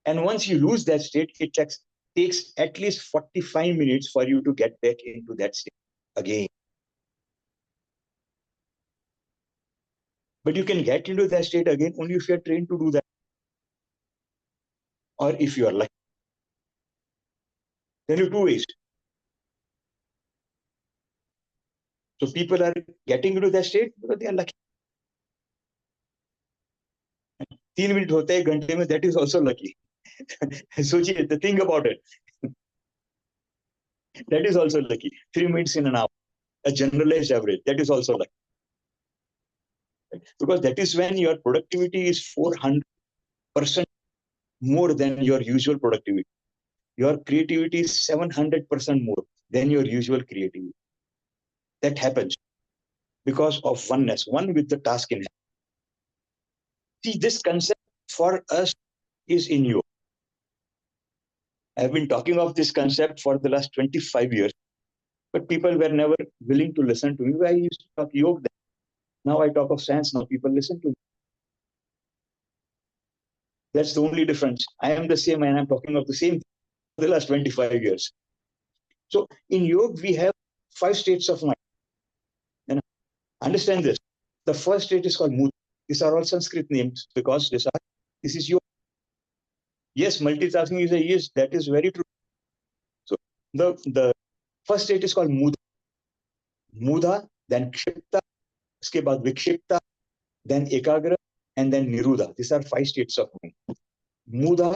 And once you lose that state, it takes at least 45 minutes for you to get back into that state again. But you can get into that state again only if you are trained to do that. Or if you are lucky. There are two ways. So people are getting into that state because they are lucky. 3 minutes होता है घंटे में, that is also lucky. So think about it. That is also lucky. 3 minutes in an hour, a generalized average, that is also lucky. Because that is when your productivity is 400% more than your usual productivity. Your creativity is 700% more than your usual creativity. That happens because of oneness, one with the task in hand. See, this concept for us is in you. I've been talking of this concept for the last 25 years, but people were never willing to listen to me. I used to talk yoga then. Now I talk of science. Now people listen to me. That's the only difference. I am the same and I'm talking of the same thing for the last 25 years. So in yoga, we have 5 states of mind. And understand this. The first state is called Mudra. These are all Sanskrit names because this is yoga. Yes, multitasking is a yes, that is very true. So the first state is called Mudha. Mudha, then Kshipta, uske baad Vikshipta, then Ekagra, and then Niruddha. These are 5 states of mind. Mudha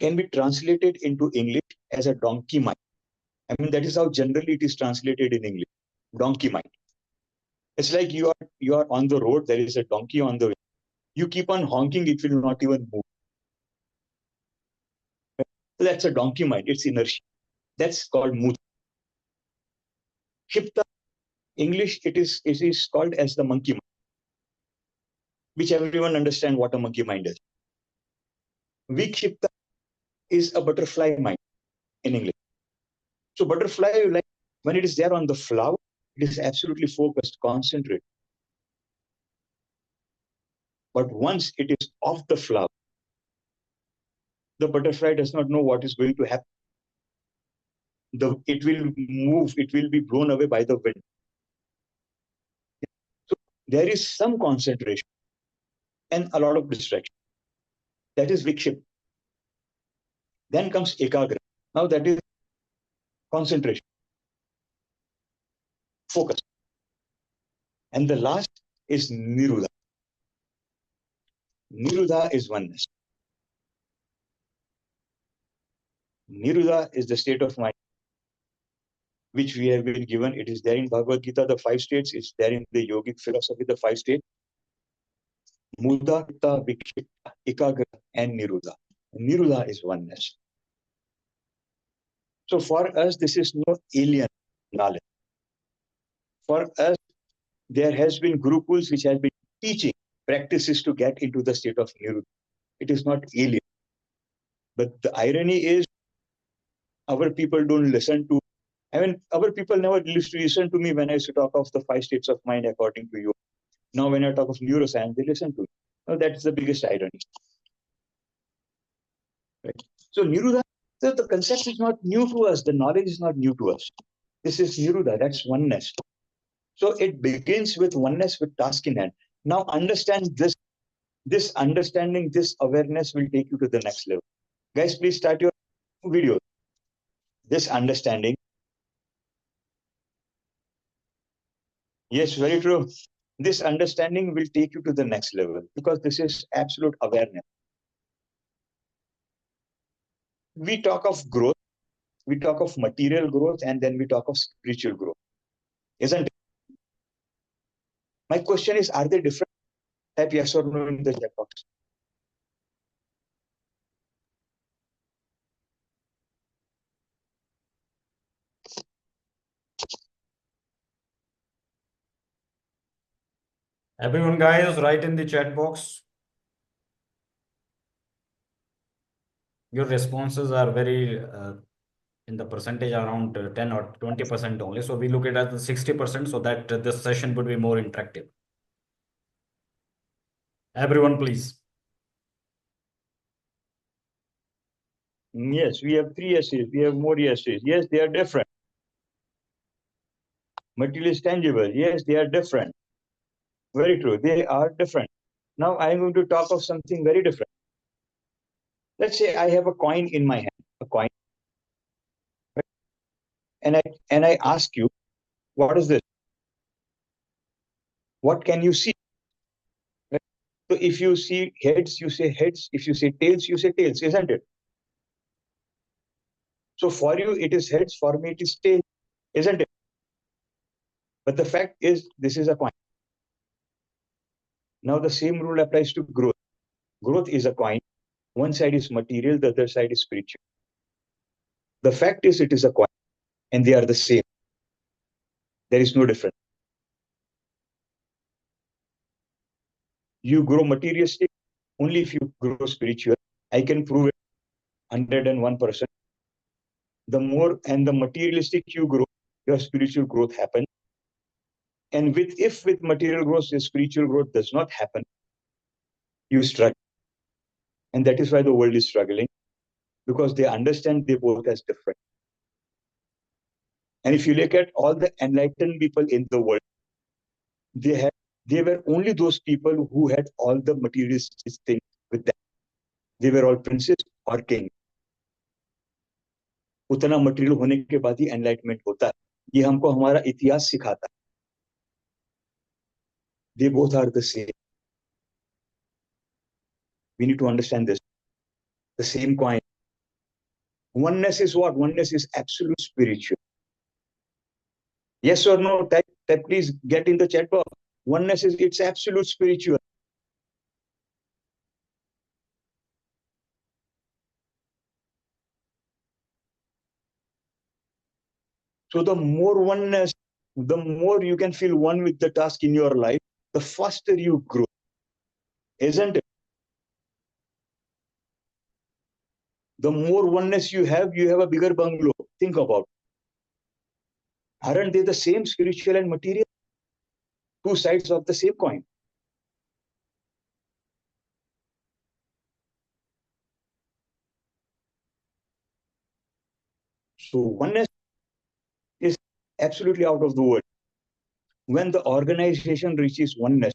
can be translated into English as a donkey mind. I mean, that is how generally it is translated in English. Donkey mind. It's like you are on the road, there is a donkey on the way. You keep on honking, it will not even move. So that's a donkey mind, it's inertia. That's called Mudha. Kshipta, English, it is called as the monkey mind, which everyone understands what a monkey mind is. Vikshipta is a butterfly mind in English. So butterfly, like when it is there on the flower, it is absolutely focused, concentrated. But once it is off the flower, the butterfly does not know what is going to happen. It will move, it will be blown away by the wind. So there is some concentration and a lot of distraction. That is Vikship. Then comes Ekagra. Now that is concentration, focus. And the last is Niruddha. Niruddha is oneness. Niruddha is the state of mind which we have been given. It is there in Bhagavad Gita, the 5 states. It's there in the yogic philosophy, the 5 states. Mudha, Vikshipta, Ekagra, and Niruddha. Niruddha is oneness. So for us, this is no alien knowledge. For us, there has been gurukuls which have been teaching practices to get into the state of Niruddha. It is not alien. But the irony is, our people don't listen to. I mean, our people never used to listen to me when I used to talk of the 5 states of mind according to you. Now, when I talk of neuroscience, they listen to me. Well, that's the biggest irony. Right? So, Niruddha, so the concept is not new to us. The knowledge is not new to us. This is Niruddha, that's oneness. So, it begins with oneness with task in hand. Now, understand this. This understanding, this awareness will take you to the next level. Guys, please start your video. This understanding. Yes, very true. This understanding will take you to the next level because this is absolute awareness. We talk of growth, we talk of material growth, and then we talk of spiritual growth, isn't it? My question is, are they different? Type yes or no in the chat box. Everyone, guys, write in the chat box. Your responses are very in the percentage around 10 or 20% only. So we look at it as the 60% so that this session would be more interactive. Everyone, please. Yes, we have 3 essays. We have more essays. Yes, they are different. Material is tangible. Yes, they are different. Very true. They are different. Now I am going to talk of something very different. Let's say I have a coin in my hand, a coin, and I ask you, what is this? What can you see? Right? So if you see heads, you say heads. If you say tails, you say tails, isn't it? So for you, it is heads, for me, it is tail, isn't it? But the fact is, this is a coin. Now the same rule applies to growth. Growth is a coin. One side is material, the other side is spiritual. The fact is, it is a coin, and they are the same. There is no difference. You grow materialistic only if you grow spiritual. I can prove it 101%. The more and the materialistic you grow, your spiritual growth happens. And if with material growth, the spiritual growth does not happen, you struggle. And that is why the world is struggling, because they understand they both as different. And if you look at all the enlightened people in the world, they were only those people who had all the materialistic things with them. They were all princes or kings. उतना material होने के बाद ही enlightenment होता है. ये हमको हमारा इतिहास सिखाता है. They both are the same. We need to understand this. The same coin. Oneness is what? Oneness is absolute spiritual. Yes or no? Type please get in the chat box. Oneness is it's absolute spiritual. So the more oneness, the more you can feel one with the task in your life, the faster you grow. Isn't it? The more oneness you have a bigger bungalow. Think about it. Aren't they the same, spiritual and material? Two sides of the same coin. So oneness is absolutely out of the world. When the organization reaches oneness,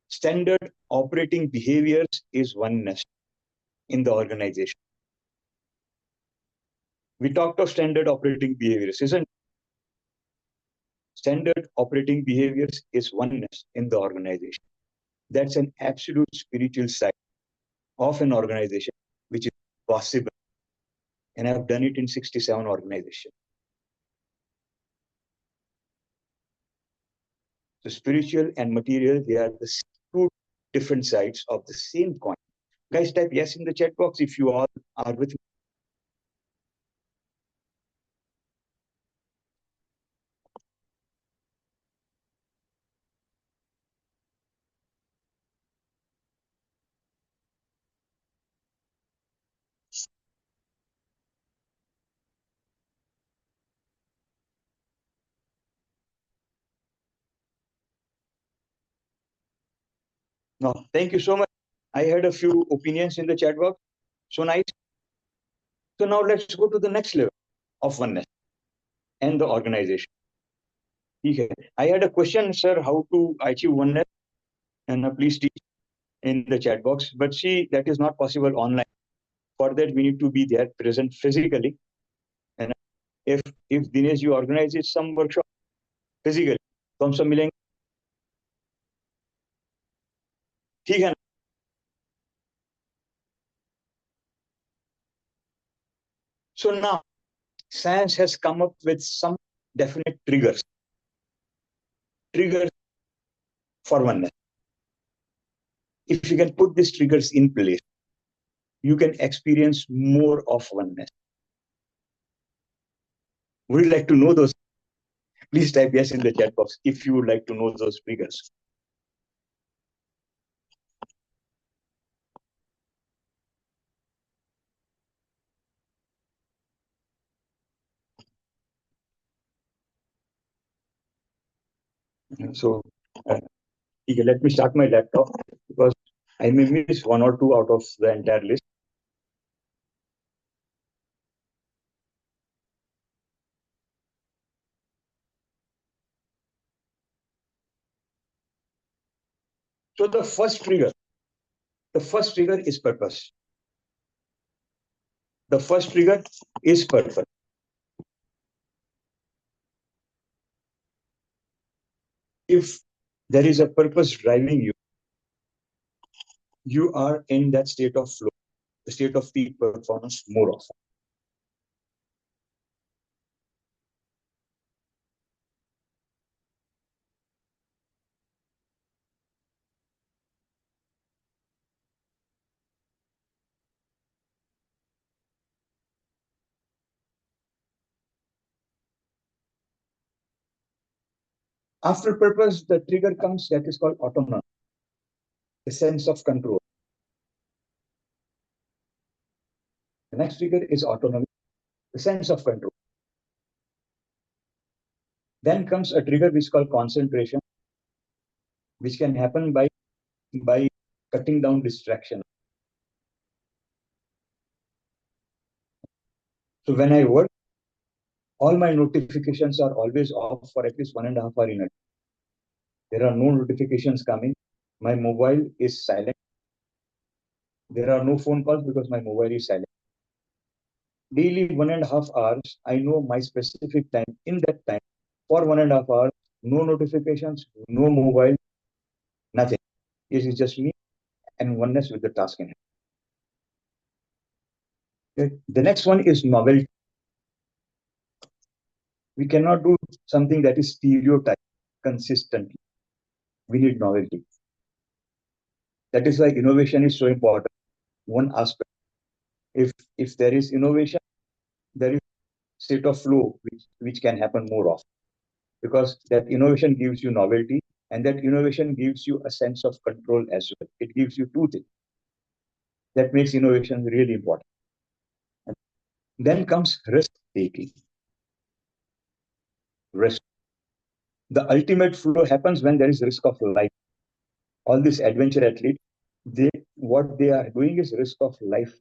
standard operating behaviors is oneness in the organization. We talked of standard operating behaviors, isn't it? Standard operating behaviors is oneness in the organization. That's an absolute spiritual side of an organization, which is possible. And I've done it in 67 organizations. So spiritual and material, they are the two different sides of the same coin. Guys, type yes in the chat box if you all are with me. No, thank you so much. I had a few opinions in the chat box. So nice. So now let's go to the next level of oneness and the organization. Okay. I had a question, sir, how to achieve oneness? And please teach in the chat box. But see, that is not possible online. For that, we need to be there present physically. And if Dinesh, you organize some workshop physically, तो हम सब मिलेंगे. ठीक है ना? So now, science has come up with some definite triggers for oneness. If you can put these triggers in place, you can experience more of oneness. Would you like to know those? Please type yes in the chat box if you would like to know those triggers. So, let me start my laptop because I may miss one or two out of the entire list. So the first trigger is purpose. The first trigger is purpose. If there is a purpose driving you, you are in that state of flow, the state of peak performance more often. After purpose, the trigger comes that is called autonomy, the sense of control. The next trigger is autonomy, the sense of control. Then comes a trigger which is called concentration, which can happen by cutting down distraction. So when I work, all my notifications are always off for at least 1.5 hours in a day. There are no notifications coming. My mobile is silent. There are no phone calls because my mobile is silent. Daily 1.5 hours, I know my specific time. In that time, for 1.5 hours, no notifications, no mobile, nothing. It is just me and oneness with the task in hand. Okay. The next one is novelty. We cannot do something that is stereotyped consistently. We need novelty. That is why innovation is so important. One aspect. If there is innovation, there is state of flow which can happen more often, because that innovation gives you novelty, and that innovation gives you a sense of control as well. It gives you two things that makes innovation really important. And then comes risk taking. Risk. The ultimate flow happens when there is risk of life. All these adventure athletes, what they are doing is risk of life.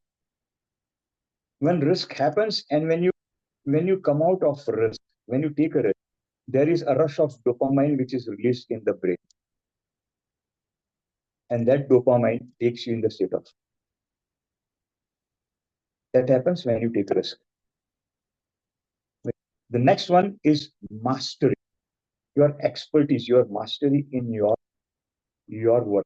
When risk happens, and when you come out of risk, when you take a risk, there is a rush of dopamine which is released in the brain, and that dopamine takes you in the state of. That happens when you take a risk. The next one is mastery. Your expertise, your mastery in your work.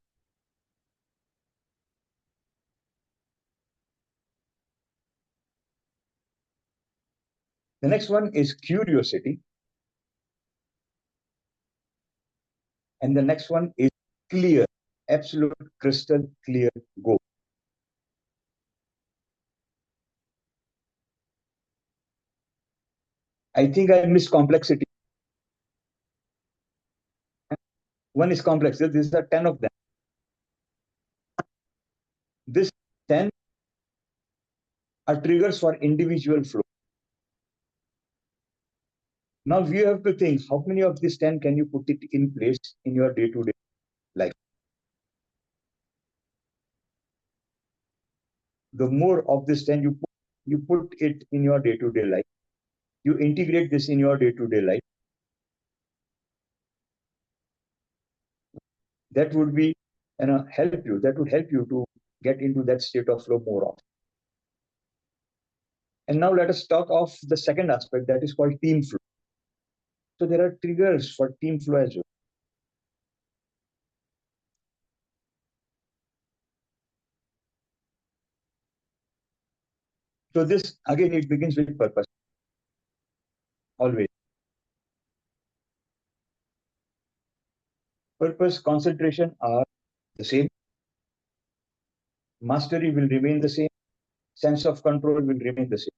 The next one is curiosity. And the next one is clear, absolute crystal clear goal. I think I missed complexity. One is complex. These are 10 of them. This 10 are triggers for individual flow. Now you have to think, how many of these 10 can you put it in place in your day-to-day life? The more of this 10 you put it in your day-to-day life, you integrate this in your day-to-day life, that would be help you. That would help you to get into that state of flow more often. And now let us talk of the second aspect, that is called team flow. So there are triggers for team flow as well. So this, again, it begins with purpose. Always. Purpose, concentration are the same. Mastery will remain the same. Sense of control will remain the same.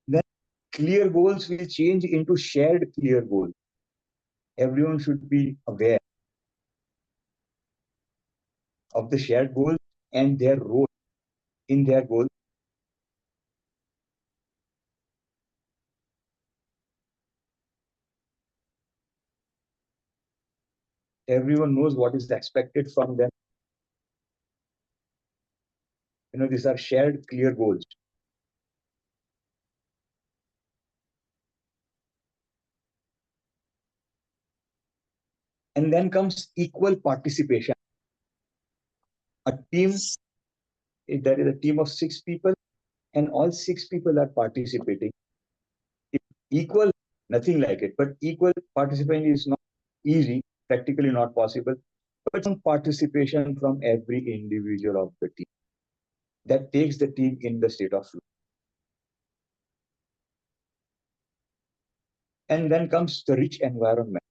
Then clear goals will change into shared clear goals. Everyone should be aware of the shared goals and their role in their goal. Everyone knows what is expected from them. These are shared clear goals. And then comes equal participation. A team, if there is a team of 6 people and all 6 people are participating, equal, nothing like it, but equal participation is not easy, practically not possible, but some participation from every individual of the team. That takes the team in the state of flow. And then comes the rich environment.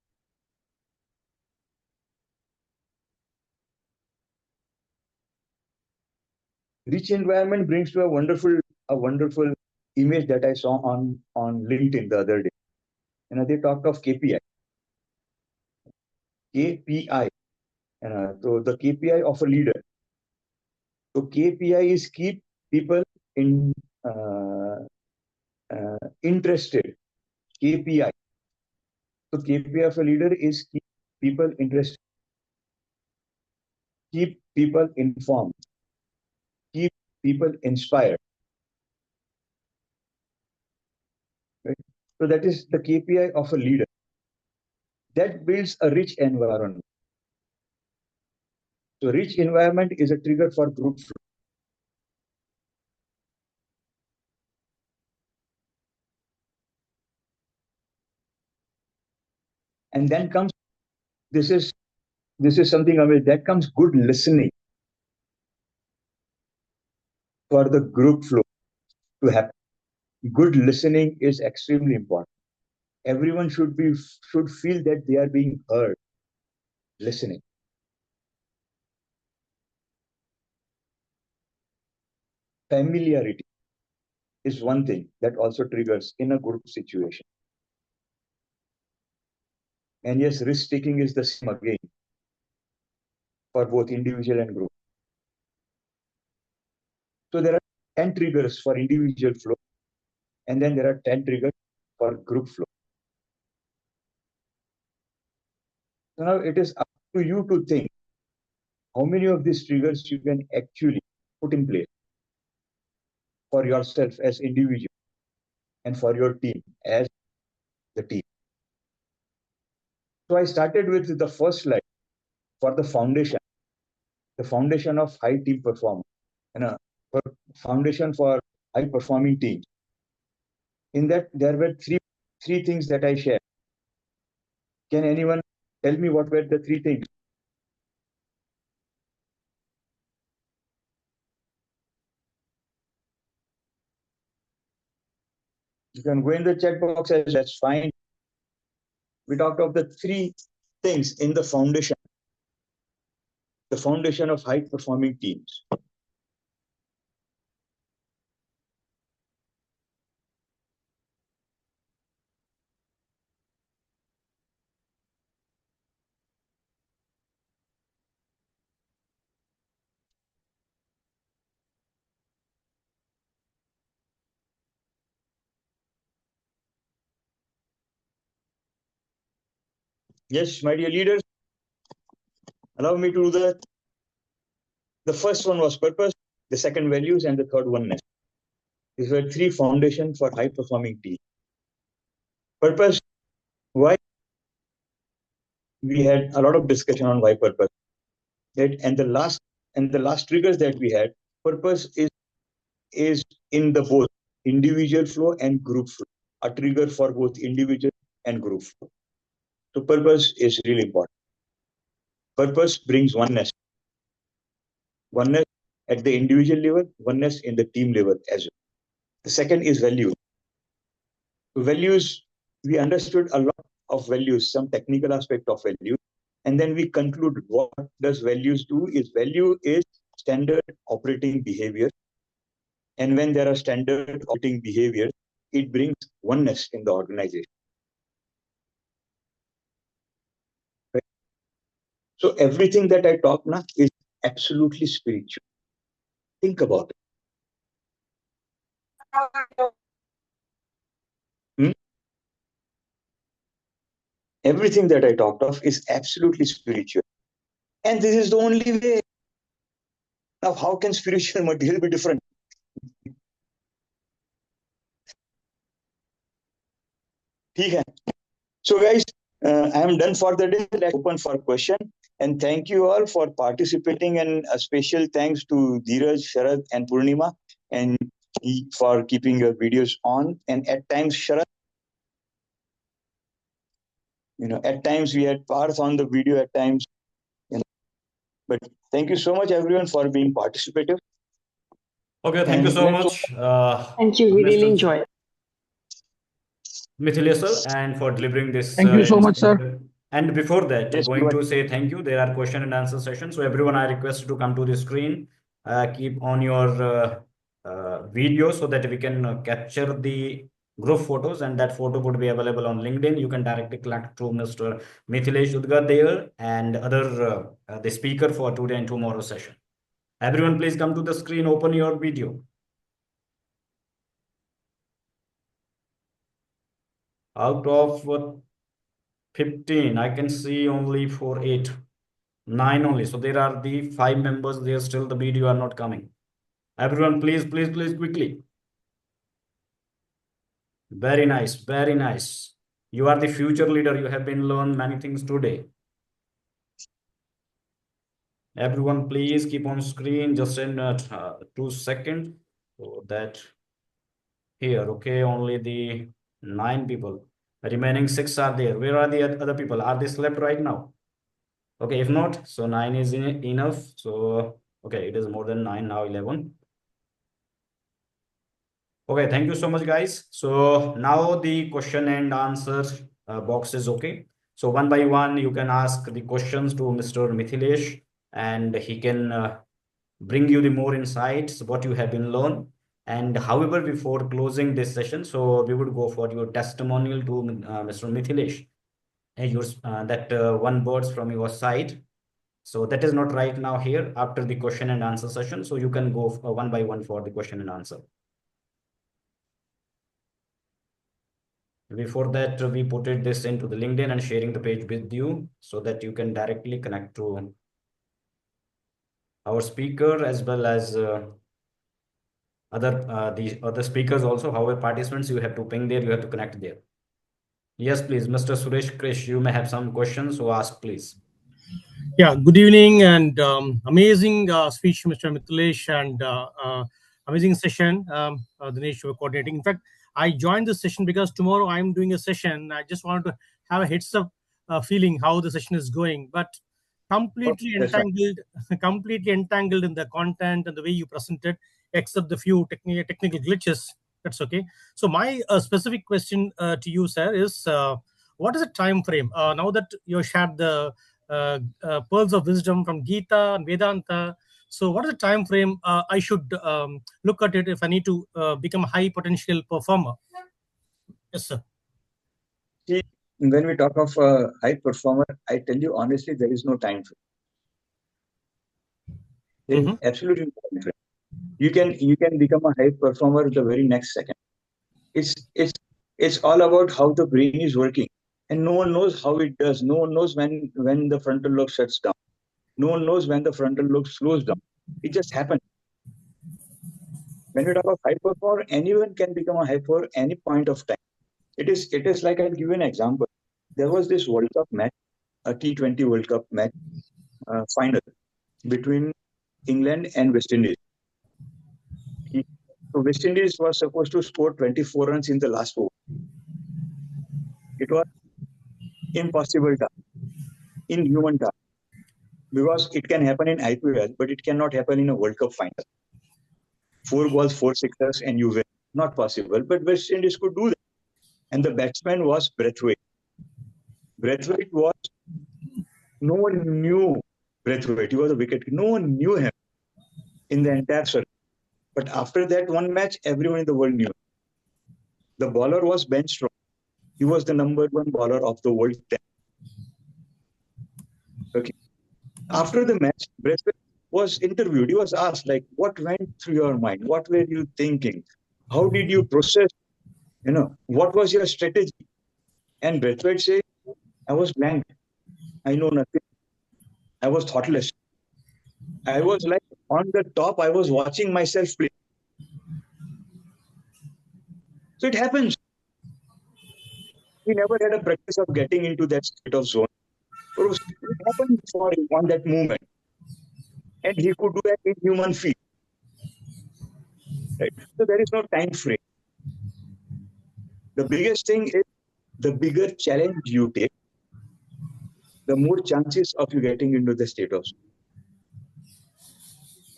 Rich environment brings to a wonderful image that I saw on LinkedIn the other day. They talked of KPI. KPI. So the KPI of a leader. So KPI is keep people interested. KPI. So KPI of a leader is keep people interested, keep people informed, keep people inspired. Right? So that is the KPI of a leader. That builds a rich environment. So rich environment is a trigger for group flow. And then comes this is something that comes good listening for the group flow to happen. Good listening is extremely important. Everyone should feel that they are being heard. Listening. Familiarity is one thing that also triggers in a group situation. And yes, risk taking is the same again for both individual and group. So there are 10 triggers for individual flow, and then there are 10 triggers for group flow. So now it is up to you to think how many of these triggers you can actually put in place for yourself as individual and for your team as the team. So I started with the first slide for the foundation of high team performance, and a foundation for high performing teams. In that, there were three things that I shared. Can anyone tell me what were the three things? You can go in the chat box, that's fine. We talked of the three things in the foundation of high performing teams. Yes, my dear leaders, allow me to do that. The first one was purpose, the second values, and the third oneness. These were three foundations for high performing teams. Purpose, why? We had a lot of discussion on why purpose. Right? And the last triggers that we had, purpose is in the both individual flow and group flow, a trigger for both individual and group flow. So purpose is really important. Purpose brings oneness. Oneness at the individual level, oneness in the team level as well. The second is values. Values, we understood a lot of values, some technical aspect of values. And then we conclude what does values do is value is standard operating behavior. And when there are standard operating behaviors, it brings oneness in the organization. Right? So everything that I talk now is absolutely spiritual. Think about it. Everything that I talked of is absolutely spiritual. And this is the only way. Now, how can spiritual material be different? So guys, I am done for the day. Let's open for question. And thank you all for participating, and a special thanks to Dheeraj, Sharad, and Purnima, and for keeping your videos on. And at times, Sharad, at times we had Parth on the video, at times, but thank you so much everyone for being participative. Okay, thank you so much. Thank you. We really enjoyed. Mithilesh sir, and for delivering this. Thank you so much, sir. And before that, Yes, going to say thank you. There are question and answer sessions. So everyone, I request you to come to the screen. Keep on your video so that we can capture the group photos, and that photo would be available on LinkedIn. You can directly connect to Mr. Mithilesh Chudgar there and other the speaker for today and tomorrow session. Everyone, please come to the screen, open your video. Out of 15, I can see only 4, 8, 9 only. So there are the 5 members there, still the video are not coming. Everyone, please, please, please, quickly. Very nice, very nice. You are the future leader. You have been learned many things today. Everyone, please keep on screen just in 2 seconds. So that here, okay, only the 9 people. Remaining 6 are there. Where are the other people? Are they slept right now? Okay, if not, so 9 is enough. So, okay, it is more than 9 now, 11. Okay, thank you so much, guys. So now the question and answer box is okay. So one by one, you can ask the questions to Mr. Mithilesh, and he can bring you the more insights, what you have been learned. And however, before closing this session, so we would go for your testimonial to Mr. Mithilesh. That one words from your side. So that is not right now here after the question and answer session. So you can go one by one for the question and answer. Before that, we put this into the LinkedIn and sharing the page with you so that you can directly connect to our speaker as well as the other speakers also. However, participants, you have to ping there, you have to connect there. Yes, please, Mr. Suresh Krish, you may have some questions, so ask, please. Yeah, good evening and amazing speech, Mr. Mithilesh, and amazing session, Dinesh, you were coordinating. In fact, I joined this session because tomorrow I'm doing a session. I just wanted to have a heads up feeling how the session is going, but completely That's fine. entangled, completely entangled in the content and the way you presented, except the few technical glitches. That's okay. So my specific question to you, sir, is what is the time frame now that you shared the pearls of wisdom from Gita and Vedanta? So, what is the time frame I should look at it if I need to become a high potential performer? Yes, sir. See, when we talk of a high performer, I tell you honestly, there is no time frame. There is absolutely no time frame. You can become a high performer the very next second. It's all about how the brain is working, and no one knows how it does. No one knows when the frontal lobe shuts down. No one knows when the frontal lobe slows down. It just happens. When we talk about high performer, anyone can become a high performer any point of time. It is like, I'll give you an example. There was this World Cup match, a T20 World Cup match final between England and West Indies. So West Indies was supposed to score 24 runs in the last over. It was impossible task, inhuman task, because it can happen in IPL, but it cannot happen in a World Cup final. 4 balls, 4 sixers, and you win. Not possible, but West Indies could do that. And the batsman was Braithwaite. Braithwaite was, no one knew Braithwaite. He was a wicket. No one knew him in the entire circle. But after that one match, everyone in the world knew. The bowler was Ben Stokes. He was the #1 bowler of the world 10. Okay. After the match, Braithwaite was interviewed. He was asked, like, what went through your mind? What were you thinking? How did you process? What was your strategy? And Braithwaite said, I was blank. I know nothing. I was thoughtless. I was like on the top. I was watching myself play. So it happens. He never had a practice of getting into that state of zone. So it happened for him on that moment. And he could do that in human feet. Right? So there is no time frame. The biggest thing is, the bigger challenge you take, the more chances of you getting into the state of zone.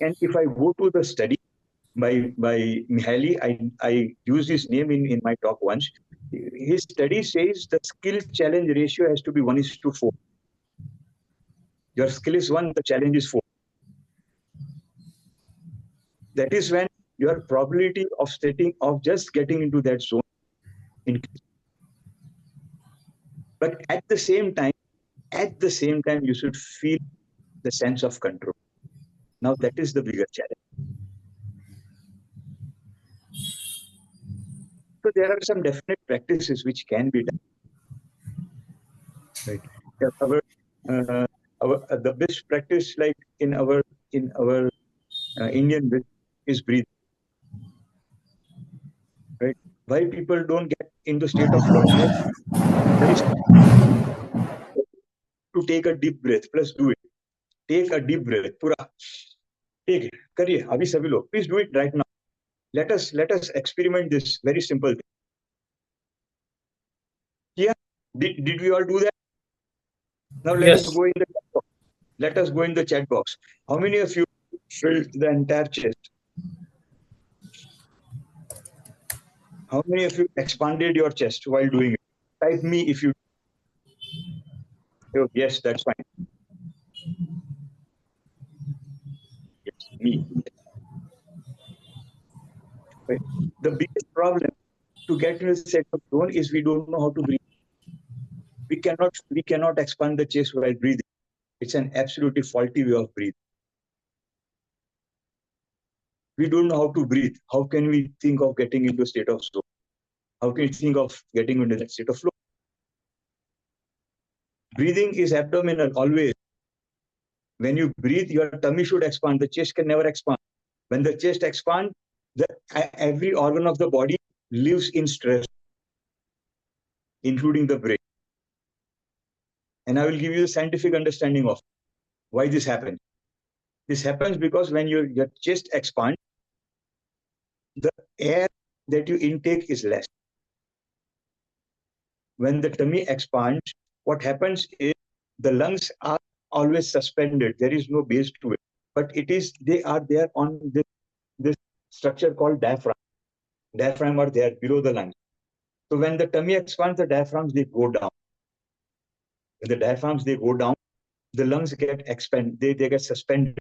And if I go to the study by Mihaly, I use his name in my talk once. His study says the skill challenge ratio has to be 1:4. Your skill is 1, the challenge is 4. That is when your probability of just getting into that zone increases. But at the same time, you should feel the sense of control. Now that is the bigger challenge. So there are some definite practices which can be done. Right. The best practice, like in our Indian is breathing. Right. Why people don't get into state of flow? Very to take a deep breath. Plus, do it. Take a deep breath. Pura. Take it. करिए अभी सभी लोग. Please do it right now. Let us experiment this very simple thing. Yeah. Did we all do that? Now let us go in the chat box. Let us go in the chat box. How many of you filled the entire chest? How many of you expanded your chest while doing it? Type me if you. Oh, yes, that's fine. Yes, me. Right. The biggest problem to get into the set of zone is we don't know how to breathe. We cannot expand the chest while breathing. It's an absolutely faulty way of breathing. We don't know how to breathe. How can we think of getting into a state of zone? How can we think of getting into that state of flow? Breathing is abdominal always. When you breathe, your tummy should expand. The chest can never expand. When the chest expands, every organ of the body lives in stress, including the brain. And I will give you the scientific understanding of why this happens. This happens because when your chest expands, the air that you intake is less. When the tummy expands, what happens is the lungs are always suspended. There is no base to it, but they are there on this structure called diaphragm. Diaphragm are there below the lungs. So when the tummy expands, the diaphragms, they go down. When the diaphragms, they go down, the lungs get expanded, they get suspended.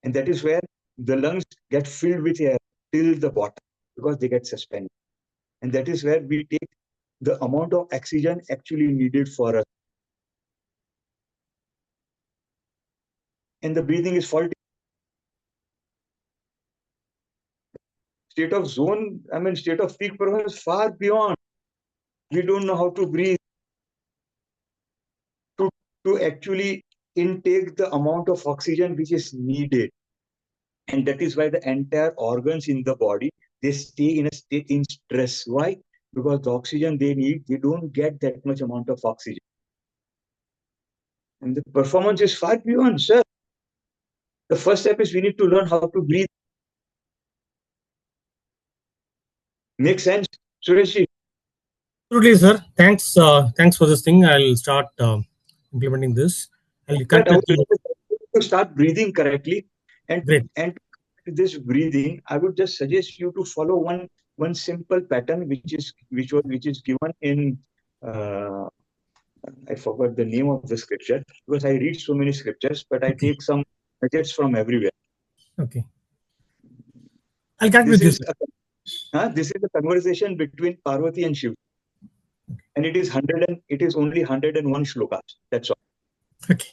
And that is where the lungs get filled with air till the bottom because they get suspended. And that is where we take the amount of oxygen actually needed for us. And the breathing is faulty. State of zone, state of peak performance far beyond. We don't know how to breathe. To actually intake the amount of oxygen which is needed. And that is why the entire organs in the body, they stay in a state in stress. Why? Because the oxygen they need, they don't get that much amount of oxygen. And the performance is far beyond, sir. The first step is we need to learn how to breathe. Make sense, Suresh? Absolutely, sir. Thanks for this thing. I'll start implementing this. I'll connect with you. To start breathing correctly, Great. and this breathing, I would just suggest you to follow one simple pattern which is given in I forgot the name of the scripture because I read so many scriptures, but I take some nuggets from everywhere. Okay. I'll connect with you. This is a conversation between Parvati and Shiv, and it is only 101 shlokas. That's all. Okay.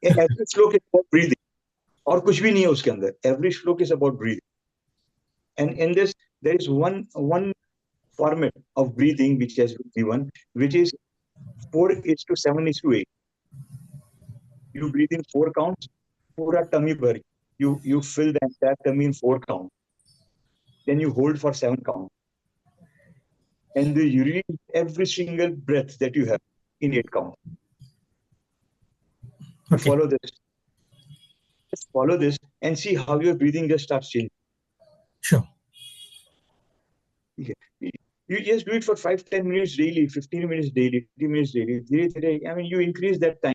Every श्लोक is about breathing. और कुछ भी नहीं है उसके अंदर. Every श्लोक is about breathing. And in this, there is one format of breathing which has been given, which is 4:7:8. You breathe in 4 counts, pura tummy bhar. You fill the entire tummy in 4 counts. Then you hold for 7 counts. And you release every single breath that you have in 8 counts. Okay. Follow this. Just follow this and see how your breathing just starts changing. Sure. Okay. You just do it for 5-10 minutes daily, 15 minutes daily, 20 minutes daily. You increase that time.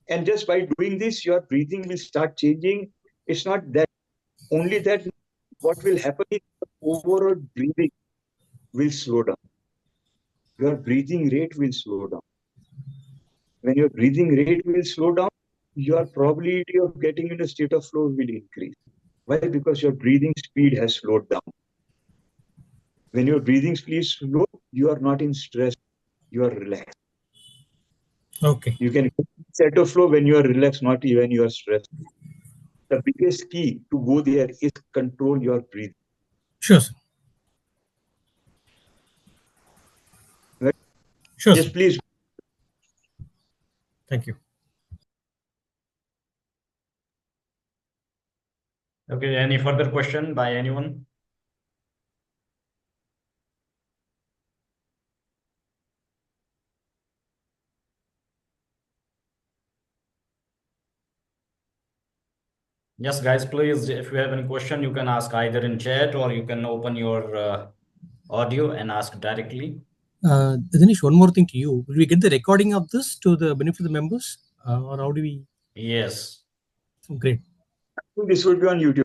And just by doing this, your breathing will start changing. It's not that only that. What will happen is the overall breathing will slow down. Your breathing rate will slow down. When your breathing rate will slow down, your probability of getting into a state of flow will increase. Why? Because your breathing speed has slowed down. When your breathing speed is slow, you are not in stress, you are relaxed. Okay. You can set a flow when you are relaxed, not even you are stressed. The biggest key to go there is control your breathing. Sure, sir. Right? Sure, Yes, sir. please. Thank you. Okay, any further question by anyone? Yes, guys, please, if you have any question, you can ask either in chat or you can open your audio and ask directly. Dinesh, one more thing to you. Will we get the recording of this to the benefit of the members? Or how do we? Yes. Great. This will be on YouTube.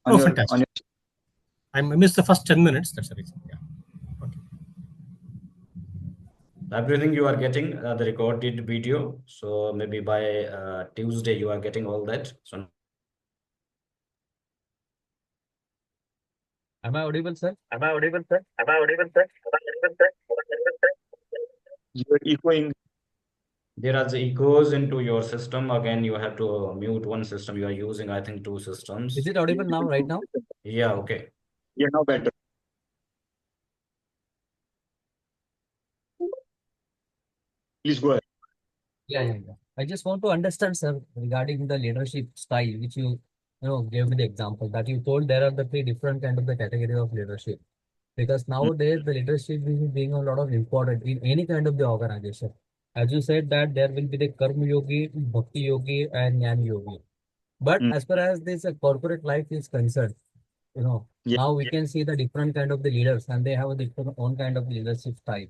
Oh, fantastic. your I missed the first 10 minutes. That's the reason. Yeah. Okay. Everything you are getting the recorded video. So maybe by Tuesday you are getting all that. So Am I audible, sir? Am I audible, sir? Am I audible, sir? Am I audible, sir? Am I audible, sir? You are echoing. there are the echoes into your system. Again, you have to mute one system. You are using, I think, two systems. Is it audible now, right now? Yeah, okay. Yeah, now better. Please go ahead. Yeah. I just want to understand, sir, regarding the leadership style, which you gave me the example that you told there are the three different kind of the category of leadership. Because nowadays the leadership is being a lot of important in any kind of the organization. As you said that there will be the Karma Yogi, Bhakti Yogi, and Jnana Yogi. But Mm. as far as this corporate life is concerned, Yeah. now we can see the different kind of the leaders and they have a different own kind of leadership style.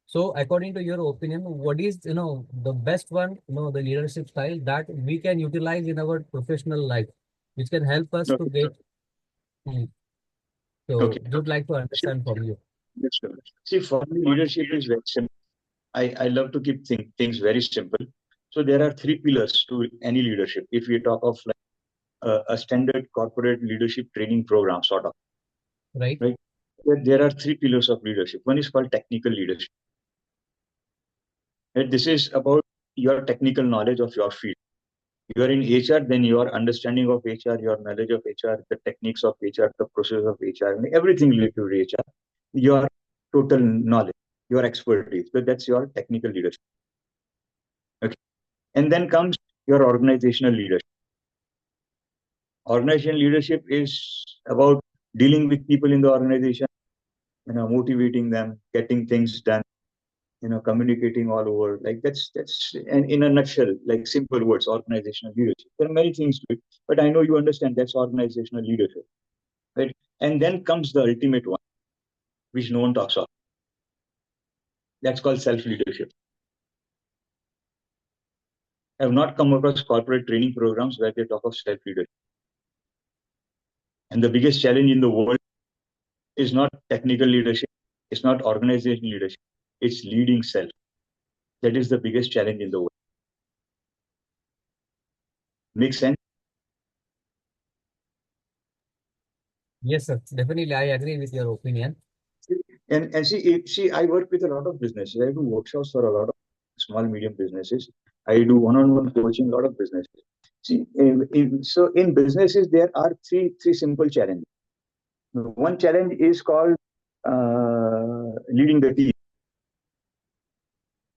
So according to your opinion, what is the best one, the leadership style that we can utilize in our professional life, which can help us to Okay. get. Hmm. Okay. So would like to understand from you. Yes, sir. See, for me, leadership is very simple. I love to keep things very simple. So there are three pillars to any leadership. If we talk of like a standard corporate leadership training program, sort of, Right? right? There are three pillars of leadership. One is called technical leadership. Right? This is about your technical knowledge of your field. You are in HR, then your understanding of HR, your knowledge of HR, the techniques of HR, the process of HR, and everything related to HR, your total knowledge, your expertise. So that's your technical leadership. Okay. And then comes your organizational leadership. Organizational leadership is about dealing with people in the organization, motivating them, getting things done, communicating all over. Like that's and in a nutshell, like simple words, organizational leadership. There are many things to it, but I know you understand that's organizational leadership, right? And then comes the ultimate one, which no one talks of. That's called self-leadership. I have not come across corporate training programs where they talk of self-leadership. And the biggest challenge in the world is not technical leadership, it's not organizational leadership, it's leading self. That is the biggest challenge in the world. Make sense? Yes, sir. Definitely, I agree with your opinion. And see, I work with a lot of businesses. I do workshops for a lot of small, medium businesses. I do one-on-one coaching, a lot of businesses. See, so in businesses, there are three simple challenges. One challenge is called leading the team.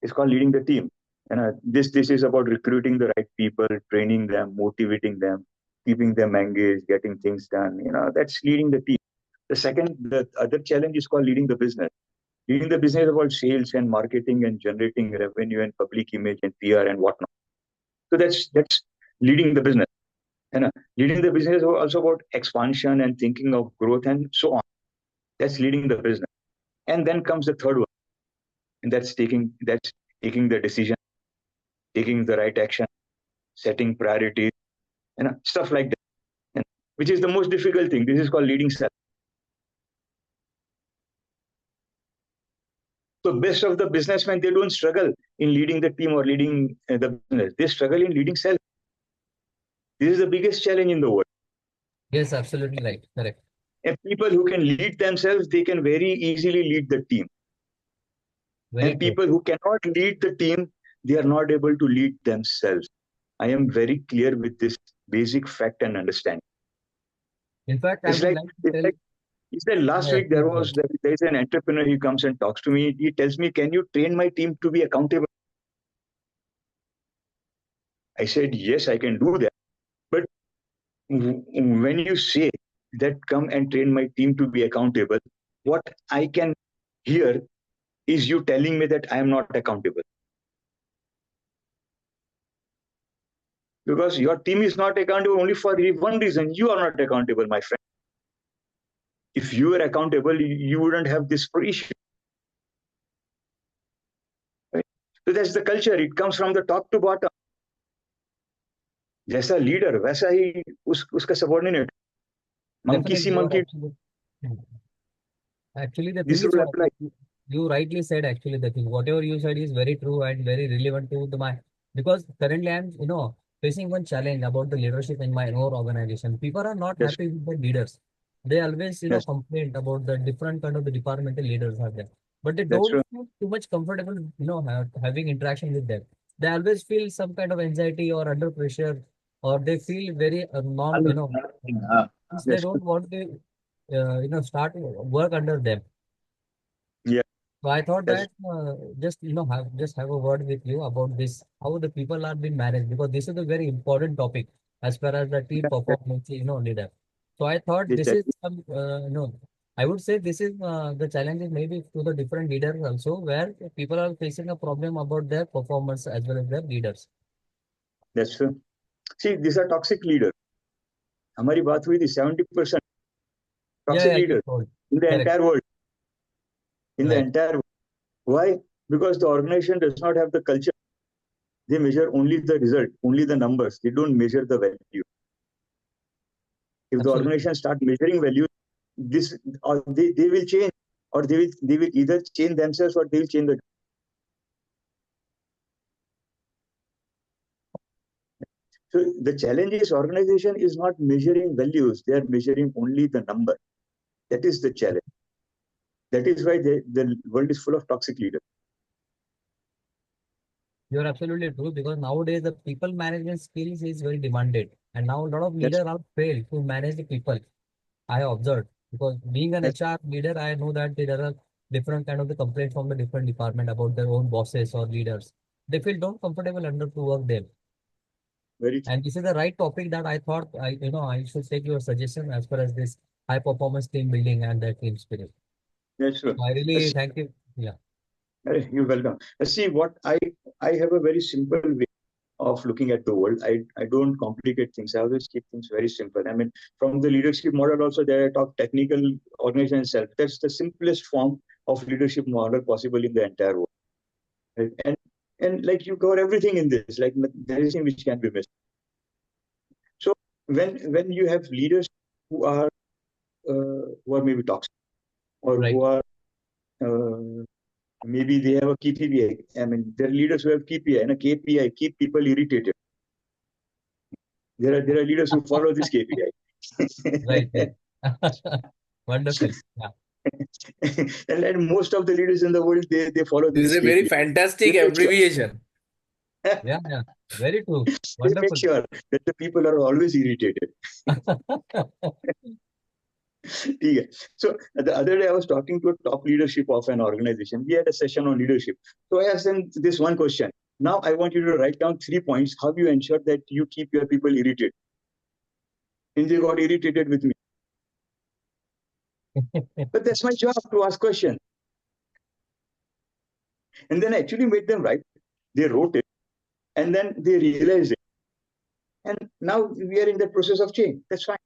It's called leading the team. And this is about recruiting the right people, training them, motivating them, keeping them engaged, getting things done. That's leading the team. The other challenge is called leading the business. Leading the business is about sales and marketing and generating revenue and public image and PR and whatnot. So that's leading the business. And leading the business is also about expansion and thinking of growth and so on. That's leading the business. And then comes the third one, and that's taking the decision, taking the right action, setting priorities, stuff like that. And which is the most difficult thing. This is called leading self. So best of the businessmen, they don't struggle in leading the team or leading the business. They struggle in leading self. This is the biggest challenge in the world. Yes, absolutely right. Correct. And people who can lead themselves, they can very easily lead the team. Very And true. people who cannot lead the team, they are not able to lead themselves. I am very clear with this basic fact and understanding. In fact, I It's would like, like to it's tell. like, it's like last Yeah, week please go ahead. there is an entrepreneur. He comes and talks to me. He tells me, "Can you train my team to be accountable?" I said, "Yes, I can do that." But when you say that, "Come and train my team to be accountable," what I can hear is you telling me that I am not accountable. Because your team is not accountable only for one reason. You are not accountable, my friend. If you were accountable, you wouldn't have this issue. Right? So that's the culture. It comes from the top to bottom. जैसा leader वैसा ही उसका subordinate monkey C Definitely, you are monkey absolutely. Actually, the thing this is rule what apply you rightly said. Actually, the thing, whatever you said is very true and very relevant to the my, because currently I'm, facing one challenge about the leadership in my own organization. People are not that's happy with the leaders. They always, that's complain about the different kind of the departmental leaders are there, but they that's don't feel too much comfortable, having interaction with them. They always feel some kind of anxiety or under pressure, or they feel very non, since they that's don't want to, start work under them. yeah So I thought that's that just have a word with you about this, how the people are being managed, because this is a very important topic as far as the team that, performance, leader. So I thought this that, is some, I would say this is the challenge is maybe to the different leaders also, where people are facing a problem about their performance as well as their leaders. that's true. See, these are toxic leaders. हमारी बात हुई थी 70% Yeah, toxic yeah, you leaders told. in the Correct. entire world. In the Right. entire world. Why? Because the organization does not have the culture. They measure only the result, only the numbers. They don't measure the value. If the Absolutely. organization start measuring value, this or they will change, or they will either change themselves or they will change the. So the challenge is organization is not measuring values; they are measuring only the number. That is the challenge. That is why the world is full of toxic leaders. You're absolutely true, because nowadays the people management skills is very demanded, and now a lot of That's leaders are failed to manage the people. I have observed, because being an that's HR leader, I know that there are different kind of the complaints from the different department about their own bosses or leaders. They feel don't comfortable under to work there, very true. and this is the right topic that I thought I should take your suggestion as far as this high performance team building and the team spirit. That's true. So I really thank you. Yeah. You're welcome. See, what I have a very simple way of looking at the world. I don't complicate things. I always keep things very simple. I mean, from the leadership model also, there I talk technical organization self. That's the simplest form of leadership model possible in the entire world. Right? And like you cover everything in this. Like there is nothing which can be missed. So when you have leaders who are maybe toxic or Right. who are uh, maybe they have a KPI. I mean, there are leaders who have KPI, and a KPI keep people irritated. There are leaders who follow this Right. KPI. Right. Wonderful. Yeah. And most of the leaders in the world, they follow This is this a very KPI. They fantastic make sure, abbreviation. Yeah. Yeah. Very true. they make Wonderful. sure that the people are always irritated. Okay. So the other day I was talking to a top leadership of an organization. We had a session on leadership. So I asked them this one question. Now I want you to write down 3 points. How do you ensure that you keep your people irritated? And they got irritated with me. But that's my job to ask questions. And then I actually made them write. They wrote it. And then they realized it. And now we are in the process of change. That's fine.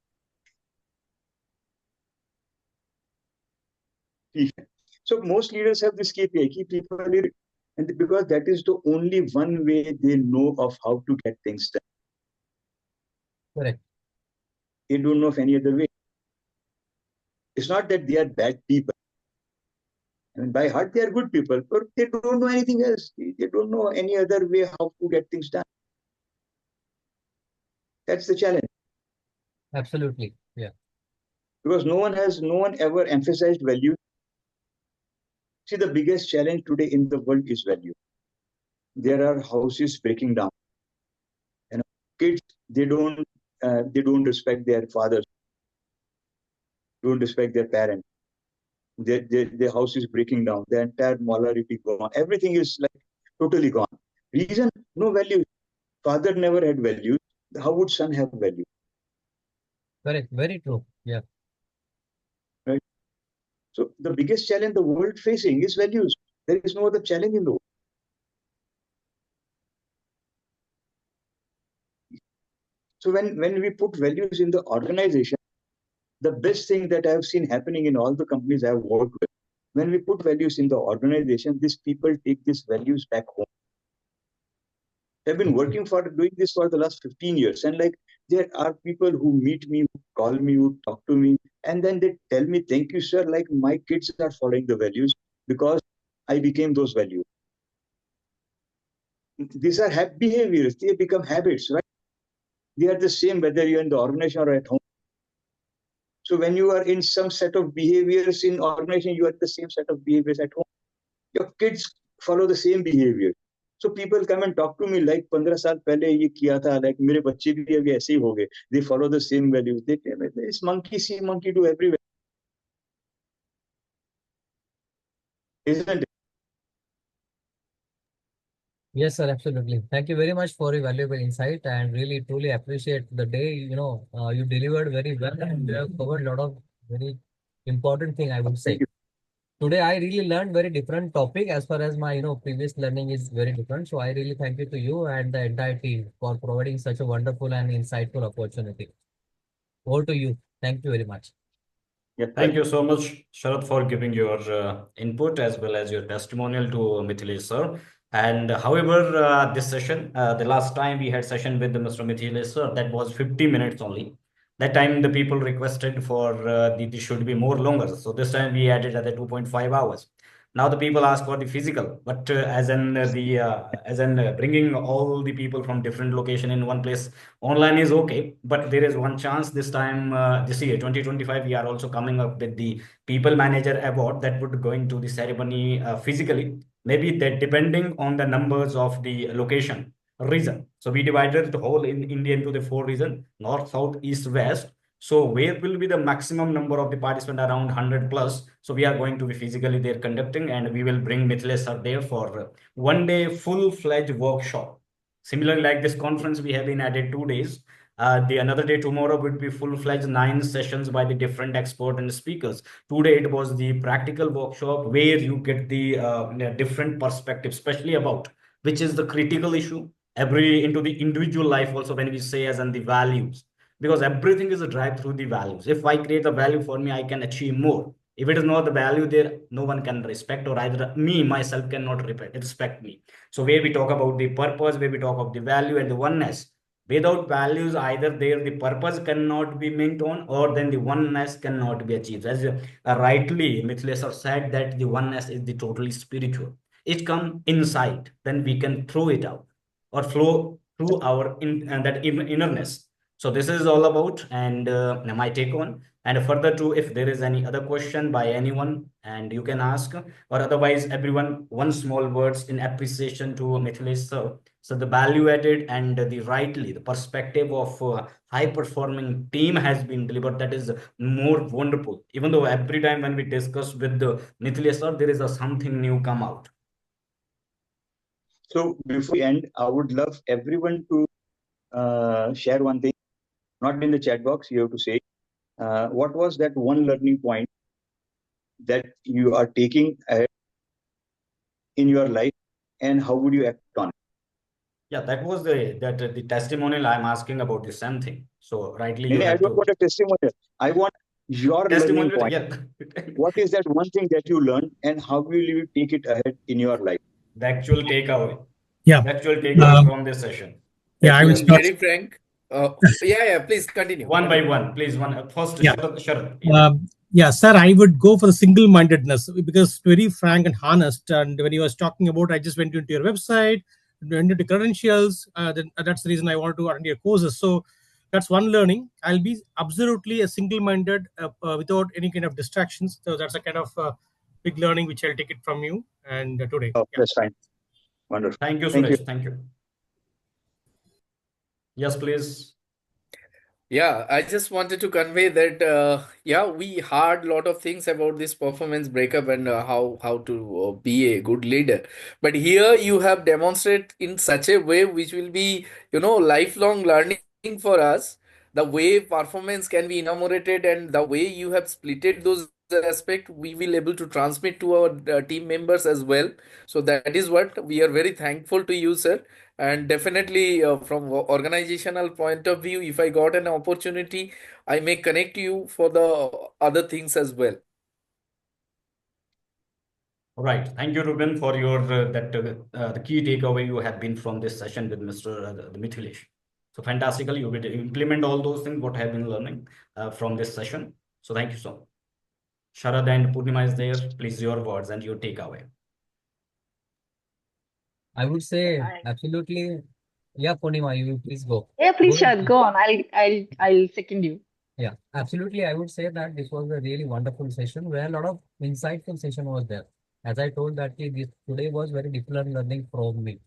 So most leaders have this KPI, keep people irritated. And because that is the only one way they know of how to get things done. Correct. They don't know of any other way. It's not that they are bad people. I mean, by heart, they are good people, but they don't know anything else. They don't know any other way how to get things done. That's the challenge. Absolutely. Yeah. Because no one ever emphasized value. See, the biggest challenge today in the world is value. There are houses breaking down. You know, kids, they don't respect their fathers, don't respect their parents. Their house is breaking down. The entire morality gone. Everything is like totally gone. Reason, no value. Father never had value. How would son have value? Correct. Very true. Yeah. Right. So the biggest challenge the world facing is values. There is no other challenge in the world. So when we put values in the organization, the best thing that I have seen happening in all the companies I have worked with, when we put values in the organization, these people take these values back home. I've been working for doing this for the last 15 years. And like there are people who meet me, who call me, who talk to me, and then they tell me, thank you, sir. Like my kids are following the values because I became those values. These are behaviors, they become habits, right? They are the same whether you're in the organization or at home. So when you are in some set of behaviors in organization, you are the same set of behaviors at home. Your kids follow the same behavior. So people come and talk to me like 15 साल पहले ये किया था, like मेरे बच्चे भी अभी ऐसे ही हो गए. They follow the same values. They tell me, this monkey see, monkey do everywhere. Isn't it? Yes, sir, absolutely. Thank you very much for your valuable insight and really truly appreciate the day. You delivered very well and you have covered a lot of very important thing, I would say. Thank you. Today, I really learned very different topic as far as my, previous learning is very different. So I really thank you to you and the entire team for providing such a wonderful and insightful opportunity. Over to you. Thank you very much. Yes, Thank you so much, Sharad, for giving your input as well as your testimonial to Mithilesh sir. And however, this session, the last time we had session with Mr. Mithilesh sir, that was 50 minutes only. That time the people requested for this should be more longer. So this time we added at the 2.5 hours. Now the people ask for the physical, but as in bringing all the people from different location in one place, online is okay. But there is one chance this time, this year 2025, we are also coming up with the People Manager Award that would going to the ceremony physically. Maybe that depending on the numbers of the location region. So we divided the whole in India into the four region: north, south, east, west. So where will be the maximum number of the participant, around 100 plus? So we are going to be physically there conducting, and we will bring Mithilesh sir there for one day full-fledged workshop. Similarly, like this conference, we have been added 2 days. The another day tomorrow would be full-fledged 9 sessions by the different expert and speakers. Today it was the practical workshop where you get the different perspective, especially about which is the critical issue every into the individual life. Also, when we say as and the values, because everything is a drive through the values. If I create a value for me, I can achieve more. If it is not the value there, no one can respect, or either me myself cannot respect me. So where we talk about the purpose, where we talk of the value and the oneness. Without values, either there the purpose cannot be meant on, or then the oneness cannot be achieved. As rightly Mithilesh sir said that the oneness is the totally spiritual. It come inside, then we can throw it out or flow through our innerness. So this is all about, and my take on. And further to, if there is any other question by anyone, and you can ask, or otherwise, everyone, one small words in appreciation to Mithilesh sir. So the value added and the rightly the perspective of high performing team has been delivered. That is more wonderful. Even though every time when we discuss with the Mithilesh sir, there is a something new come out. So before we end, I would love everyone to share one thing, not in the chat box. You have to say what was that one learning point that you are taking in your life, and how would you act on it? Yeah, that was the testimonial. I'm asking about the same thing. So rightly you I have don't to want a testimonial. I want your learning testimonial. point. Yeah, What is that one thing that you learned, and how will you take it ahead in your life? the actual takeaway. Yeah. The actual takeaway from this session. Yeah, I will start. Very frank. Yeah, please continue. One by one, please. First, Yeah. Sharad. Yeah. Yeah, sir, I would go for the single-mindedness because very frank and honest. And when you was talking about, I just went into your website, went into credentials. Then that's the reason I wanted to attend your courses. So That's one learning. I'll be absolutely a single-minded without any kind of distractions. So that's a kind of big learning which I'll take it from you and today. Oh, Yeah. that's fine. Wonderful. Thank you, Thank you. Suresh. Thank you. Yes, please. Yeah, I just wanted to convey that yeah, we heard a lot of things about this performance breakup and how to be a good leader. But here you have demonstrated in such a way which will be, lifelong learning for us. The way performance can be enumerated and the way you have splitted those aspects, we will able to transmit to our team members as well. So that is what we are very thankful to you, sir. And definitely, from organizational point of view, if I got an opportunity, I may connect you for the other things as well. All right. Thank you, Ruben, for your the key takeaway you had been from this session with Mr. The Mithilesh. So fantastically, you will implement all those things what I have been learning from this session. So thank you so much. Sharad and Purnima is there. Please, your words and your takeaway. I would say I, absolutely. Yeah, Purnima, you please go. yeah, please, Go ahead. Shad, go on. I'll second you. Yeah, absolutely. I would say that this was a really wonderful session where a lot of insightful session was there. As I told that this today was very different learning from me.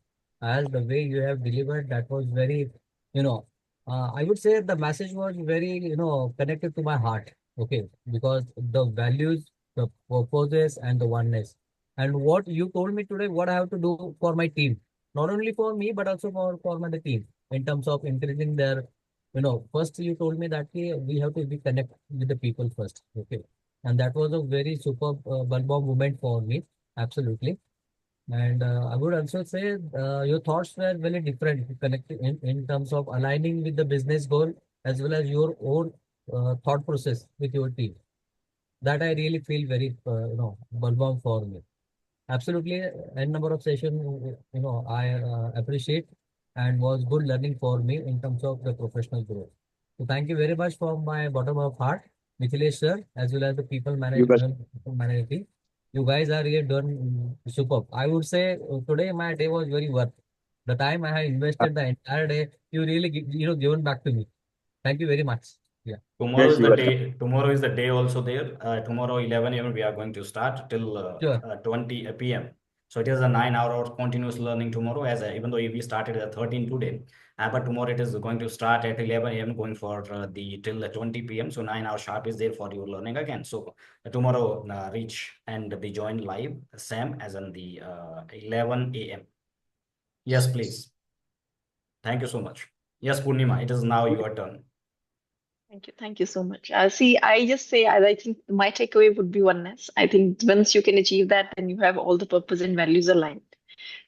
As the way you have delivered, that was very, I would say the message was very, connected to my heart. Okay, because the values, the purposes, and the oneness, and what you told me today, what I have to do for my team, not only for me but also for my team in terms of increasing their first you told me that we have to be connect with the people first. Okay. And that was a very super bulb moment for me. Absolutely. And I would also say your thoughts were very different, connected in terms of aligning with the business goal as well as your own thought process with your team. That I really feel very, bulb for me. Absolutely, n number of session, I appreciate and was good learning for me in terms of the professional growth. So thank you very much from my bottom of heart, Mithilesh sir, as well as the people You guys, management. You guys are really done superb. I would say today my day was very worth. The time I have invested the entire day, you really given back to me. Thank you very much. Yeah. Tomorrow yes, is you the welcome. day. Tomorrow is the day also there. Tomorrow 11 a.m. we are going to start till Sure. 20 p.m. So it is a 9 hour of continuous learning tomorrow. Even though we started at 13 today, but tomorrow it is going to start at 11 a.m. going for the till 20 p.m. So 9 hour sharp is there for your learning again. So tomorrow reach and be join live Sam as in the 11 a.m. Yes, please. Thank you so much. Yes, Purnima, it is now your turn. Thank you. Thank you so much. See, I just say, I think my takeaway would be oneness. I think once you can achieve that, then you have all the purpose and values aligned.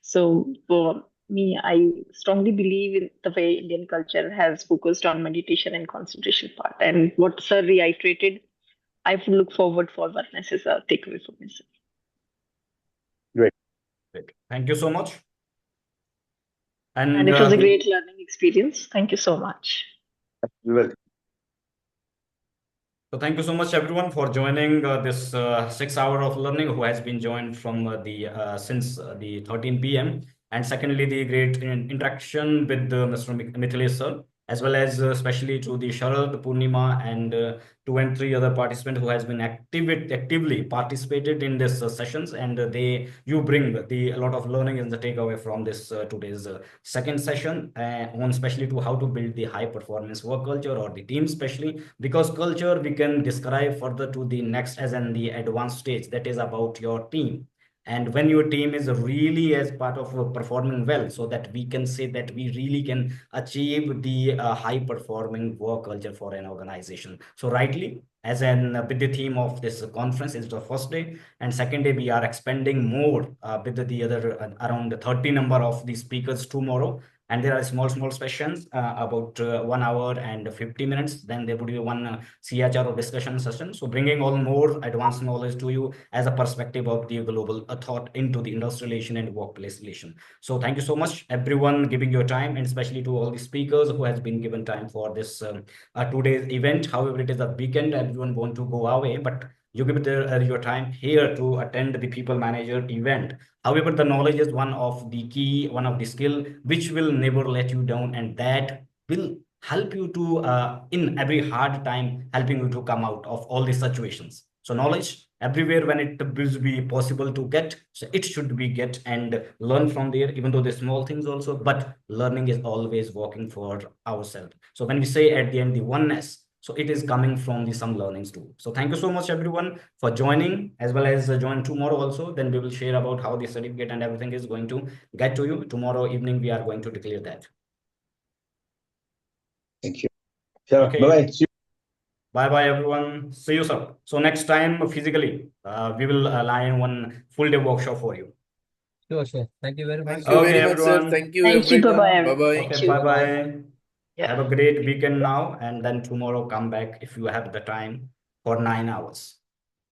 So for me, I strongly believe in the way Indian culture has focused on meditation and concentration part. And what Sir reiterated, I would look forward for oneness as a takeaway for me, sir. Great. Great. Thank you so much. And And it was a great learning experience. Thank you so much. You welcome. so thank you so much everyone for joining this 6 hour of learning who has been joined from the since the 13 p.m. And secondly, the great interaction with Mr. Mithilesh sir, as well as especially to the Sharad, Purnima, and 2 and 3 other participants who has been actively participated in this sessions, and they you bring the a lot of learning and the takeaway from this today's second session on especially to how to build the high performance work culture or the team, especially because culture we can describe further to the next as in the advanced stage, that is about your team. And when your team is really as part of performing well, so that we can say that we really can achieve the high performing work culture for an organization. So rightly, as an with the theme of this conference is the first day, and second day we are expanding more with the other around 30 number of the speakers tomorrow. And there are small sessions about 1 hour and 50 minutes. Then there would be one CHR or discussion session. So bringing all more advanced knowledge to you as a perspective of the global thought into the industrial relation and workplace relation. So thank you so much, everyone, giving your time, and especially to all the speakers who has been given time for this today's event. However, it is a weekend, everyone want to go away, but you give it your time here to attend the people manager event. However, the knowledge is one of the key, one of the skill which will never let you down, and that will help you to in every hard time, helping you to come out of all these situations. So knowledge everywhere when it will be possible to get, so it should be get and learn from there, even though the small things also, but learning is always working for ourselves. So when we say at the end the oneness, so it is coming from the some learnings too. So thank you so much everyone for joining, as well as join tomorrow also. Then we will share about how the certificate and everything is going to get to you. Tomorrow evening we are going to declare that. Thank you. Sure. Okay. Bye-bye. See you. Bye everyone. See you, sir. So next time physically, we will line one full day workshop for you. Sure, sure. Thank you very much. Thank you Okay, very much, sir. everyone. Thank you, Thank you. Bye everyone. bye. Bye-bye. Thank Okay, you. bye. Yeah. Have a great weekend now, and then tomorrow come back if you have the time for 9 hours.